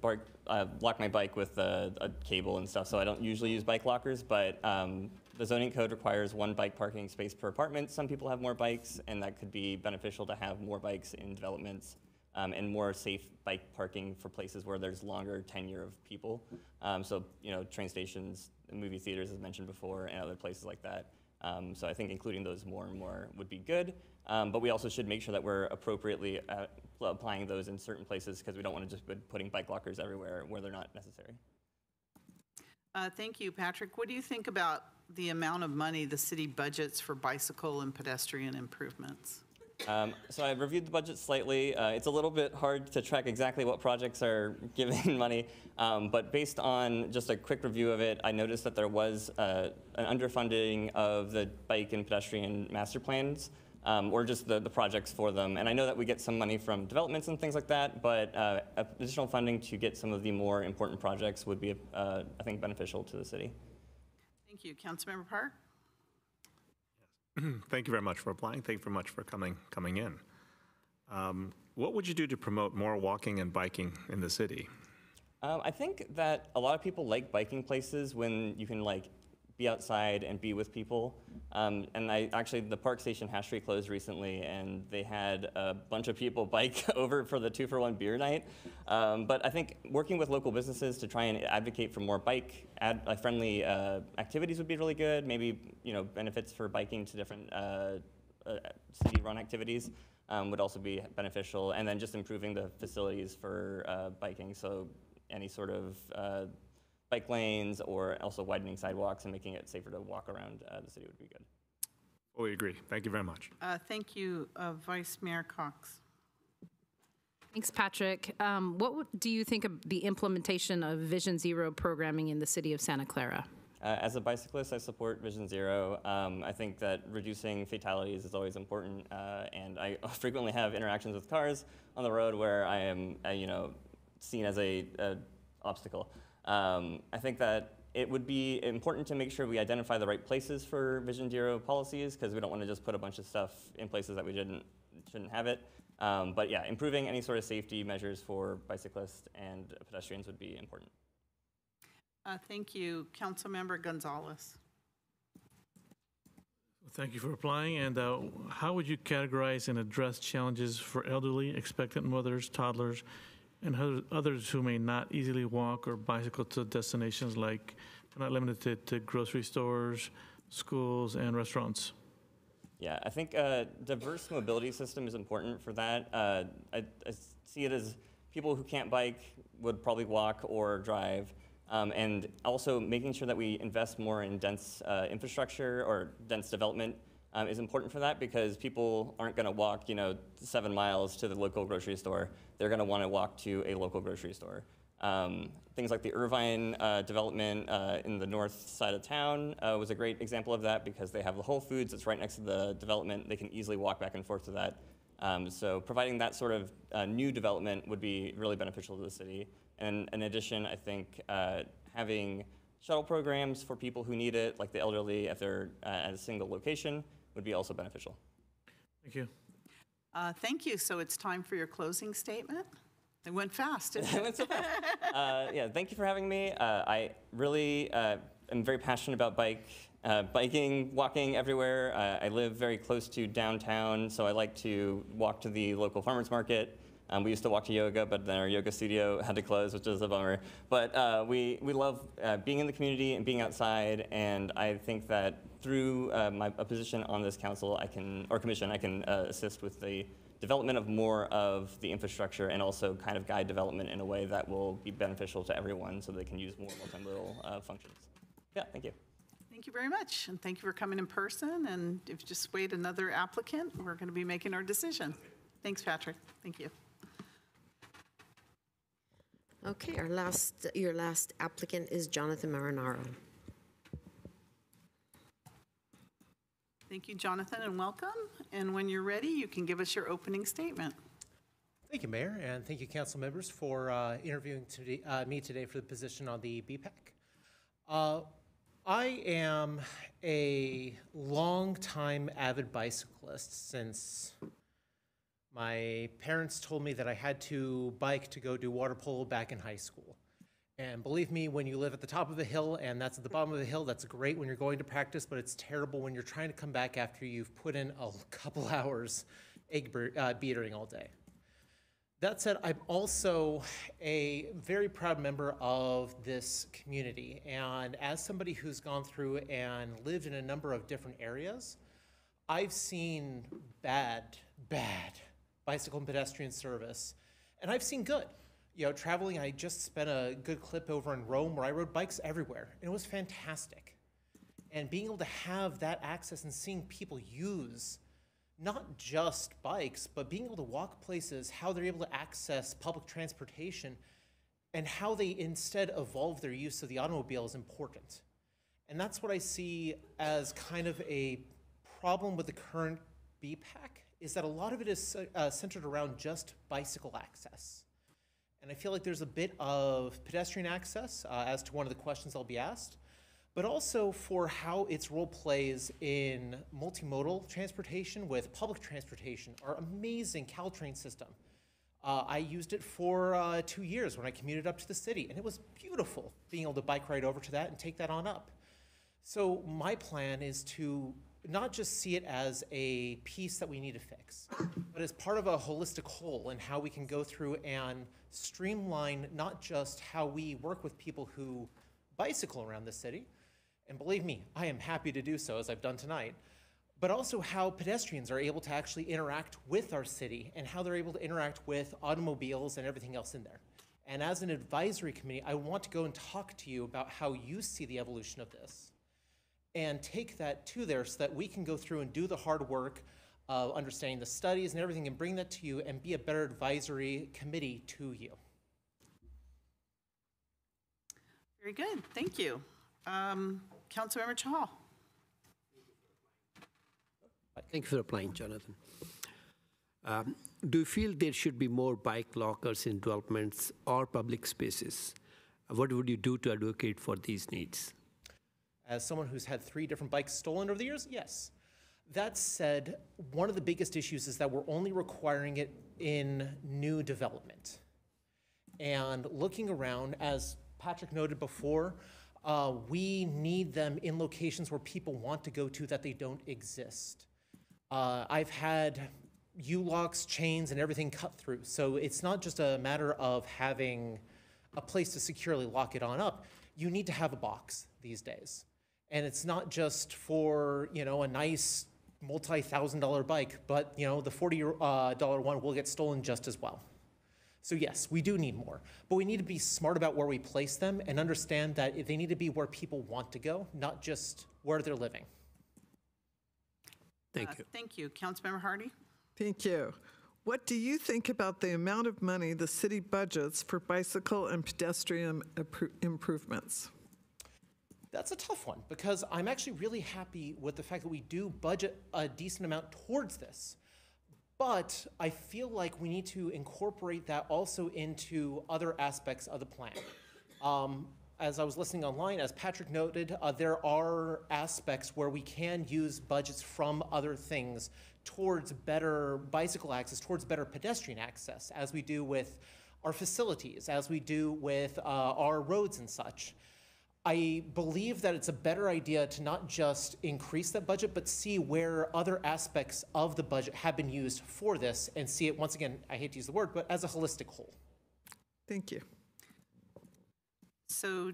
lock my bike with a cable and stuff, so I don't usually use bike lockers, but the zoning code requires 1 bike parking space per apartment. Some people have more bikes, and that could be beneficial to have more bikes in developments and more safe bike parking for places where there's longer tenure of people. So, train stations, movie theaters, as mentioned before, and other places like that. So I think including those more and more would be good. But we also should make sure that we're appropriately applying those in certain places, because we don't want to just be putting bike lockers everywhere where they're not necessary. Thank you, Patrick. What do you think about the amount of money the city budgets for bicycle and pedestrian improvements? So I've reviewed the budget slightly. It's a little bit hard to track exactly what projects are giving money, but based on just a quick review of it, I noticed that there was an underfunding of the bike and pedestrian master plans, or just the projects for them. And I know that we get some money from developments and things like that, but additional funding to get some of the more important projects would be, I think, beneficial to the city. Thank you. Councilmember Park? Thank you very much for applying. Thank you very much for coming in. What would you do to promote more walking and biking in the city? I think that a lot of people like biking places when you can be outside and be with people. And the Park Station Hash Tree closed recently, and they had a bunch of people bike over for the 2-for-1 beer night. But I think working with local businesses to try and advocate for more bike-friendly activities would be really good. Maybe benefits for biking to different city-run activities would also be beneficial. And then just improving the facilities for biking. So any sort of bike lanes, or also widening sidewalks and making it safer to walk around the city would be good. Fully agree. Thank you very much. Thank you, Vice Mayor Cox. Thanks, Patrick. What do you think of the implementation of Vision Zero programming in the city of Santa Clara? As a bicyclist, I support Vision Zero. I think that reducing fatalities is always important, and I frequently have interactions with cars on the road where I am, seen as a obstacle. I think that it would be important to make sure we identify the right places for Vision Zero policies, because we don't want to just put a bunch of stuff in places that we shouldn't have it. But yeah, improving any sort of safety measures for bicyclists and pedestrians would be important. Thank you. Councilmember Gonzalez. Thank you for applying. And how would you categorize and address challenges for elderly, expectant mothers, toddlers, and others who may not easily walk or bicycle to destinations like, not limited to grocery stores, schools, and restaurants? Yeah, I think a diverse mobility system is important for that. I see it as people who can't bike would probably walk or drive. And also making sure that we invest more in dense infrastructure or dense development is important for that, because people aren't going to walk, 7 miles to the local grocery store. They're going to want to walk to a local grocery store. Things like the Irvine development in the north side of town was a great example of that, because they have the Whole Foods that's right next to the development. They can easily walk back and forth to that. So providing that sort of new development would be really beneficial to the city. And in addition, I think having shuttle programs for people who need it, like the elderly, if they're at a single location, would be also beneficial. Thank you. Thank you. So it's time for your closing statement. It went fast, didn't it? It went so fast. Yeah, thank you for having me. I really am very passionate about biking, walking everywhere. I live very close to downtown, so I like to walk to the local farmers market. We used to walk to yoga, but then our yoga studio had to close, which is a bummer. But we love being in the community and being outside, and I think that through a position on this council, commission, I can assist with the development of more of the infrastructure and also kind of guide development in a way that will be beneficial to everyone so they can use more multimodal functions. Yeah, thank you. Thank you very much, and thank you for coming in person, and if you just wait another applicant, we're going to be making our decision. Thanks, Patrick. Thank you. Okay, your last applicant is Jonathan Marinaro. Thank you, Jonathan, and welcome. And when you're ready, you can give us your opening statement. Thank you, Mayor, and thank you, council members, for interviewing me today for the position on the BPAC. I am a long-time avid bicyclist since my parents told me that I had to bike to go do water polo back in high school. And believe me, when you live at the top of a hill and that's at the bottom of the hill, that's great when you're going to practice, but it's terrible when you're trying to come back after you've put in a couple hours beatering all day. That said, I'm also a very proud member of this community. And as somebody who's gone through and lived in a number of different areas, I've seen bad bicycle and pedestrian service, and I've seen good. Traveling, I just spent a good clip over in Rome where I rode bikes everywhere, and it was fantastic. And being able to have that access and seeing people use not just bikes, but being able to walk places, how they're able to access public transportation, and how they instead evolve their use of the automobile is important. And that's what I see as kind of a problem with the current BPAC, is that a lot of it is centered around just bicycle access. And I feel like there's a bit of pedestrian access as to one of the questions I'll be asked, but also for how its role plays in multimodal transportation with public transportation, our amazing Caltrain system. I used it for 2 years when I commuted up to the city, and it was beautiful being able to bike right over to that and take that on up. So my plan is to not just see it as a piece that we need to fix, but as part of a holistic whole and how we can go through and streamline not just how we work with people who bicycle around the city, and believe me, I am happy to do so as I've done tonight, but also how pedestrians are able to actually interact with our city and how they're able to interact with automobiles and everything else in there. And as an advisory committee, I want to go and talk to you about how you see the evolution of this and take that to there so that we can go through and do the hard work of understanding the studies and everything and bring that to you and be a better advisory committee to you. Very good. Thank you. Councilmember Chahal. Thank you for applying, Jonathan. Do you feel there should be more bike lockers in developments or public spaces? What would you do to advocate for these needs? As someone who's had 3 different bikes stolen over the years, yes. That said, one of the biggest issues is that we're only requiring it in new development. And looking around, as Patrick noted before, we need them in locations where people want to go to that they don't exist. I've had U-locks, chains, and everything cut through. So it's not just a matter of having a place to securely lock it on up. You need to have a box these days. And it's not just for, a nice multi-$1,000 bike, but, the $40 one will get stolen just as well. So yes, we do need more, but we need to be smart about where we place them and understand that they need to be where people want to go, not just where they're living. Thank you. Thank you. Councilmember Hardy? Thank you. What do you think about the amount of money the city budgets for bicycle and pedestrian improvements? That's a tough one because I'm actually really happy with the fact that we do budget a decent amount towards this. But I feel like we need to incorporate that also into other aspects of the plan. As I was listening online, as Patrick noted, there are aspects where we can use budgets from other things towards better bicycle access, towards better pedestrian access, as we do with our facilities, as we do with our roads and such. I believe that it's a better idea to not just increase that budget, but see where other aspects of the budget have been used for this and see it, once again, I hate to use the word, but as a holistic whole. Thank you. So,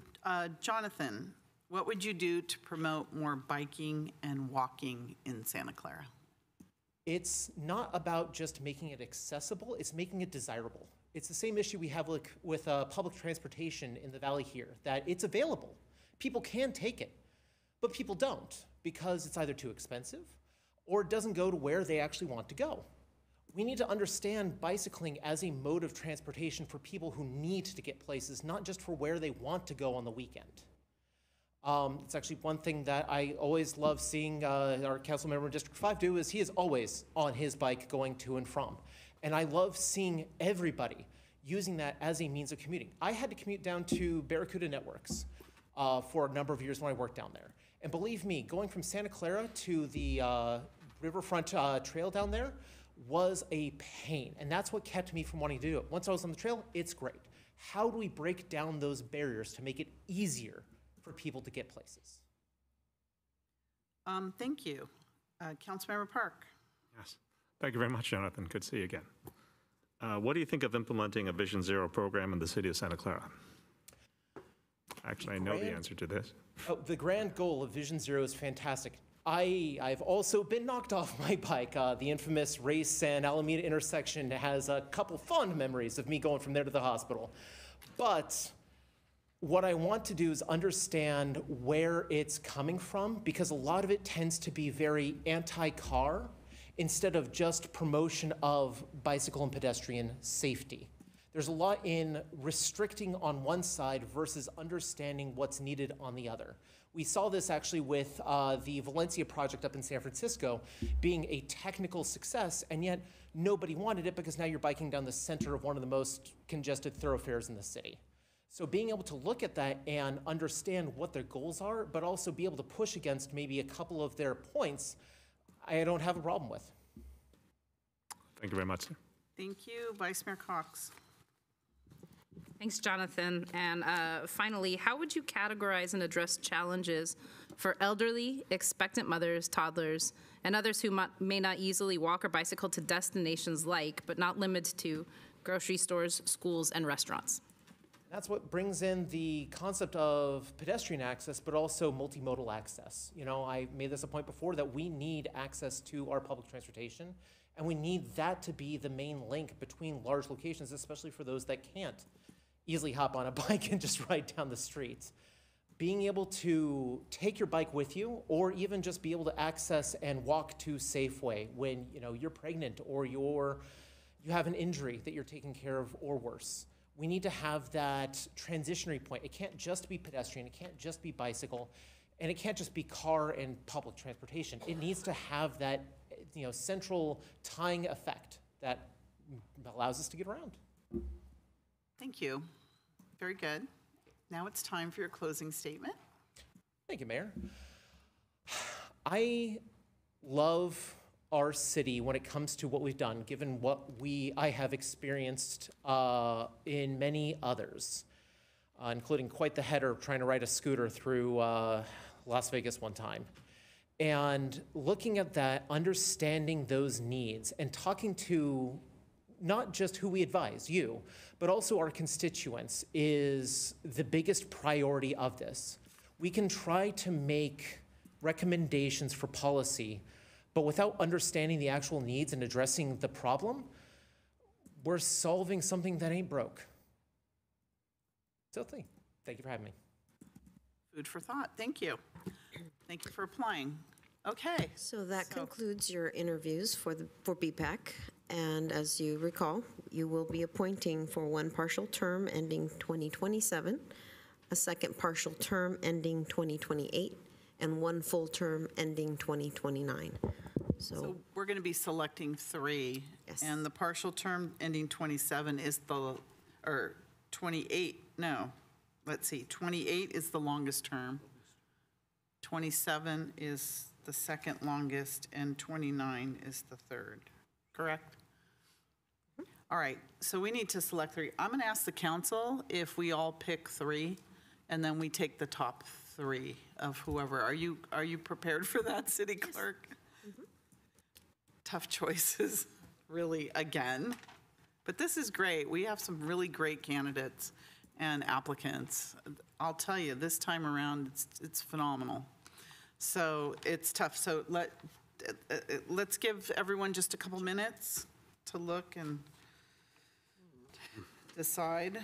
Jonathan, what would you do to promote more biking and walking in Santa Clara? It's not about just making it accessible, it's making it desirable. It's the same issue we have with public transportation in the valley here, that it's available. People can take it, but people don't because it's either too expensive or it doesn't go to where they actually want to go. We need to understand bicycling as a mode of transportation for people who need to get places, not just for where they want to go on the weekend. It's actually one thing that I always love seeing our council member in District 5 do is he is always on his bike going to and from. And I love seeing everybody using that as a means of commuting. I had to commute down to Barracuda Networks for a number of years when I worked down there. And believe me, going from Santa Clara to the Riverfront Trail down there was a pain. And that's what kept me from wanting to do it. Once I was on the trail, it's great. How do we break down those barriers to make it easier for people to get places? Thank you. Councilmember Park? Yes. Thank you very much, Jonathan. Good to see you again. What do you think of implementing a Vision Zero program in the city of Santa Clara? Actually, I know the answer to this. The grand goal of Vision Zero is fantastic. I've also been knocked off my bike. The infamous Race and Alameda intersection has a couple fond memories of me going from there to the hospital. But what I want to do is understand where it's coming from, because a lot of it tends to be very anti-car instead of just promotion of bicycle and pedestrian safety. There's a lot in restricting on one side versus understanding what's needed on the other. We saw this actually with the Valencia project up in San Francisco being a technical success, and yet nobody wanted it because now you're biking down the center of one of the most congested thoroughfares in the city. So being able to look at that and understand what their goals are, but also be able to push against maybe a couple of their points, I don't have a problem with. Thank you very much, sir. Thank you. Vice Mayor Cox? Thanks, Jonathan. And finally, how would you categorize and address challenges for elderly, expectant mothers, toddlers, and others who may not easily walk or bicycle to destinations like, but not limited to, grocery stores, schools, and restaurants? That's what brings in the concept of pedestrian access, but also multimodal access. I made this a point before that we need access to our public transportation, and we need that to be the main link between large locations, especially for those that can't easily hop on a bike and just ride down the street. Being able to take your bike with you, or even just be able to access and walk to Safeway when you're pregnant or you have an injury that you're taking care of or worse. We need to have that transitionary point. It can't just be pedestrian, it can't just be bicycle, and it can't just be car and public transportation. It needs to have that central tying effect that allows us to get around. Thank you. Very good. Now it's time for your closing statement. Thank you, Mayor. I love our city when it comes to what we've done, given what I have experienced in many others, including quite the header trying to ride a scooter through Las Vegas one time. And looking at that, understanding those needs, and talking to not just who we advise, you, but also our constituents, is the biggest priority of this. We can try to make recommendations for policy, but without understanding the actual needs and addressing the problem, we're solving something that ain't broke. So thank you for having me. Food for thought. Thank you. Thank you for applying. Okay. So that concludes your interviews for BPAC. And as you recall, you will be appointing for one partial term ending 2027, a second partial term ending 2028, and one full term ending 2029. So we're going to be selecting 3. Yes. And the partial term ending 27 is or 28, no, let's see, 28 is the longest term. 27 is the second longest, and 29 is the third, correct? All right, so we need to select 3. I'm going to ask the council if we all pick 3, and then we take the top 3 of whoever. Are you prepared for that, City Clerk? Tough choices, really, again. But this is great. We have some really great candidates and applicants. I'll tell you, this time around, it's phenomenal. So it's tough. So let's give everyone just a couple minutes to look and decide.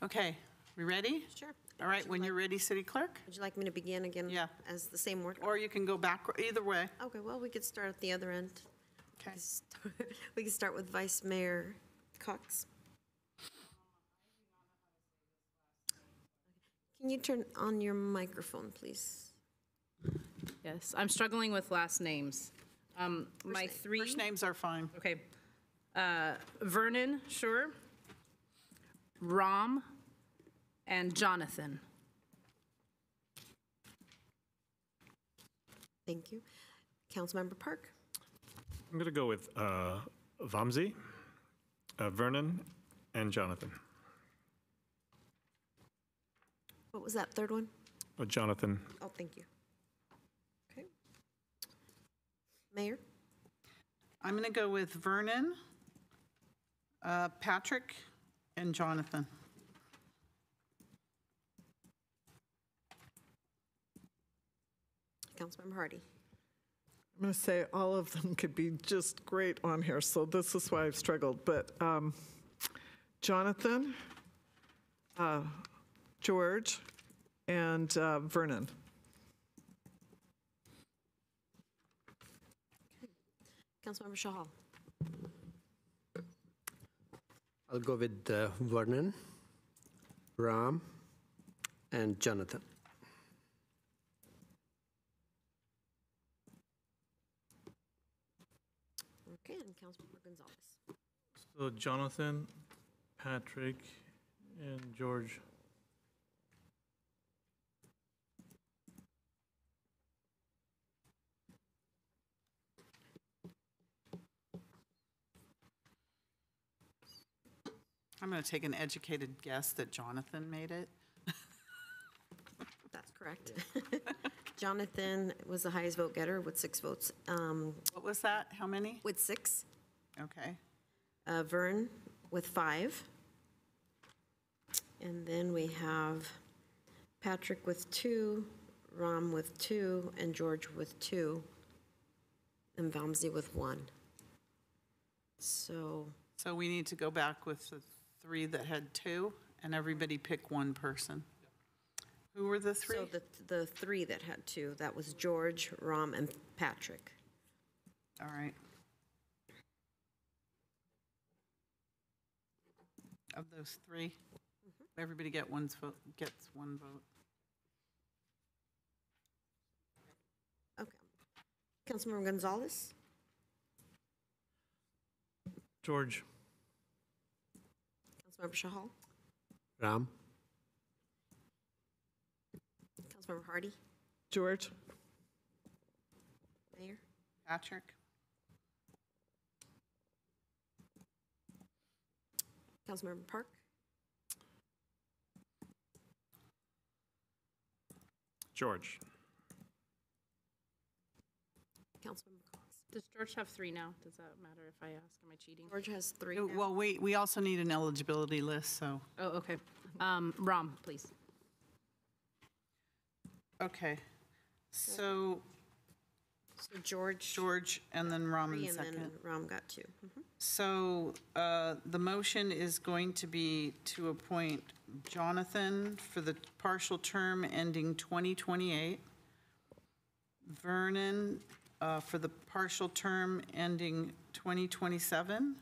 Okay, we ready? Sure. All right, when you're ready, City Clerk? Would you like me to begin again? Yeah. As the same order? Or you can go back, either way. Okay, well, we could start at the other end. Okay. We can start with Vice Mayor Cox. Can you turn on your microphone, please? Yes, I'm struggling with last names. My 3. First names are fine. Okay. Vernon, sure. Ram and Jonathan. Thank you. Councilmember Park. I'm going to go with Vamsi, Vernon, and Jonathan. What was that third one? Jonathan. Oh, thank you. Okay. Mayor? I'm going to go with Vernon, Patrick, and Jonathan. Councilmember Hardy. I'm going to say all of them could be just great on here, so this is why I've struggled. But Jonathan, George, and Vernon. Councilmember Shahal. I'll go with Vernon, Ram, and Jonathan. Okay, and Councilmember Gonzalez. So Jonathan, Patrick, and George. I'm going to take an educated guess that Jonathan made it. That's correct. Jonathan was the highest vote getter with 6 votes. What was that? How many? With 6. Okay. Vern with 5. And then we have Patrick with 2, Ram with 2, and George with 2, and Vamsi with 1. So we need to go back with the 3 that had 2, and everybody pick one person. Who were the 3? So the 3 that had 2, that was George, Ram, and Patrick. All right. Of those 3, everybody gets one vote. Okay. Councilmember Gonzalez? George. Councilmember Shahal? Ram? Councilmember Hardy? George? Mayor? Patrick? Councilmember Park? George. Councilmember Cox? Does George have 3 now? Does that matter if I ask? Am I cheating? George has 3 Oh, now. well, we also need an eligibility list, so. Oh, okay. Ram, please. Okay. So So George, George and then Ram in 3, and second. then Ram got 2. So the motion is going to be to appoint Jonathan for the partial term ending 2028, Vernon for the partial term ending 2027,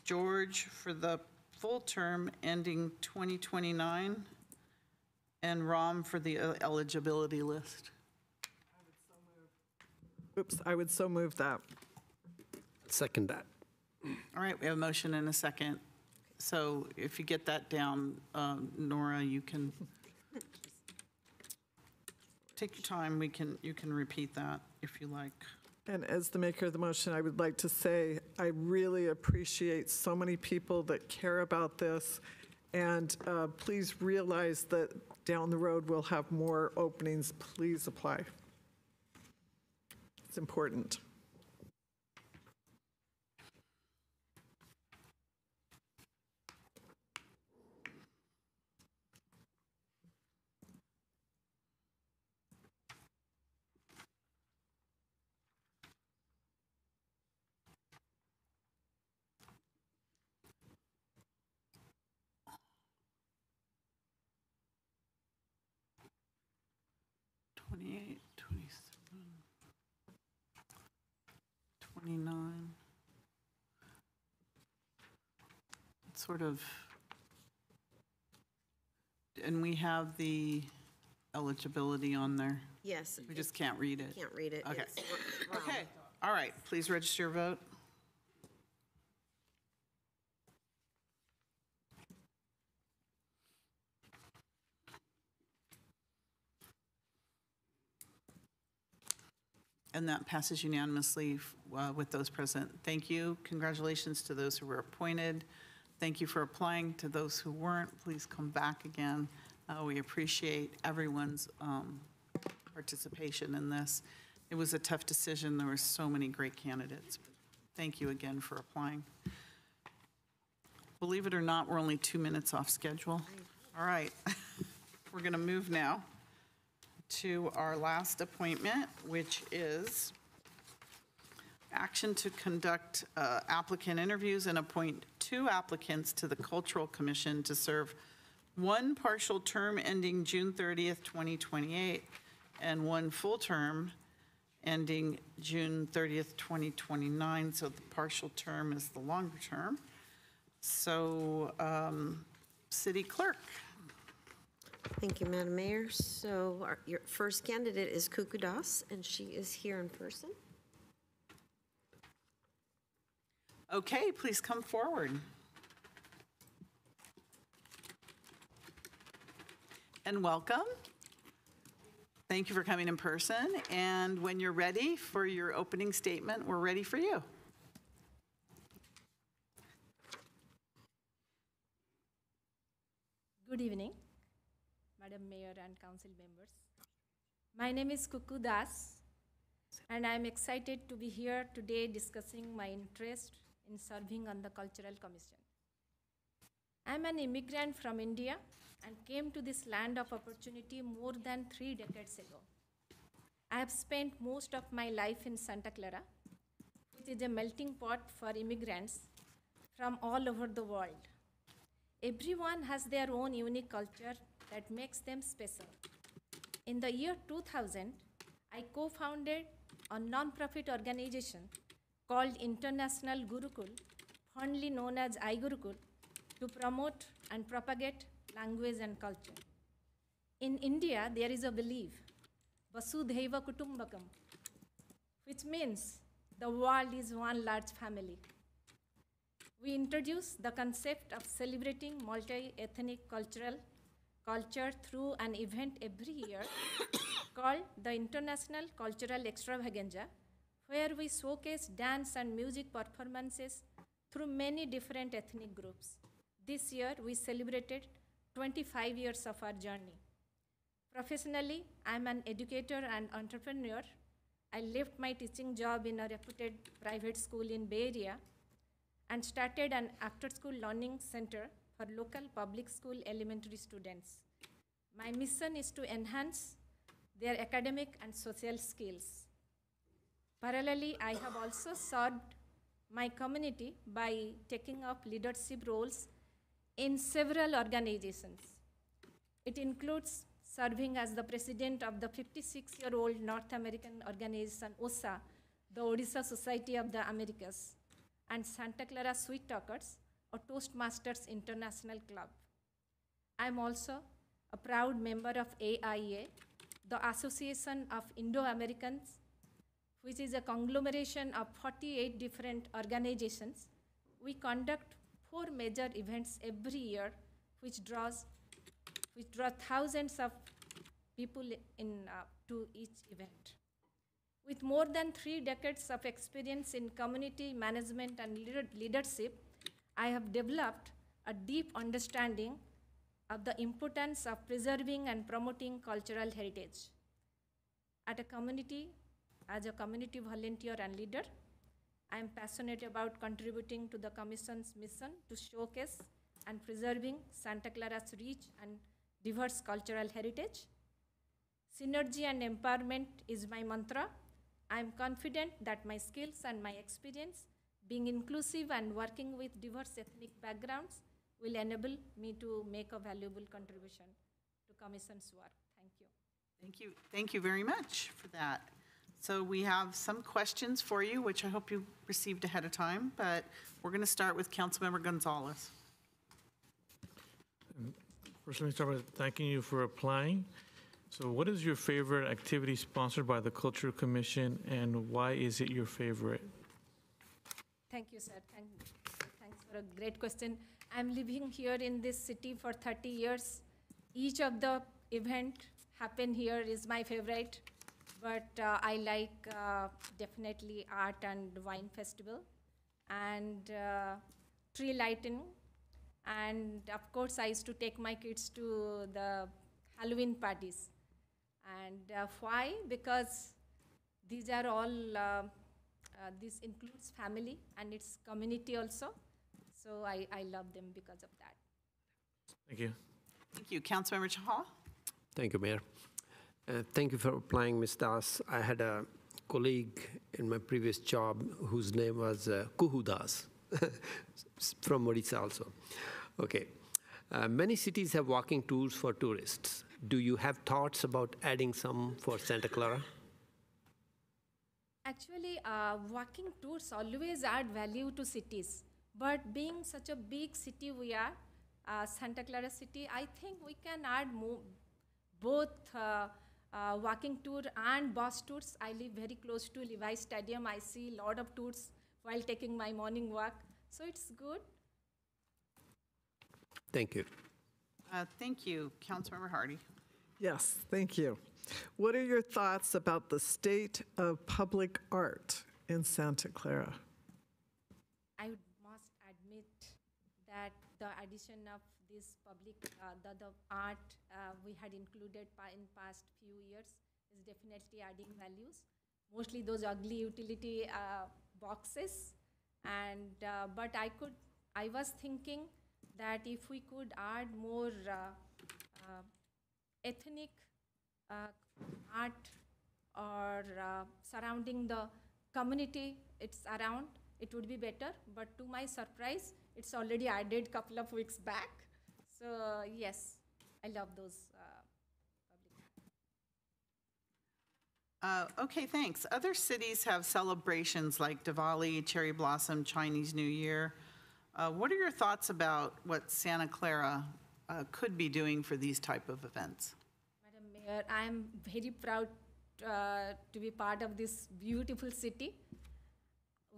George for the full term ending 2029, and Ram for the eligibility list. Oops, I would so move that. Second that. All right, we have a motion and a second. So if you get that down, Nora, you can take your time. You can repeat that if you like. And as the maker of the motion, I would like to say, I really appreciate so many people that care about this. And please realize that down the road, we'll have more openings. Please apply. It's important. '28, '27, '29. It's sort of, and we have the eligibility on there. Yes. We just can't read it. Can't read it. Okay. It's Ram. Okay, all right, please register your vote. And that passes unanimously with those present. Thank you. Congratulations to those who were appointed. Thank you for applying. To those who weren't, please come back again. We appreciate everyone's participation in this. It was a tough decision. There were so many great candidates. Thank you again for applying. Believe it or not, we're only 2 minutes off schedule. All right. We're going to move now to our last appointment, which is action to conduct applicant interviews and appoint 2 applicants to the Cultural Commission to serve 1 partial term ending June 30th, 2028, and 1 full term ending June 30th, 2029. So the partial term is the longer term. So, City Clerk. Thank you, Madam Mayor. So your first candidate is Kuku Das, and she is here in person. Okay, please come forward. And welcome. Thank you for coming in person. And when you're ready for your opening statement, we're ready for you. Good evening, Madam Mayor and Council members. My name is Kuku Das, and I'm excited to be here today discussing my interest in serving on the Cultural Commission. I'm an immigrant from India and came to this land of opportunity more than 3 decades ago. I have spent most of my life in Santa Clara, which is a melting pot for immigrants from all over the world. Everyone has their own unique culture that makes them special. In the year 2000, I co-founded a non-profit organization called International Gurukul, fondly known as iGurukul, to promote and propagate language and culture. In India, there is a belief, Vasudhaiva Kutumbakam, which means the world is one large family. We introduced the concept of celebrating multi-ethnic culture through an event every year called the International Cultural Extravaganza, where we showcase dance and music performances through many different ethnic groups. This year, we celebrated 25 years of our journey. Professionally, I'm an educator and entrepreneur. I left my teaching job in a reputed private school in Bay Area and started an after-school learning center for local public school elementary students. My mission is to enhance their academic and social skills. Parallelly, I have also served my community by taking up leadership roles in several organizations. It includes serving as the president of the 56-year-old North American organization OSA, the Odisha Society of the Americas, and Santa Clara Sweet Talkers, a Toastmasters International Club. I'm also a proud member of AIA, the Association of Indo-Americans, which is a conglomeration of 48 different organizations. We conduct 4 major events every year, which draw thousands of people to each event. With more than 3 decades of experience in community management and leadership, I have developed a deep understanding of the importance of preserving and promoting cultural heritage. As a community volunteer and leader, I am passionate about contributing to the Commission's mission to showcase and preserving Santa Clara's rich and diverse cultural heritage. Synergy and empowerment is my mantra. I am confident that my skills and my experience, being inclusive and working with diverse ethnic backgrounds, will enable me to make a valuable contribution to Commission's work. Thank you. Thank you. Thank you very much for that. So we have some questions for you, which I hope you received ahead of time, but we're going to start with Councilmember Gonzalez. First, let me start with thanking you for applying. So what is your favorite activity sponsored by the Cultural Commission, and why is it your favorite? Thank you, sir. Thanks for a great question. I'm living here in this city for 30 years. Each of the event happen here is my favorite, but I like definitely art and wine festival and tree lighting. And of course, I used to take my kids to the Halloween parties. And why? Because these are all, this includes family and it's community also. So I love them because of that. Thank you. Thank you. Councilmember Chahal? Thank you, Mayor. Thank you for applying, Ms. Das. I had a colleague in my previous job whose name was Kuhu Das, from Odisha also. Okay. Many cities have walking tours for tourists. Do you have thoughts about adding some for Santa Clara? Actually, walking tours always add value to cities. But being such a big city we are, Santa Clara City, I think we can add more, both walking tour and bus tours. I live very close to Levi Stadium. I see a lot of tours while taking my morning walk. So it's good. Thank you. Thank you. Councilmember Hardy. Yes, thank you. What are your thoughts about the state of public art in Santa Clara? I must admit that the addition of this public, the art we had included in past few years is definitely adding values. Mostly those ugly utility boxes, and but I was thinking that if we could add more ethnic art or surrounding the community it's around, it would be better. But to my surprise, it's already added couple of weeks back. So yes, I love those. Okay, thanks. Other cities have celebrations like Diwali, Cherry Blossom, Chinese New Year. What are your thoughts about what Santa Clara could be doing for these type of events? Madam Mayor, I am very proud to be part of this beautiful city.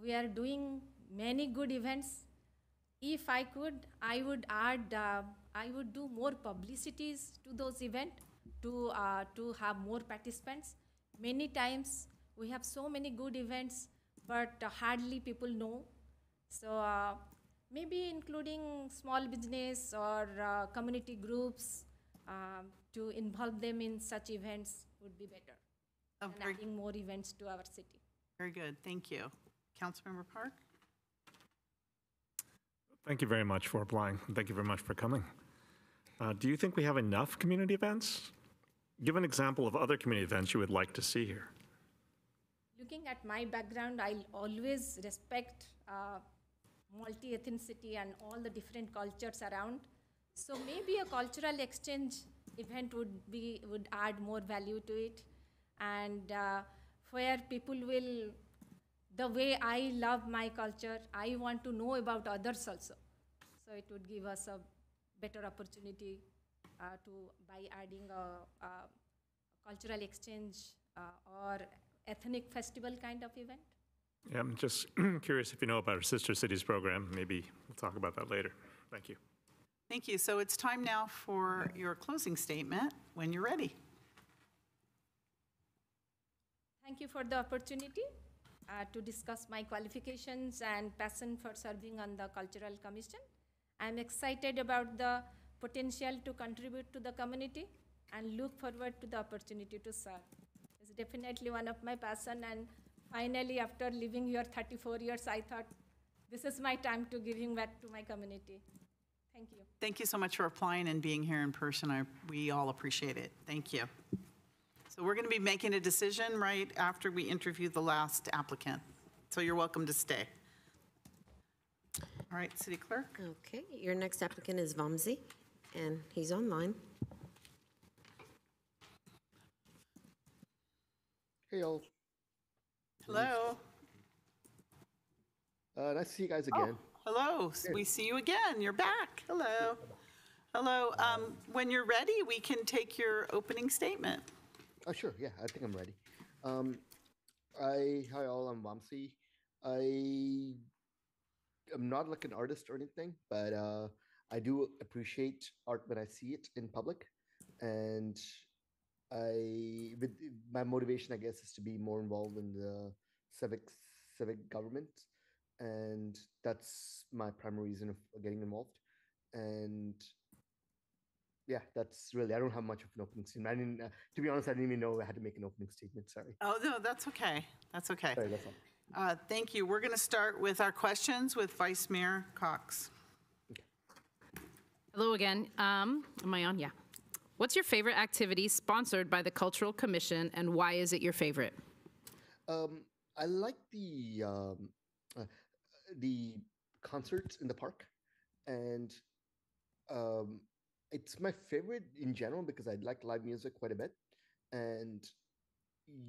We are doing many good events. If I could, I would add, I would do more publicities to those events to have more participants. Many times we have so many good events, but hardly people know. So maybe including small business or community groups to involve them in such events would be better. And adding more events to our city. Very good, thank you. Councilmember Park? Thank you very much for applying. Thank you very much for coming. Do you think we have enough community events? Give an example of other community events you would like to see here. Looking at my background, I'll always respect multi-ethnicity and all the different cultures around. So maybe a cultural exchange event would add more value to it, and where people will, the way I love my culture, I want to know about others also. So it would give us a better opportunity by adding a cultural exchange or ethnic festival kind of event. Yeah, I'm just curious if you know about our Sister Cities program. Maybe we'll talk about that later. Thank you. Thank you. So it's time now for your closing statement when you're ready. Thank you for the opportunity to discuss my qualifications and passion for serving on the Cultural Commission. I'm excited about the potential to contribute to the community and look forward to the opportunity to serve. It's definitely one of my passion, and finally, after living here 34 years, I thought this is my time to giving back to my community. Thank you. Thank you so much for applying and being here in person. We all appreciate it. Thank you. So we're going to be making a decision right after we interview the last applicant. So you're welcome to stay. All right, City Clerk. Okay, your next applicant is Vamsi, and he's online. Hey, all. Hello. Nice to see you guys again. Hello. We see you again. You're back. Hello. Hello. When you're ready, we can take your opening statement. Oh, sure. Yeah, I think I'm ready. Hi all, I'm Vamsi. I am not like an artist or anything, but I do appreciate art when I see it in public. And my motivation, I guess, is to be more involved in the civic government. And that's my primary reason of getting involved. And yeah, that's really, I don't have much of an opening statement. I didn't, to be honest, I didn't even know I had to make an opening statement, sorry. Oh, no, that's okay. That's okay. Sorry, that's all. Thank you. We're going to start with our questions with Vice Mayor Cox. Hello again. Am I on? Yeah. What's your favorite activity sponsored by the Cultural Commission, and why is it your favorite? I like the concerts in the park, and it's my favorite in general because I like live music quite a bit, and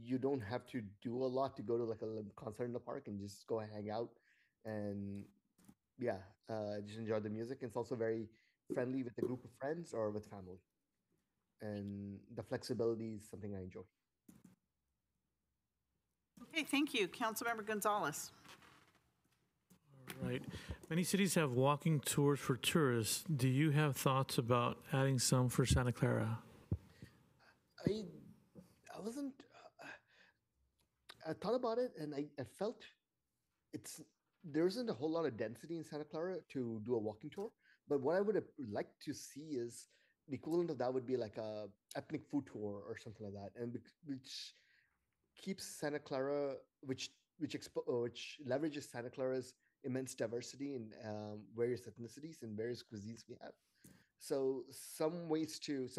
you don't have to do a lot to go to like a concert in the park and just go and hang out and yeah, just enjoy the music. It's also very friendly with a group of friends or with family, and the flexibility is something I enjoy. Okay, thank you. Councilmember Gonzalez. All right. Many cities have walking tours for tourists. Do you have thoughts about adding some for Santa Clara? I wasn't. I thought about it, and I felt there isn't a whole lot of density in Santa Clara to do a walking tour. But what I would like to see is the equivalent of that would be like a ethnic food tour or something like that, and which keeps Santa Clara, which leverages Santa Clara's immense diversity in various ethnicities and various cuisines we have. So some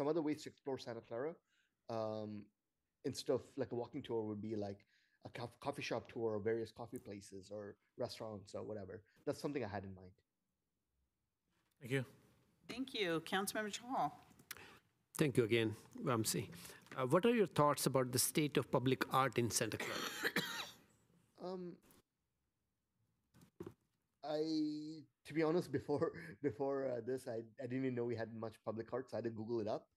other ways to explore Santa Clara, instead of like a walking tour, would be like a coffee shop tour of various coffee places or restaurants or whatever. That's something I had in mind. Thank you. Thank you. Councilmember Chahal. Thank you again, Vamsi. What are your thoughts about the state of public art in Santa Clara? To be honest, before this, I didn't even know we had much public art, so I had to Google it up.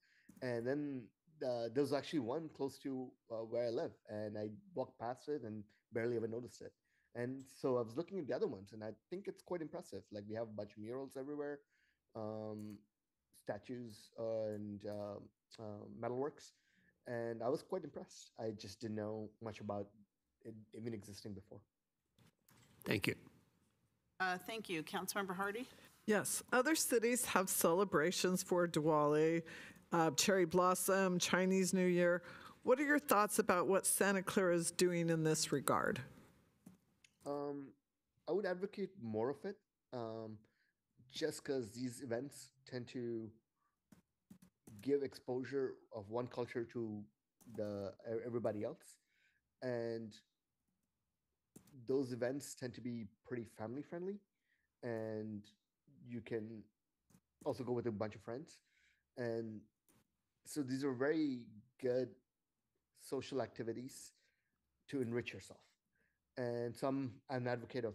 And then there was actually one close to where I live, and I walked past it and barely ever noticed it. And so I was looking at the other ones, and I think it's quite impressive. Like we have a bunch of murals everywhere, statues and metalworks, and I was quite impressed. I just didn't know much about it even existing before. Thank you. Thank you. Councilmember Hardy? Yes, other cities have celebrations for Diwali, cherry blossom, Chinese New Year. What are your thoughts about what Santa Clara is doing in this regard? I would advocate more of it, just because these events tend to give exposure of one culture to everybody else, and those events tend to be pretty family friendly, and you can also go with a bunch of friends, and so these are very good social activities to enrich yourself. And so I'm an advocate of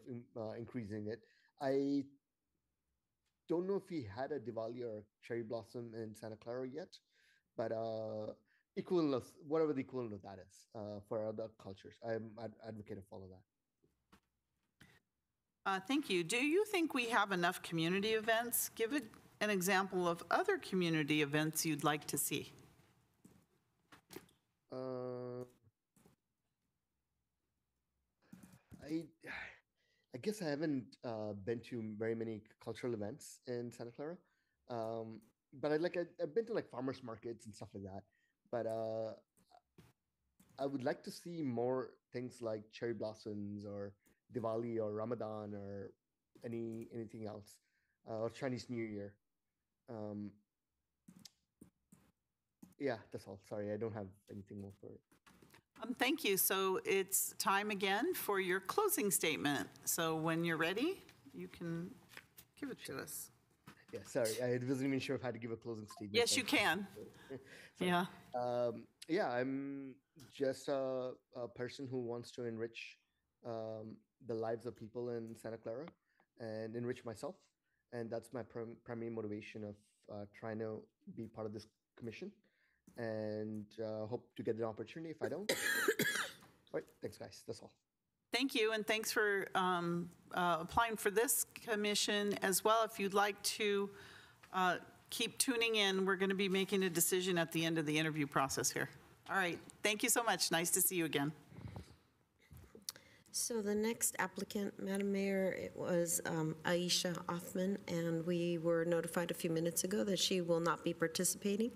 increasing it. I don't know if we had a Diwali or cherry blossom in Santa Clara yet, but equivalent, whatever the equivalent of that is for other cultures, I'm advocate of all of that. Thank you. Do you think we have enough community events? Give an example of other community events you'd like to see. I guess I haven't been to very many cultural events in Santa Clara, but I've been to like farmers markets and stuff like that. But I would like to see more things like cherry blossoms or Diwali or Ramadan or anything else, or Chinese New Year. Yeah, that's all. Sorry, I don't have anything more for it. Thank you. So it's time again for your closing statement. So when you're ready, you can give it to us. Yeah, sorry, I wasn't even sure if I had to give a closing statement. Yes, you can. Yeah. Yeah, I'm just a person who wants to enrich the lives of people in Santa Clara and enrich myself. And that's my primary motivation of trying to be part of this commission, and hope to get an opportunity if I don't. All right, thanks guys, that's all. Thank you, and thanks for applying for this commission as well. If you'd like to keep tuning in, we're going to be making a decision at the end of the interview process here. All right, thank you so much. Nice to see you again. So the next applicant, Madam Mayor, it was Aisha Othman, and we were notified a few minutes ago that she will not be participating.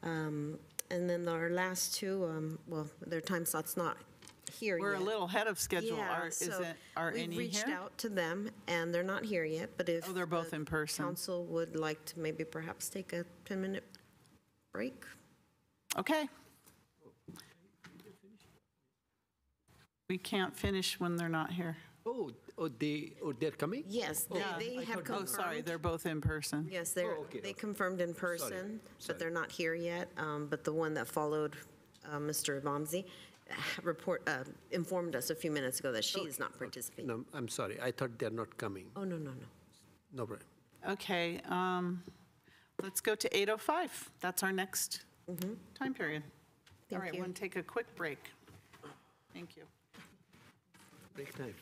And then our last two, well, their time slot's not here yet. We're a little ahead of schedule. Yeah, Are we've any reached here? out to them, and they're not here yet, but if they're both in person. Council would like to maybe perhaps take a 10-minute break. Okay. We can't finish when they're not here. They're coming? Yes, they have confirmed. Oh, sorry, they're both in person. Yes, they confirmed in person, but they're not here yet. But the one that followed, Mr. Vamsi, informed us a few minutes ago that she is not participating. No, I'm sorry. I thought they're not coming. Oh, no. No problem. Okay, let's go to 8:05. That's our next time period. All right, we're going to take a quick break. Thank you. Break time.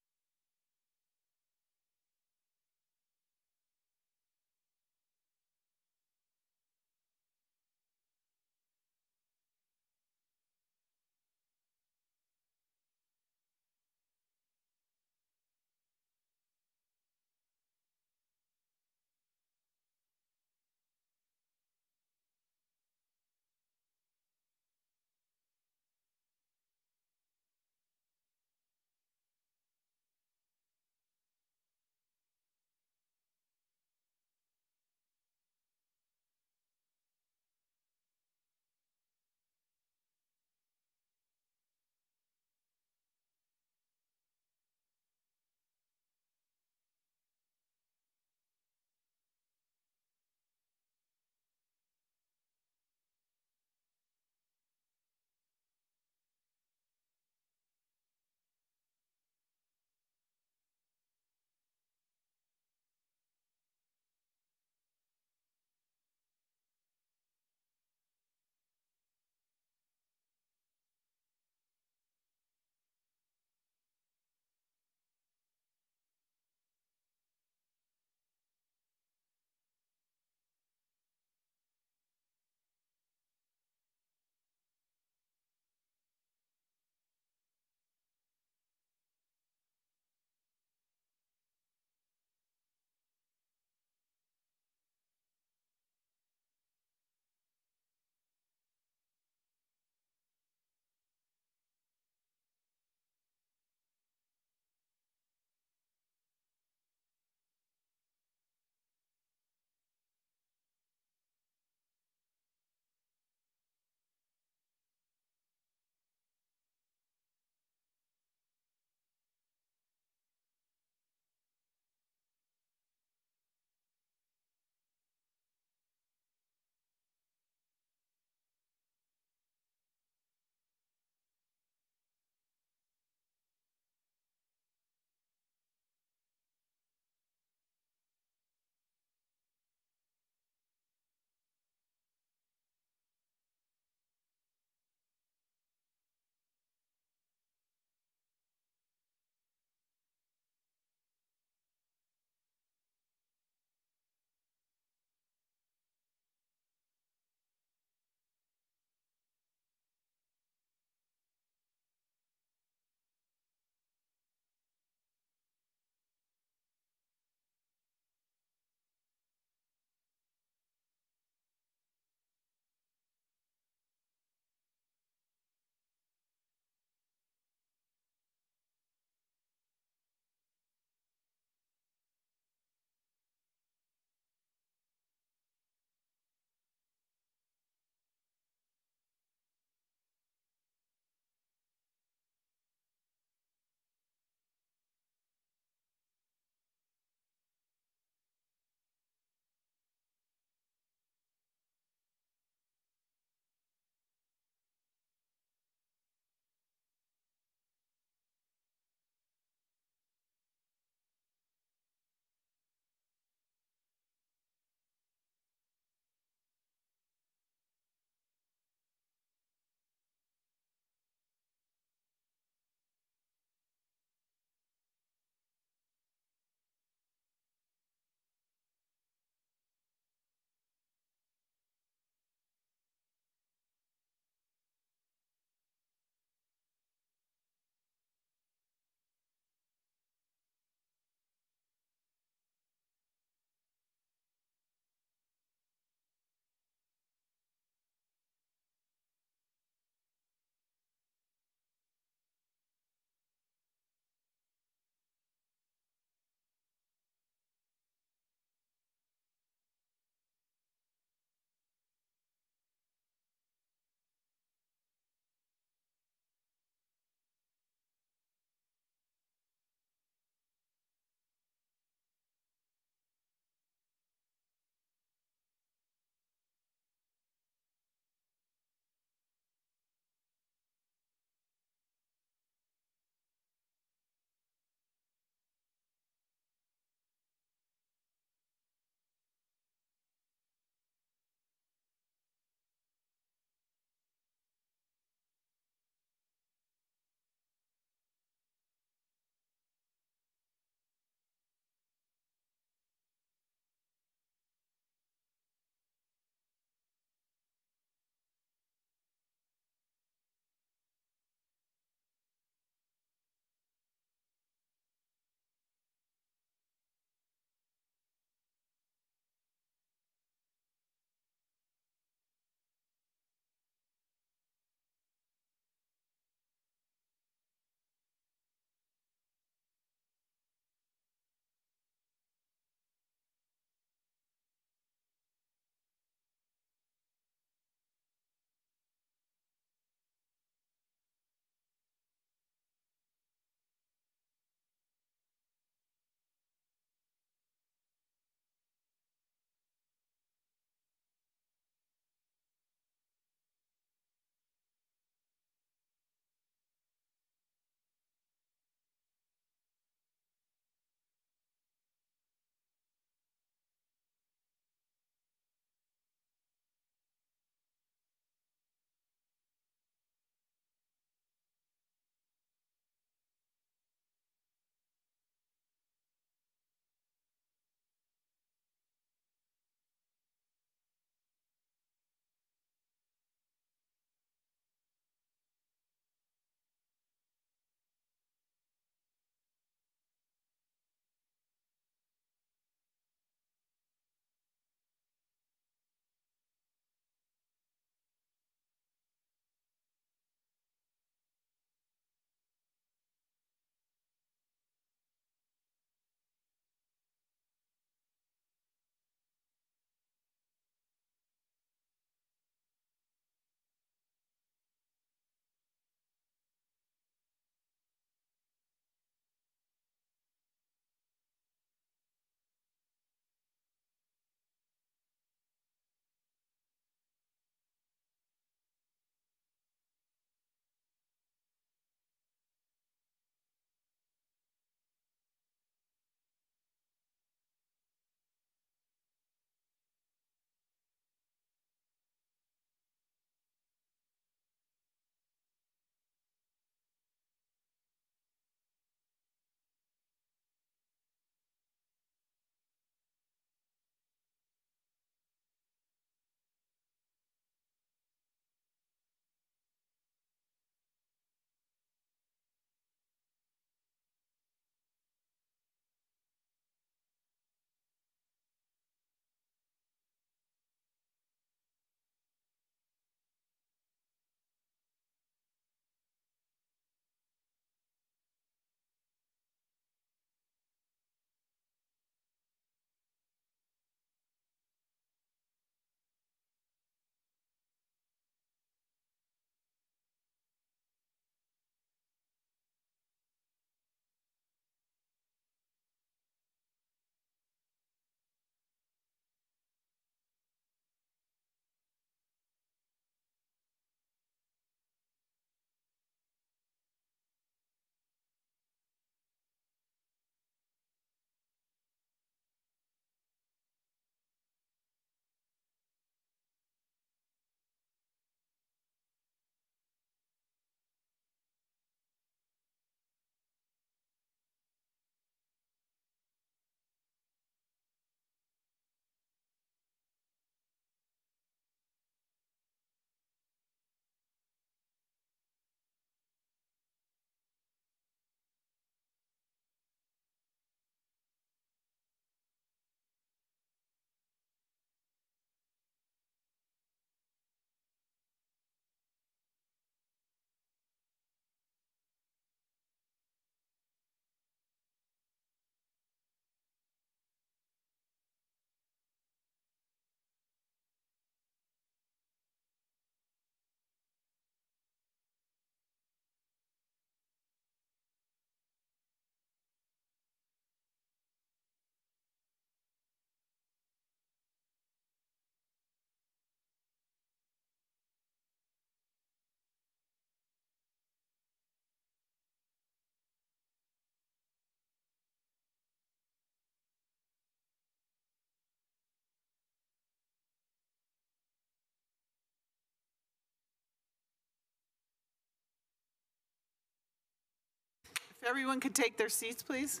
If everyone could take their seats, please.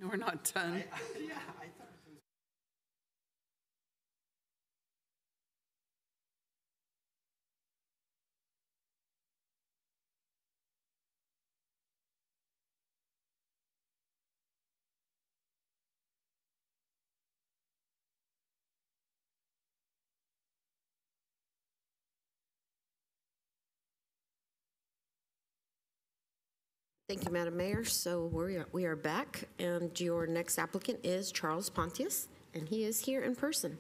No, we're not done. Thank you, Madam Mayor. So we are back, and your next applicant is Charles Pontius, and he is here in person.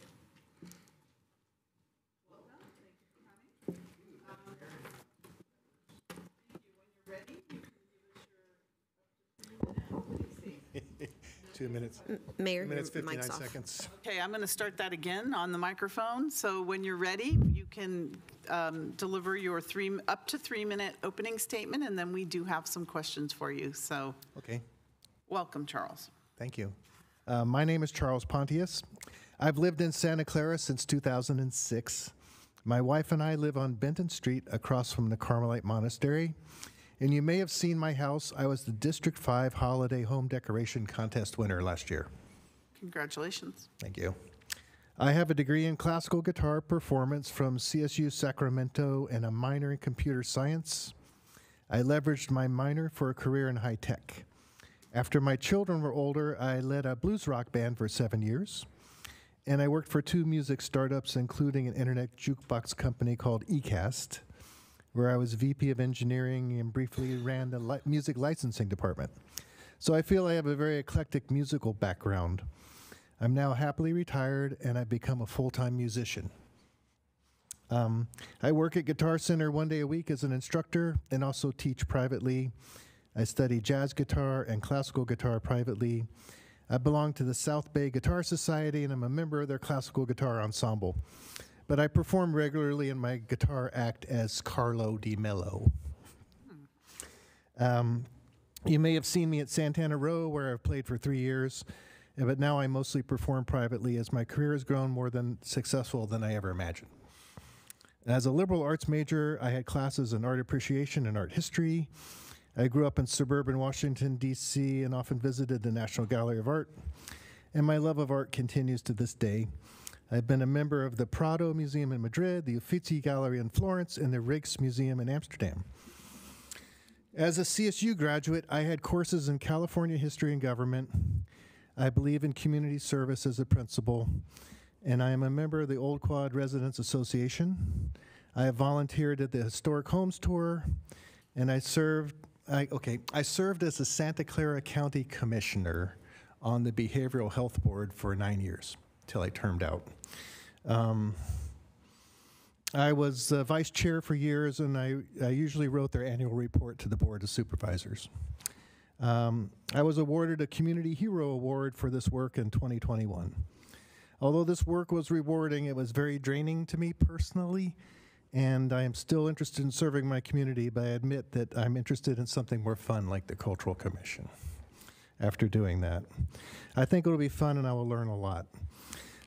2 minutes. Mayor, 2 minutes, your 59 mic's off. seconds. Okay, I'm going to start that again on the microphone. So when you're ready, you can deliver your up to 3-minute opening statement, and then we do have some questions for you. So Okay, welcome, Charles. thank you. My name is Charles Pontius. I've lived in Santa Clara since 2006. My wife and I live on Benton Street across from the Carmelite Monastery. And you may have seen my house. I was the District 5 Holiday Home Decoration Contest winner last year. Congratulations. Thank you. I have a degree in classical guitar performance from CSU Sacramento and a minor in computer science. I leveraged my minor for a career in high tech. After my children were older, I led a blues rock band for 7 years. And I worked for 2 music startups, including an internet jukebox company called eCast, where I was VP of engineering and briefly ran the music licensing department. So I feel I have a very eclectic musical background. I'm now happily retired, and I've become a full-time musician. I work at Guitar Center 1 day a week as an instructor and also teach privately. I study jazz guitar and classical guitar privately. I belong to the South Bay Guitar Society, and I'm a member of their classical guitar ensemble. But I perform regularly in my guitar act as Carlo Di Mello. You may have seen me at Santana Row, where I've played for 3 years, but now I mostly perform privately as my career has grown more successful than I ever imagined. As a liberal arts major, I had classes in art appreciation and art history. I grew up in suburban Washington, D.C., and often visited the National Gallery of Art. And my love of art continues to this day. I've been a member of the Prado Museum in Madrid, the Uffizi Gallery in Florence, and the Rijksmuseum in Amsterdam. As a CSU graduate, I had courses in California history and government. I believe in community service as a principle, and I am a member of the Old Quad Residents Association. I have volunteered at the Historic Homes Tour, and I served as a Santa Clara County Commissioner on the Behavioral Health Board for 9 years, till I termed out. I was vice chair for years, and I usually wrote their annual report to the Board of Supervisors. I was awarded a Community Hero Award for this work in 2021. Although this work was rewarding, it was very draining to me personally, and I am still interested in serving my community, but I admit that I'm interested in something more fun like the Cultural Commission after doing that. I think it'll be fun and I will learn a lot.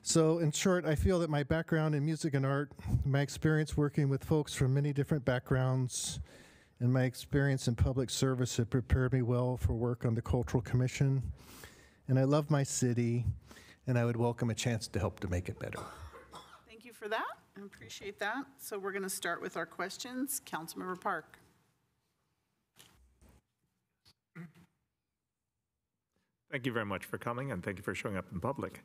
So in short, I feel that my background in music and art, my experience working with folks from many different backgrounds, and my experience in public service have prepared me well for work on the Cultural Commission. And I love my city, and I would welcome a chance to help to make it better. Thank you for that. I appreciate that. So we're going to start with our questions. Councilmember Park. Thank you very much for coming, and thank you for showing up in public.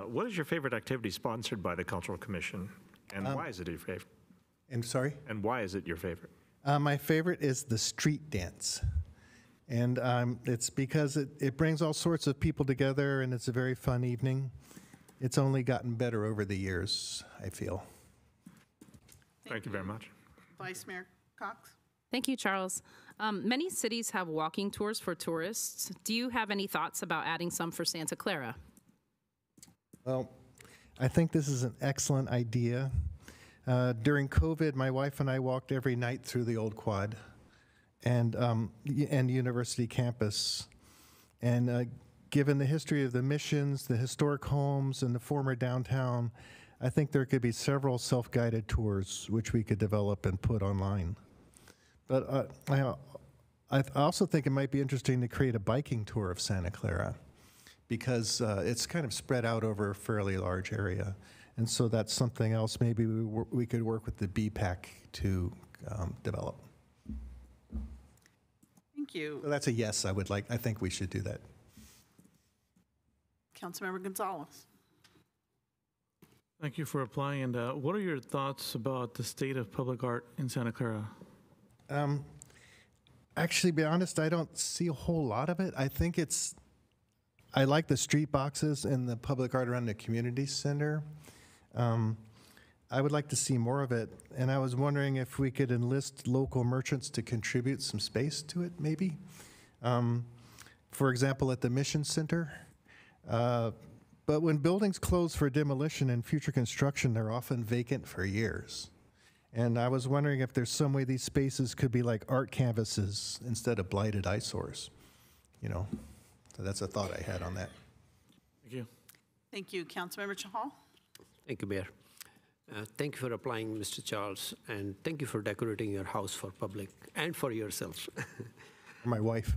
What is your favorite activity sponsored by the Cultural Commission, and why is it your favorite? And sorry? And why is it your favorite? My favorite is the street dance. And it's because it brings all sorts of people together, and it's a very fun evening. It's only gotten better over the years, I feel. Thank you very much. Vice Mayor Cox. Thank you, Charles. Many cities have walking tours for tourists. Do you have any thoughts about adding some for Santa Clara? Well, I think this is an excellent idea. During COVID, my wife and I walked every night through the Old Quad and University campus. And given the history of the missions, the historic homes, and the former downtown, I think there could be several self-guided tours which we could develop and put online. But I also think it might be interesting to create a biking tour of Santa Clara because it's kind of spread out over a fairly large area. And so that's something else maybe we could work with the BPAC to develop. Thank you. So that's a yes, I think we should do that. Councilmember Gonzalez. Thank you for applying. And what are your thoughts about the state of public art in Santa Clara? Actually, to be honest, I don't see a whole lot of it. I like the street boxes and the public art around the community center. I would like to see more of it, and I was wondering if we could enlist local merchants to contribute some space to it, maybe. For example, at the Mission Center. But when buildings close for demolition and future construction, they're often vacant for years. And I was wondering if there's some way these spaces could be like art canvases instead of blighted eyesores, So that's a thought I had on that. Thank you. Thank you. Councilmember Chahal. Thank you, Mayor. Thank you for applying, Mr. Charles, and thank you for decorating your house for public and for yourself. My wife.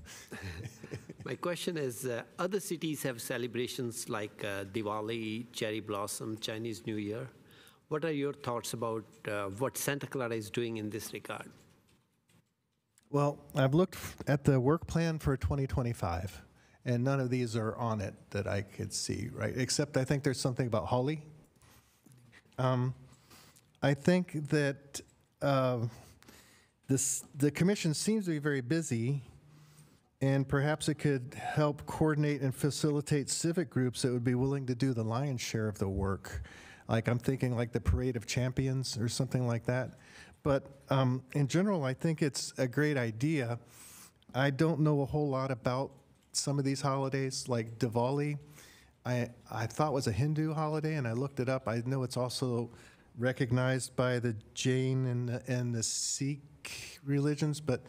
My question is, other cities have celebrations like Diwali, Cherry Blossom, Chinese New Year. What are your thoughts about what Santa Clara is doing in this regard? Well, I've looked at the work plan for 2025, and none of these are on it that I could see, right? Except I think there's something about Holi. I think that the commission seems to be very busy, and perhaps it could help coordinate and facilitate civic groups that would be willing to do the lion's share of the work. Like I'm thinking like the Parade of Champions or something like that. But in general, I think it's a great idea. I don't know a whole lot about some of these holidays, like Diwali. I thought was a Hindu holiday, and I looked it up. I know it's also recognized by the Jain and the Sikh religions, but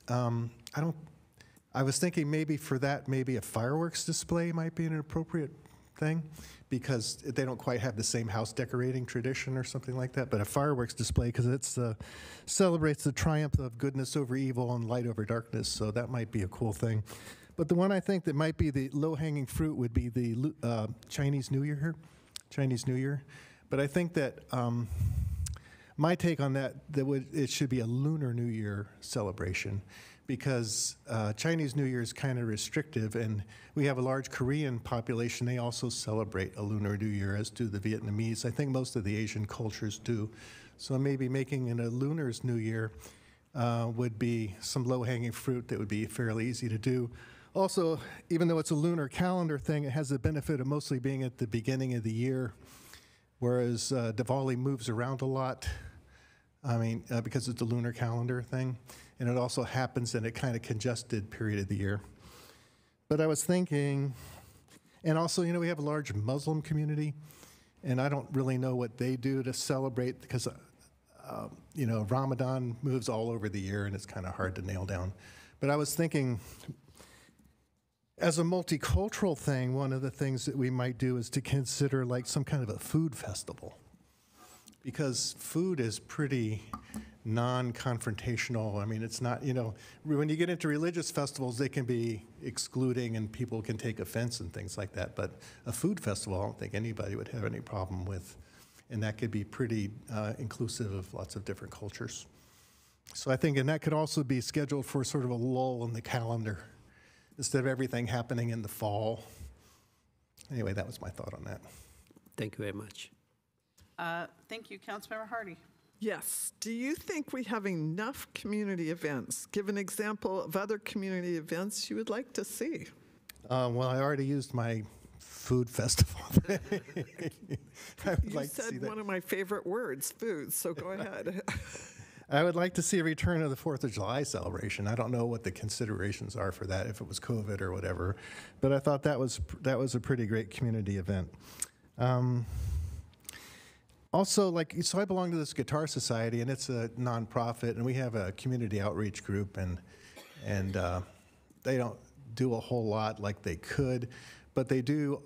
I was thinking maybe for that, maybe a fireworks display might be an appropriate thing, because they don't quite have the same house decorating tradition or something like that, but a fireworks display, because it celebrates the triumph of goodness over evil and light over darkness, so that might be a cool thing. But the one I think that might be the low-hanging fruit would be the Chinese New Year. But I think that my take on that, it should be a Lunar New Year celebration, because Chinese New Year is kind of restrictive, and we have a large Korean population. They also celebrate a Lunar New Year, as do the Vietnamese. I think most of the Asian cultures do. So maybe making it a Lunar's New Year would be some low-hanging fruit that would be fairly easy to do. Also, even though it's a lunar calendar thing, it has the benefit of mostly being at the beginning of the year, whereas Diwali moves around a lot. Because it's a lunar calendar thing, and it also happens in a kind of congested period of the year. But I was thinking, and also, we have a large Muslim community, and I don't really know what they do to celebrate, because, Ramadan moves all over the year, and it's kind of hard to nail down. But I was thinking, as a multicultural thing, one of the things that we might do is to consider like some kind of a food festival, because food is pretty non-confrontational. It's not, when you get into religious festivals, they can be excluding and people can take offense and things like that. But a food festival, I don't think anybody would have any problem with. And that could be pretty inclusive of lots of different cultures. So I think, and that could also be scheduled for sort of a lull in the calendar, instead of everything happening in the fall. Anyway, that was my thought on that. Thank you very much. Thank you, Councilmember Hardy. Yes. Do you think we have enough community events? Give an example of other community events you would like to see. Well, I already used my food festival. You said one of my favorite words, food, so go ahead. I would like to see a return of the 4th of July celebration. I don't know what the considerations are for that, if it was COVID or whatever, but I thought that was a pretty great community event. Also, so I belong to this guitar society, and it's a nonprofit, and we have a community outreach group, and they don't do a whole lot like they could, but they do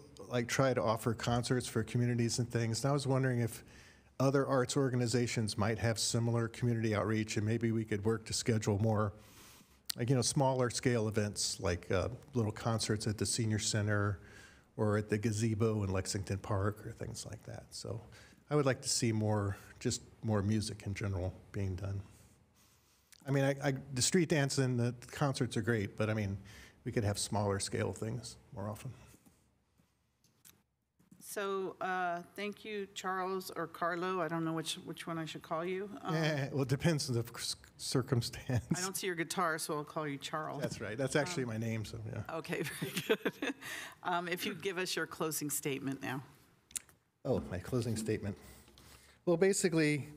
try to offer concerts for communities and things. And I was wondering if other arts organizations might have similar community outreach, and maybe we could work to schedule more, like, smaller scale events, like little concerts at the senior center or at the gazebo in Lexington Park or things like that. So I would like to see just more music in general being done. I mean, the street dance and the concerts are great, but I mean, we could have smaller scale things more often. So thank you, Charles or Carlo. I don't know which one I should call you. Well, it depends on the circumstance. I don't see your guitar, so I'll call you Charles. That's right. That's actually my name, so yeah. Okay, very good. If you'd give us your closing statement now. Oh, my closing statement. Well, basically,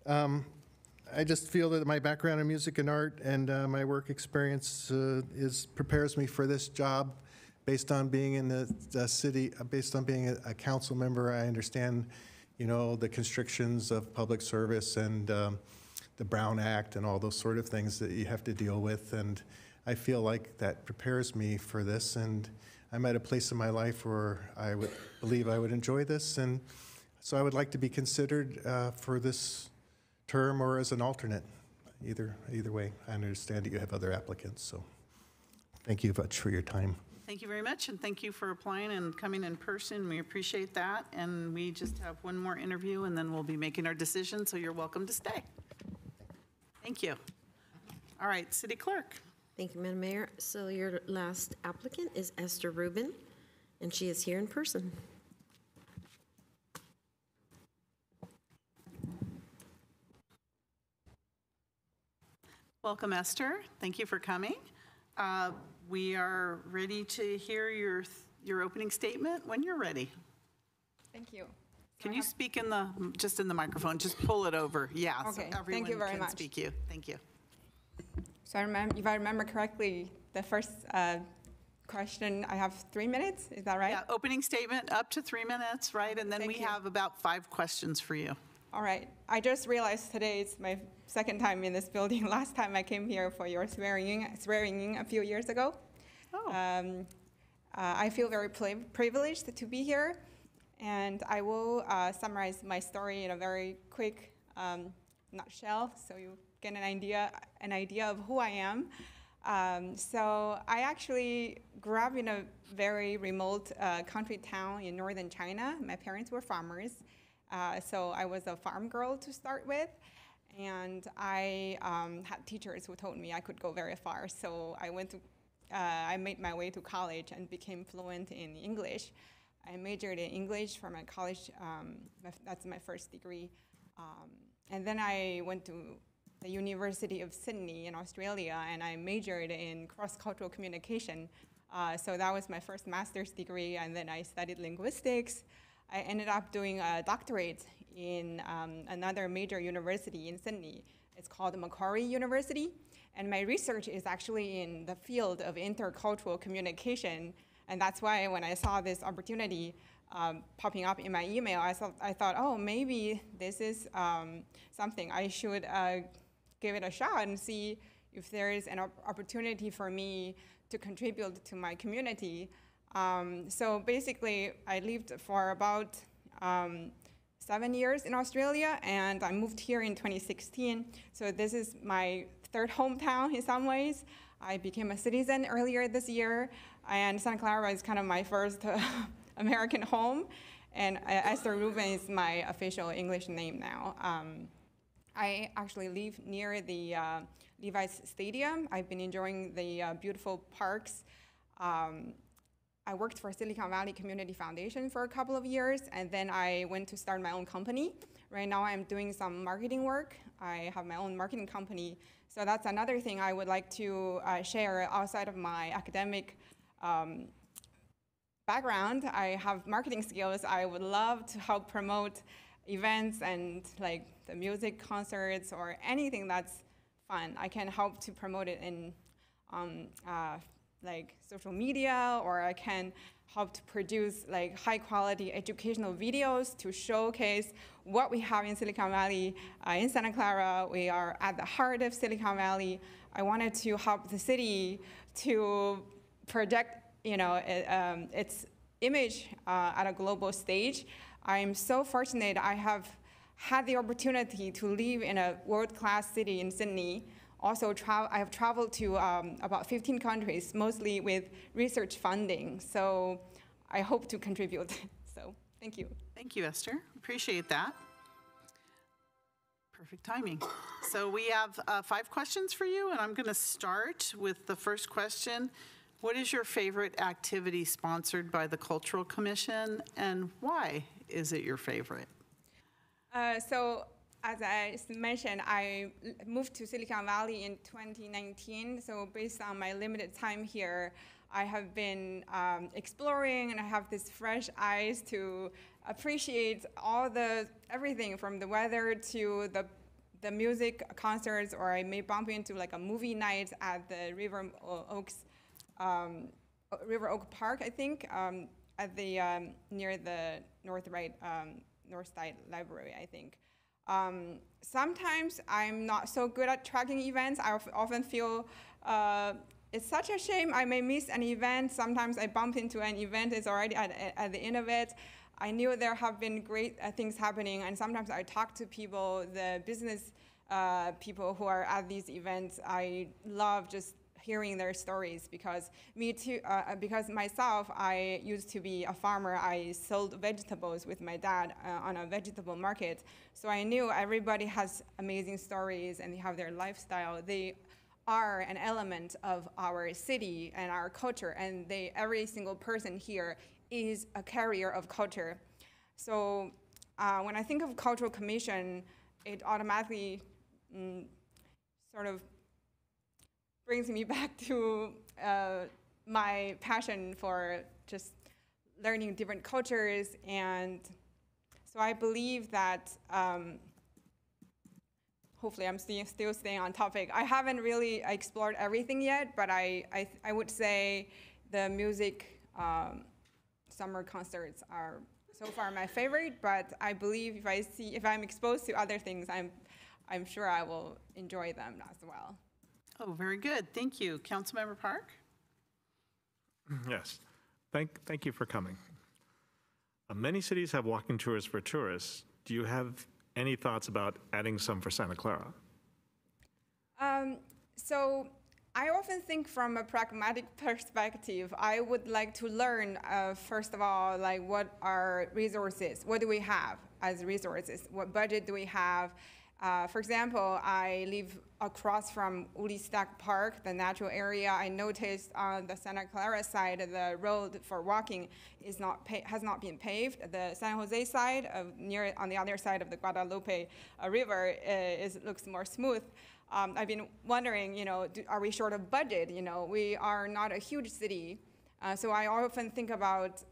I just feel that my background in music and art and my work experience prepares me for this job. Based on being in the city, based on being a council member, I understand, the constrictions of public service and the Brown Act and all those sort of things that you have to deal with. And I feel like that prepares me for this. And I'm at a place in my life where I would believe I would enjoy this. And so I would like to be considered for this term or as an alternate. Either way, I understand that you have other applicants. So thank you much for your time. Thank you very much, and thank you for applying and coming in person. We appreciate that. And we just have one more interview, and then we'll be making our decision, so you're welcome to stay. Thank you. All right, City Clerk. Thank you, Madam Mayor. So your last applicant is Esther Rubin, and she is here in person. Welcome, Esther. Thank you for coming. We are ready to hear your opening statement when you're ready. Thank you. Can you speak just in the microphone? Just pull it over. Yeah. Okay. So everyone Thank you very can much. speak you. Thank you. So if I remember correctly, the first question, I have 3 minutes. Is that right? Yeah. Opening statement up to 3 minutes, right? And then we have about 5 questions for you. All right. I just realized today is my second time in this building. Last time I came here for your swearing in a few years ago. Oh. I feel very privileged to be here, and I will summarize my story in a very quick nutshell, so you get an idea of who I am. So I actually grew up in a very remote country town in northern China. My parents were farmers. So I was a farm girl to start with, and I had teachers who told me I could go very far. So I made my way to college and became fluent in English. I majored in English for my college. That's my first degree. And then I went to the University of Sydney in Australia, and I majored in cross-cultural communication. So that was my first master's degree, and then I studied linguistics. I ended up doing a doctorate in another major university in Sydney. It's called Macquarie University. And my research is actually in the field of intercultural communication. And that's why when I saw this opportunity popping up in my email, I thought, oh, maybe this is something I should give it a shot and see if there is an opportunity for me to contribute to my community. So basically, I lived for about 7 years in Australia, and I moved here in 2016. So this is my third hometown in some ways. I became a citizen earlier this year, and Santa Clara is kind of my first American home, and Esther Rubin is my official English name now. I actually live near the Levi's Stadium. I've been enjoying the beautiful parks. I worked for Silicon Valley Community Foundation for a couple of years, and then I went to start my own company. Right now I'm doing some marketing work. I have my own marketing company. So that's another thing I would like to share outside of my academic background. I have marketing skills. I would love to help promote events and like the music concerts or anything that's fun. I can help to promote it in like social media, or I can help to produce like high quality educational videos to showcase what we have in Silicon Valley. In Santa Clara, we are at the heart of Silicon Valley. I wanted to help the city to project, its image at a global stage. I'm so fortunate I have had the opportunity to live in a world-class city in Sydney. Also, I have traveled to about 15 countries, mostly with research funding. So I hope to contribute. So thank you. Thank you, Esther. Appreciate that. Perfect timing. So we have 5 questions for you, and I'm going to start with the first question. What is your favorite activity sponsored by the Cultural Commission, and why is it your favorite? So as I mentioned, I moved to Silicon Valley in 2019. So based on my limited time here, I have been exploring, and I have this fresh eyes to appreciate everything from the weather to the music concerts, or I may bump into like a movie night at the River Oak Park, I think, at the near the Northside Library, I think. Sometimes I'm not so good at tracking events. I often feel it's such a shame I may miss an event. Sometimes I bump into an event, it's already at the end of it. I knew there have been great things happening, and sometimes I talk to people, the business people who are at these events. I love just hearing their stories because because myself, I used to be a farmer. I sold vegetables with my dad on a vegetable market. So I knew everybody has amazing stories and they have their lifestyle. They are an element of our city and our culture, and every single person here is a carrier of culture. So when I think of Cultural Commission, it automatically sort of brings me back to my passion for just learning different cultures. And so I believe that hopefully I'm still staying on topic. I haven't really explored everything yet, but I would say the music summer concerts are so far my favorite, but I believe if I'm exposed to other things, I'm sure I will enjoy them as well. Oh, very good. Thank you. Councilmember Park? Yes. Thank you for coming. Many cities have walking tours for tourists. Do you have any thoughts about adding some for Santa Clara? So I often think from a pragmatic perspective. I would like to learn, first of all, like what are resources? What do we have as resources? What budget do we have? For example, I live across from Uli Stack Park, the natural area. I noticed on the Santa Clara side, the road for walking has not been paved. The San Jose side, on the other side of the Guadalupe River, looks more smooth. I've been wondering, are we short of budget? We are not a huge city, so I often think about.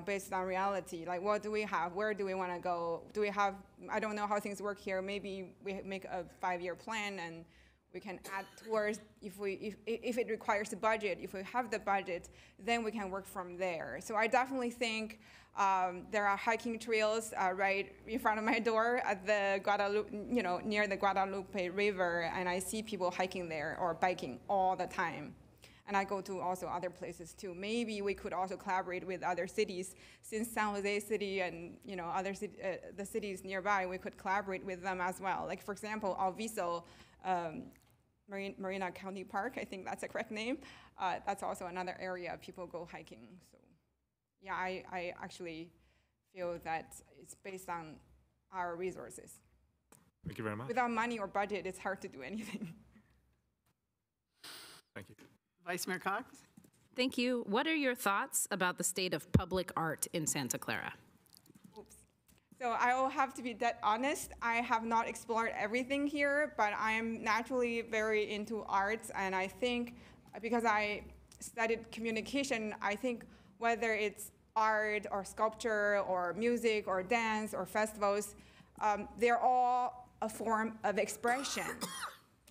Based on reality, like what do we have? Where do we want to go? Do we have, I don't know how things work here. Maybe we make a 5-year plan and we can add towards, if it requires a budget, if we have the budget, then we can work from there. So I definitely think there are hiking trails right in front of my door at the Guadalupe, near the Guadalupe River, and I see people hiking there or biking all the time. And I go to also other places too. Maybe we could also collaborate with other cities, since San Jose City and the cities nearby. We could collaborate with them as well. Like for example, Alviso, Marina County Park. I think that's the correct name. That's also another area people go hiking. So, yeah, I actually feel that it's based on our resources. Thank you very much. Without money or budget, it's hard to do anything. Thank you. Vice Mayor Cox? Thank you. What are your thoughts about the state of public art in Santa Clara? Oops. So I will have to be that honest. I have not explored everything here, but I am naturally very into arts, and I think because I studied communication, I think whether it's art or sculpture or music or dance or festivals, they're all a form of expression.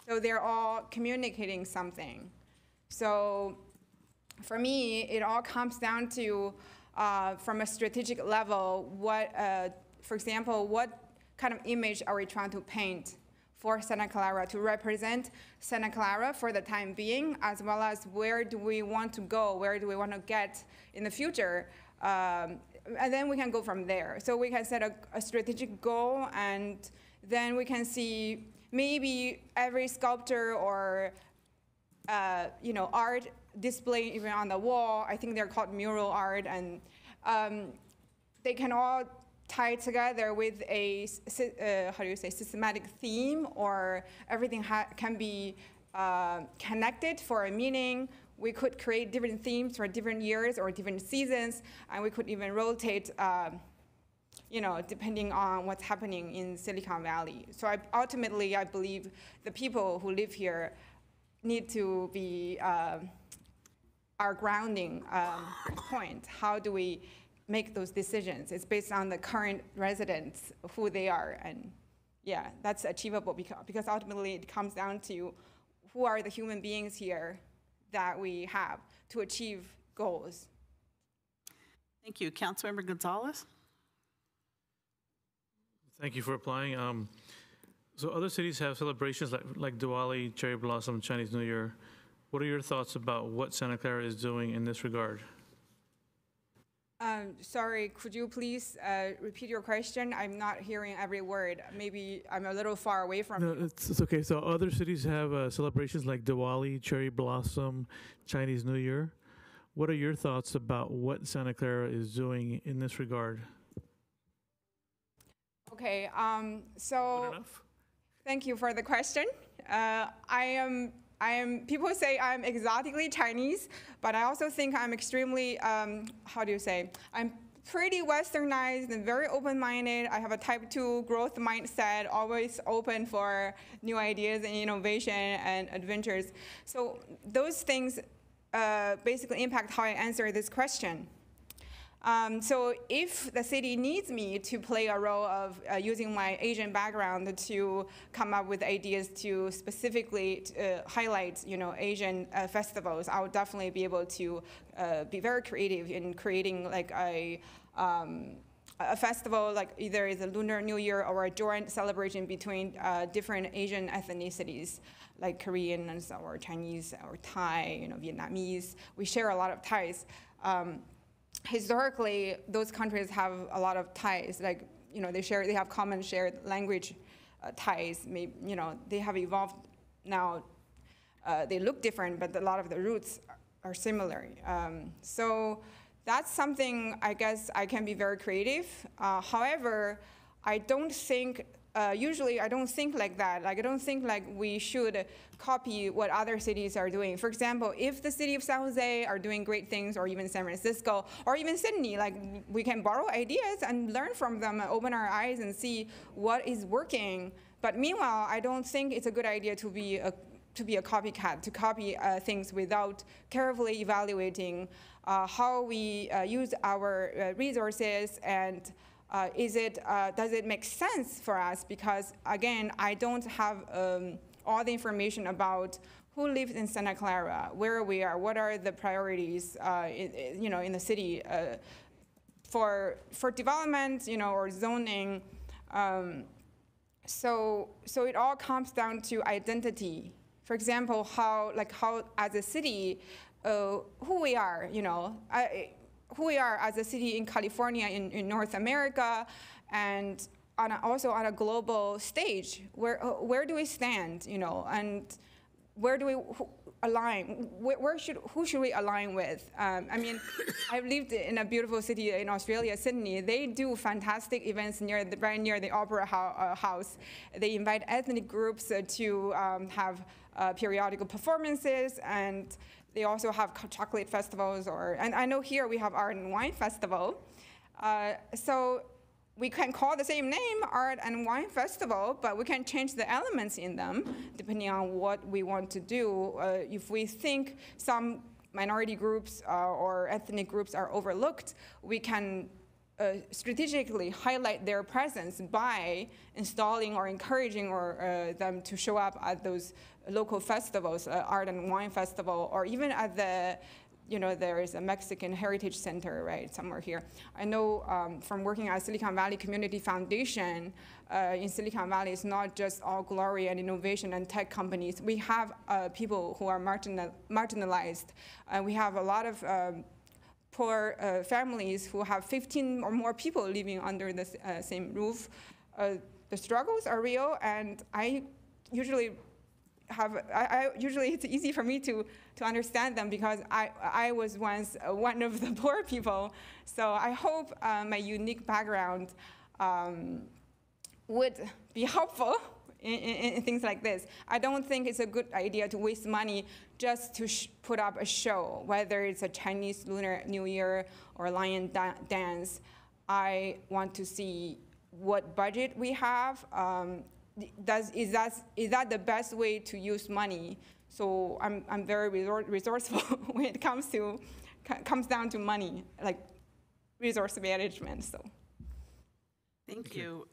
So they're all communicating something. So for me, it all comes down to, from a strategic level, for example, what kind of image are we trying to paint for Santa Clara to represent Santa Clara for the time being, as well as where do we want to go, where do we want to get in the future. and then we can go from there. So we can set a strategic goal, and then we can see maybe every sculpture or art display even on the wall. I think they're called mural art, and they can all tie together with a systematic theme, or everything can be connected for a meaning. We could create different themes for different years or different seasons, and we could even rotate, depending on what's happening in Silicon Valley. So ultimately, I believe the people who live here need to be our grounding point. How do we make those decisions? It's based on the current residents, who they are, and yeah, that's achievable because ultimately it comes down to who are the human beings here that we have to achieve goals. Thank you. Councilmember Gonzalez? Thank you for applying. So other cities have celebrations like Diwali, Cherry Blossom, Chinese New Year. What are your thoughts about what Santa Clara is doing in this regard? Sorry, could you please repeat your question? I'm not hearing every word. Maybe I'm a little far away from you. No, it's okay. So other cities have celebrations like Diwali, Cherry Blossom, Chinese New Year. What are your thoughts about what Santa Clara is doing in this regard? Okay, so thank you for the question. People say I'm exotically Chinese, but I also think I'm extremely, I'm pretty westernized and very open-minded. I have a type 2 growth mindset, always open for new ideas and innovation and adventures. So those things basically impact how I answer this question. So if the city needs me to play a role of using my Asian background to come up with ideas to specifically highlight, Asian festivals, I would definitely be able to be very creative in creating like a festival, like either is a Lunar New Year or a joint celebration between different Asian ethnicities, like Korean or Chinese or Thai, Vietnamese. We share a lot of ties. Historically, those countries have a lot of ties, like, they have common shared language ties. Maybe, they have evolved now. They look different, but a lot of the roots are similar. So that's something I guess I can be very creative. However, I don't think, usually I don't think like that. Like, I don't think like we should copy what other cities are doing. For example, if the city of San Jose are doing great things, or even San Francisco, or even Sydney, like we can borrow ideas and learn from them and open our eyes and see what is working. But meanwhile, I don't think it's a good idea to be a copycat, to copy things without carefully evaluating how we use our resources, and does it make sense for us? Because again, I don't have all the information about who lives in Santa Clara, where we are, what are the priorities, in the city for development, or zoning. So it all comes down to identity. For example, how as a city, who we are, who we are as a city in California, in North America, and also on a global stage. Where do we stand, and where do we align? Who should we align with? I've lived in a beautiful city in Australia, Sydney. They do fantastic events right near the Opera House. They invite ethnic groups to have periodical performances, and they also have chocolate festivals, and I know here we have Art and Wine Festival. So we can call the same name Art and Wine Festival, but we can change the elements in them depending on what we want to do. If we think some minority groups or ethnic groups are overlooked, we can strategically highlight their presence by installing or encouraging them to show up at those local festivals, Art and Wine Festival, or even at the, there is a Mexican Heritage Center, right, somewhere here. I know from working at Silicon Valley Community Foundation, in Silicon Valley, it's not just all glory and innovation and tech companies. We have people who are marginalized. We have a lot of poor families who have 15 or more people living under the same roof. The struggles are real, and I usually it's easy for me to understand them because I was once one of the poor people. So I hope my unique background would be helpful in things like this. I don't think it's a good idea to waste money just to put up a show, whether it's a Chinese Lunar New Year or lion dance. I want to see what budget we have. Is that the best way to use money? So I'm very resourceful when it comes down to money, like resource management. So. Thank you.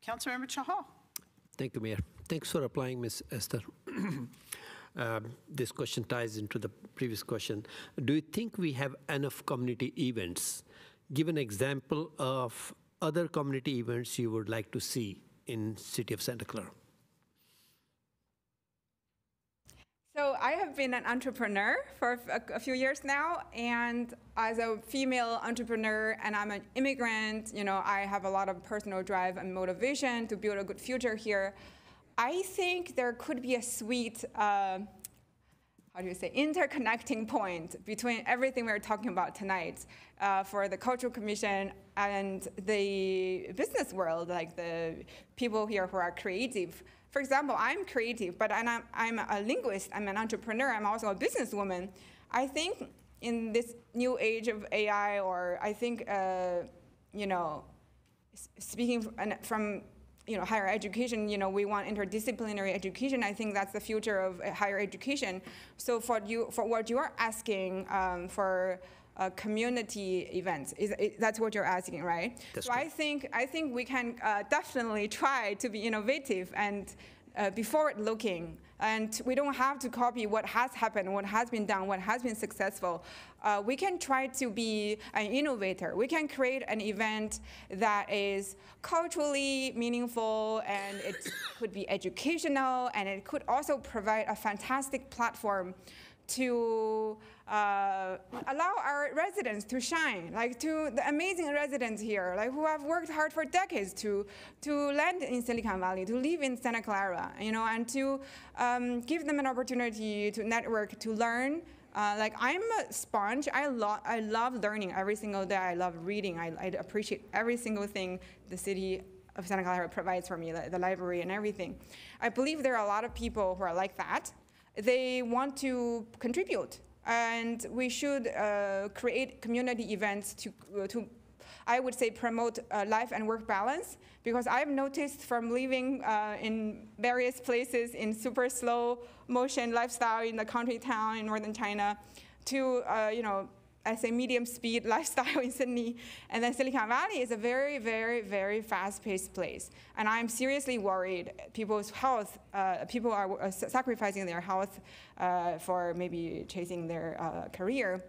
Councilmember Chahal. Thank you, Mayor. Thanks for applying, Ms. Esther. This question ties into the previous question. Do you think we have enough community events? Give an example of other community events you would like to see in City of Santa Clara. So I have been an entrepreneur for a few years now, and as a female entrepreneur, and I'm an immigrant, I have a lot of personal drive and motivation to build a good future here. I think there could be a sweet, interconnecting point between everything we're talking about tonight for the Cultural Commission and the business world, like the people here who are creative. For example, I'm creative, but I'm a linguist, I'm an entrepreneur, I'm also a businesswoman. I think in this new age of AI, or I think, speaking from higher education, we want interdisciplinary education. I think that's the future of higher education. So for what you are asking for community events, that's what you're asking, right? That's so I think we can definitely try to be innovative and be forward-looking. And we don't have to copy what has happened, what has been done, what has been successful. We can try to be an innovator. We can create an event that is culturally meaningful, and it could be educational, and it could also provide a fantastic platform to allow our residents to shine, like to the amazing residents here, like who have worked hard for decades to land in Silicon Valley, to live in Santa Clara, and to give them an opportunity to network, to learn. Like I'm a sponge. I love learning every single day. I love reading. I appreciate every single thing the city of Santa Clara provides for me, the library and everything. I believe there are a lot of people who are like that. They want to contribute, and we should create community events to I would say, promote life and work balance, because I've noticed from living in various places in super slow motion lifestyle in the country town in northern China to, I say medium speed lifestyle in Sydney. And then Silicon Valley is a very, very, very fast-paced place. And I'm seriously worried people's health, people are sacrificing their health for maybe chasing their career.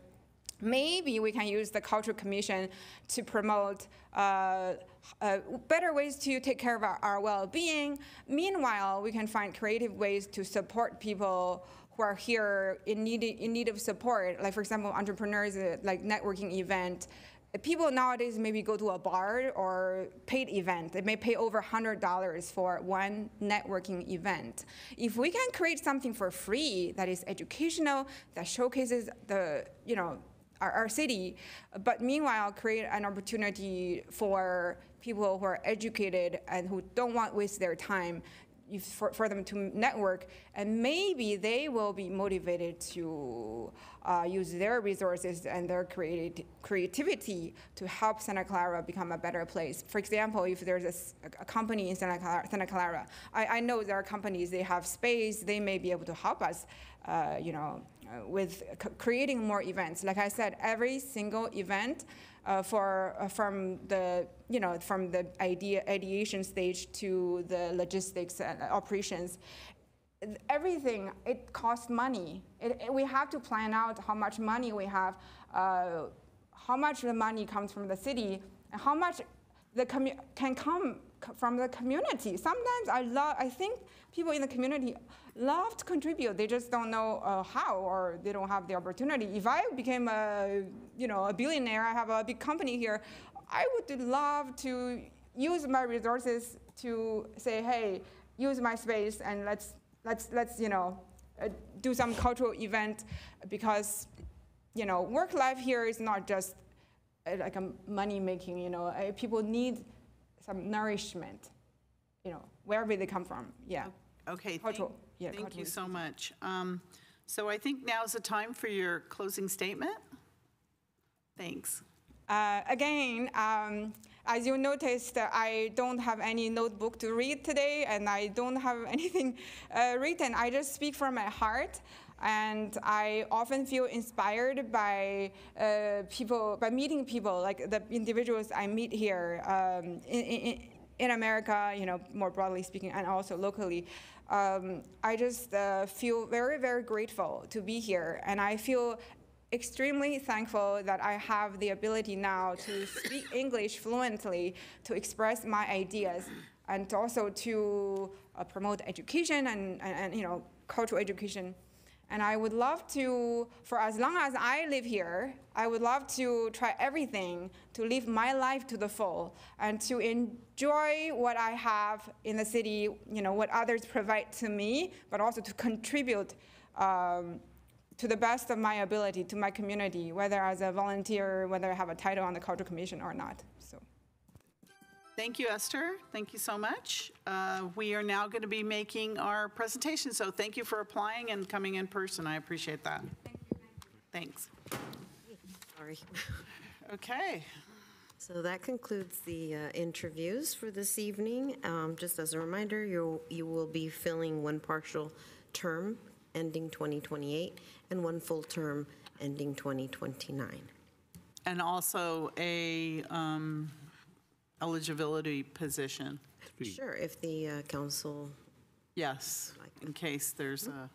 Maybe we can use the Cultural Commission to promote better ways to take care of our well-being. Meanwhile, we can find creative ways to support people who are here in need of support. Like, for example, entrepreneurs, like networking event. People nowadays maybe go to a bar or paid event. They may pay over $100 for one networking event. If we can create something for free that is educational, that showcases the, our city, but meanwhile create an opportunity for people who are educated and who don't want to waste their time for them to network, and maybe they will be motivated to use their resources and their creativity to help Santa Clara become a better place. For example, if there's a company in Santa Clara, I know there are companies, they have space, they may be able to help us, with creating more events. Like I said, every single event from the ideation stage to the logistics and operations, everything, it costs money. We have to plan out how much money we have, how much the money comes from the city, and how much can come from the community. Sometimes I think people in the community love to contribute. They just don't know how, or they don't have the opportunity. If I became a billionaire, I have a big company here, I would love to use my resources to say, hey, use my space and let's do some cultural event, because work life here is not just like a money making. People need some nourishment, wherever they come from. Yeah. Okay. Cultural. Thank you so much. So I think now's the time for your closing statement. Thanks. Again, as you noticed, I don't have any notebook to read today, and I don't have anything written. I just speak from my heart, and I often feel inspired by by meeting people, like the individuals I meet here in America, more broadly speaking, and also locally. I just feel very, very grateful to be here, and I feel extremely thankful that I have the ability now to speak English fluently, to express my ideas, and also to promote education and cultural education. And I would love to, for as long as I live here, I would love to try everything to live my life to the full and to enjoy what I have in the city, what others provide to me, but also to contribute to the best of my ability to my community, whether as a volunteer, whether I have a title on the Cultural Commission or not. So, thank you, Esther. Thank you so much. We are now going to be making our presentation, so thank you for applying and coming in person. I appreciate that. Thanks. Sorry. Okay. So that concludes the interviews for this evening. Just as a reminder, you will be filling one partial term ending 2028 and one full term ending 2029. And also a eligibility position. Sure, if the council. Yes, in case there's a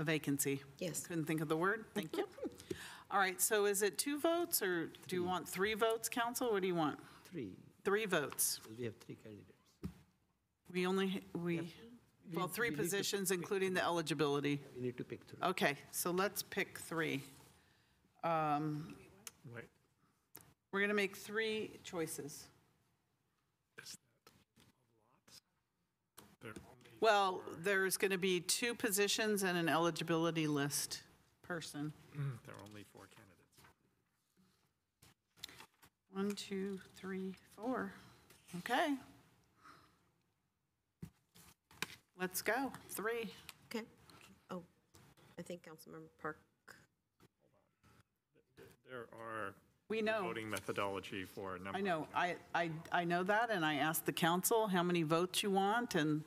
vacancy. Yes. Couldn't think of the word. Thank you. All right, so is it 2 votes, or do you want 3 votes, council? What do you want? 3. 3 votes. We have 3 candidates. Well, 3 positions, including the eligibility. We need to pick 3. Okay, so let's pick 3. We're going to make 3 choices. Well, there's going to be 2 positions and an eligibility list person. There are only 4 candidates. 1, 2, 3, 4. Okay. Let's go. 3. Okay. Oh, I think Councilmember Park. There are We know. voting methodology for a number. I know. I know that, and I asked the council how many votes you want, and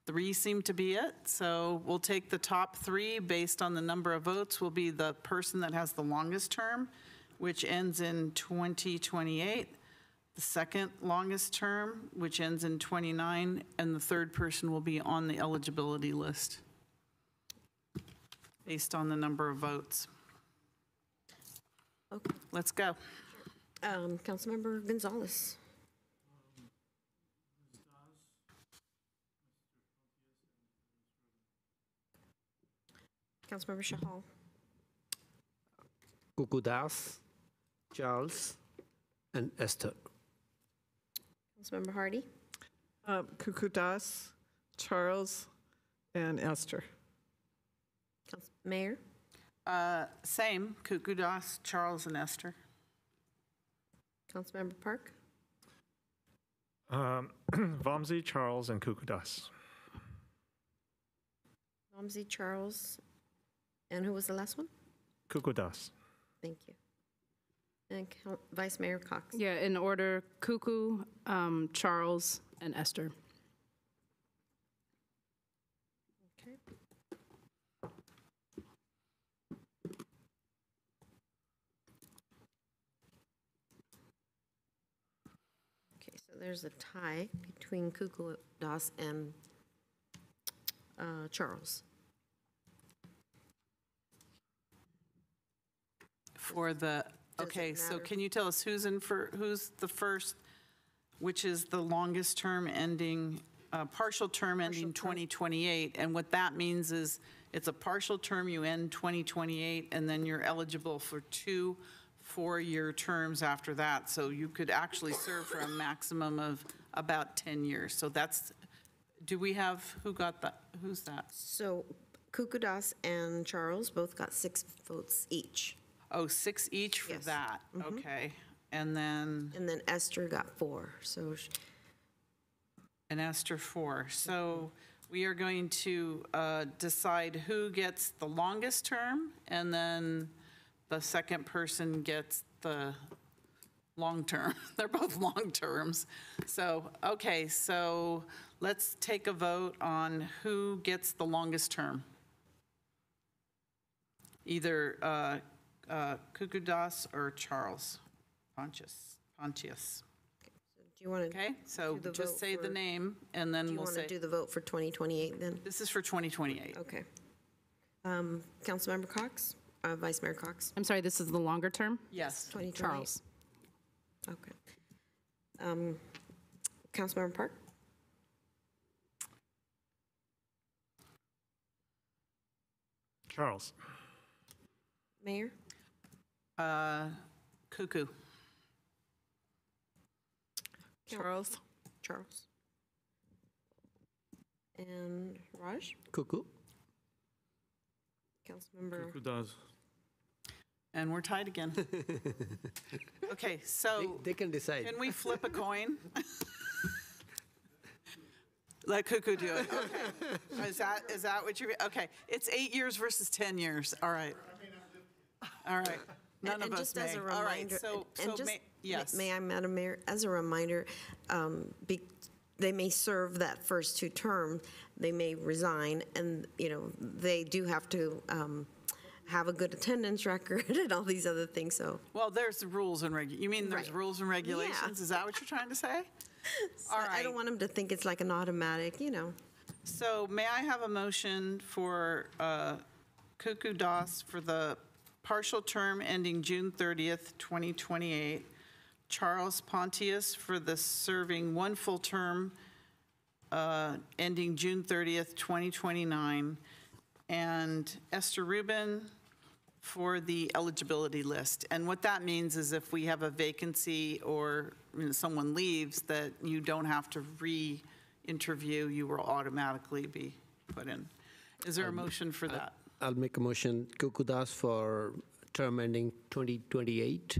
3 seem to be it. So we'll take the top 3 based on the number of votes, will be the person that has the longest term, which ends in 2028. The second longest term, which ends in 29, and the third person will be on the eligibility list based on the number of votes. Okay. Let's go. Councilmember Gonzalez. Councilmember Shahal. Kukudas, Charles, and Esther. Councilmember Hardy. Kukudas, Charles, and Esther. Mayor. Same, Kukudas, Charles, and Esther. Councilmember Park. Vamsi, Charles, and Kukudas. Vamsi, Charles, and who was the last one? Kukudas. Thank you. And Vice Mayor Cox. Yeah, in order, Kuku, Charles, and Esther. Okay. Okay, so there's a tie between Kukudas and Charles. For the Okay, so matter? can you tell us who's the first, which is the longest term ending, partial term ending 2028? And what that means is it's a partial term, you end 2028, and then you're eligible for 2 4-year terms after that. So you could actually serve for a maximum of about 10 years. So that's, do we have, who got that? Who's that? So Kukudas and Charles both got 6 votes each. Oh, 6 each for Yes. that. Okay. And then, And then Esther got 4. So and Esther 4. So we are going to decide who gets the longest term, and then the second person gets the long term. They're both long terms. So, okay, so let's take a vote on who gets the longest term. Either Kukudas or Charles Pontius. do you want to? Okay, so just say the name, and Do then you we'll want say. to do the vote for 2028 then? This is for 2028. Okay. Councilmember Cox, Vice Mayor Cox. I'm sorry, this is the longer term? Yes. 2028. Charles. Okay. Councilmember Park. Charles. Mayor. Cuckoo. Charles. Charles. And Raj. Cuckoo. Councilmember. Who does? And we're tied again. Okay, so. They can decide. Can we flip a coin? Let Cuckoo do it. Okay. Is that what you're, okay. It's 8 years versus 10 years. All right. All right. None of And us just as may. a All right, reminder, so and just, yes. may I, Madam Mayor, as a reminder, they may serve that first 2 terms, they may resign, and, they do have to have a good attendance record and all these other things, so. Well, there's the rules and you mean there's Right. rules and regulations? Yeah. Is that what you're trying to say? All right. I don't want them to think it's like an automatic, So may I have a motion for Cuckoo Das for the partial term ending June 30th, 2028, Charles Pontius for the serving 1 full term ending June 30th, 2029, and Esther Rubin for the eligibility list. And what that means is if we have a vacancy or someone leaves, that you don't have to re-interview, you will automatically be put in. Is there a motion for that? I'll make a motion. Kukudas for term ending 2028,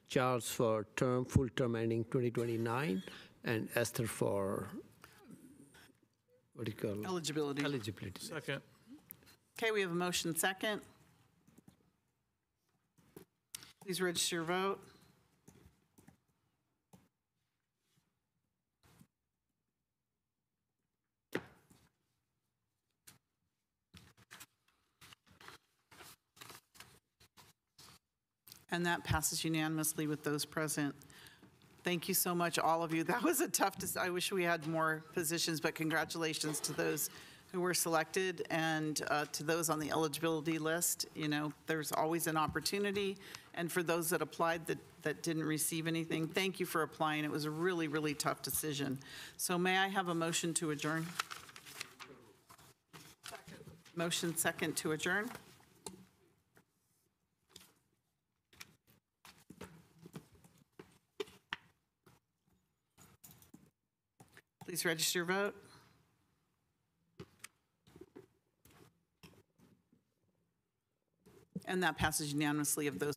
Charles for full term ending 2029, and Esther for, what do you call it? Eligibility. Eligibility. Second. Okay, we have a motion second. Please register your vote. And that passes unanimously with those present. Thank you so much, all of you. That was a tough, I wish we had more positions, but congratulations to those who were selected and to those on the eligibility list. There's always an opportunity. And for those that applied that didn't receive anything, thank you for applying. It was a really, really tough decision. So may I have a motion to adjourn? Motion second to adjourn. Please register your vote. And that passes unanimously of those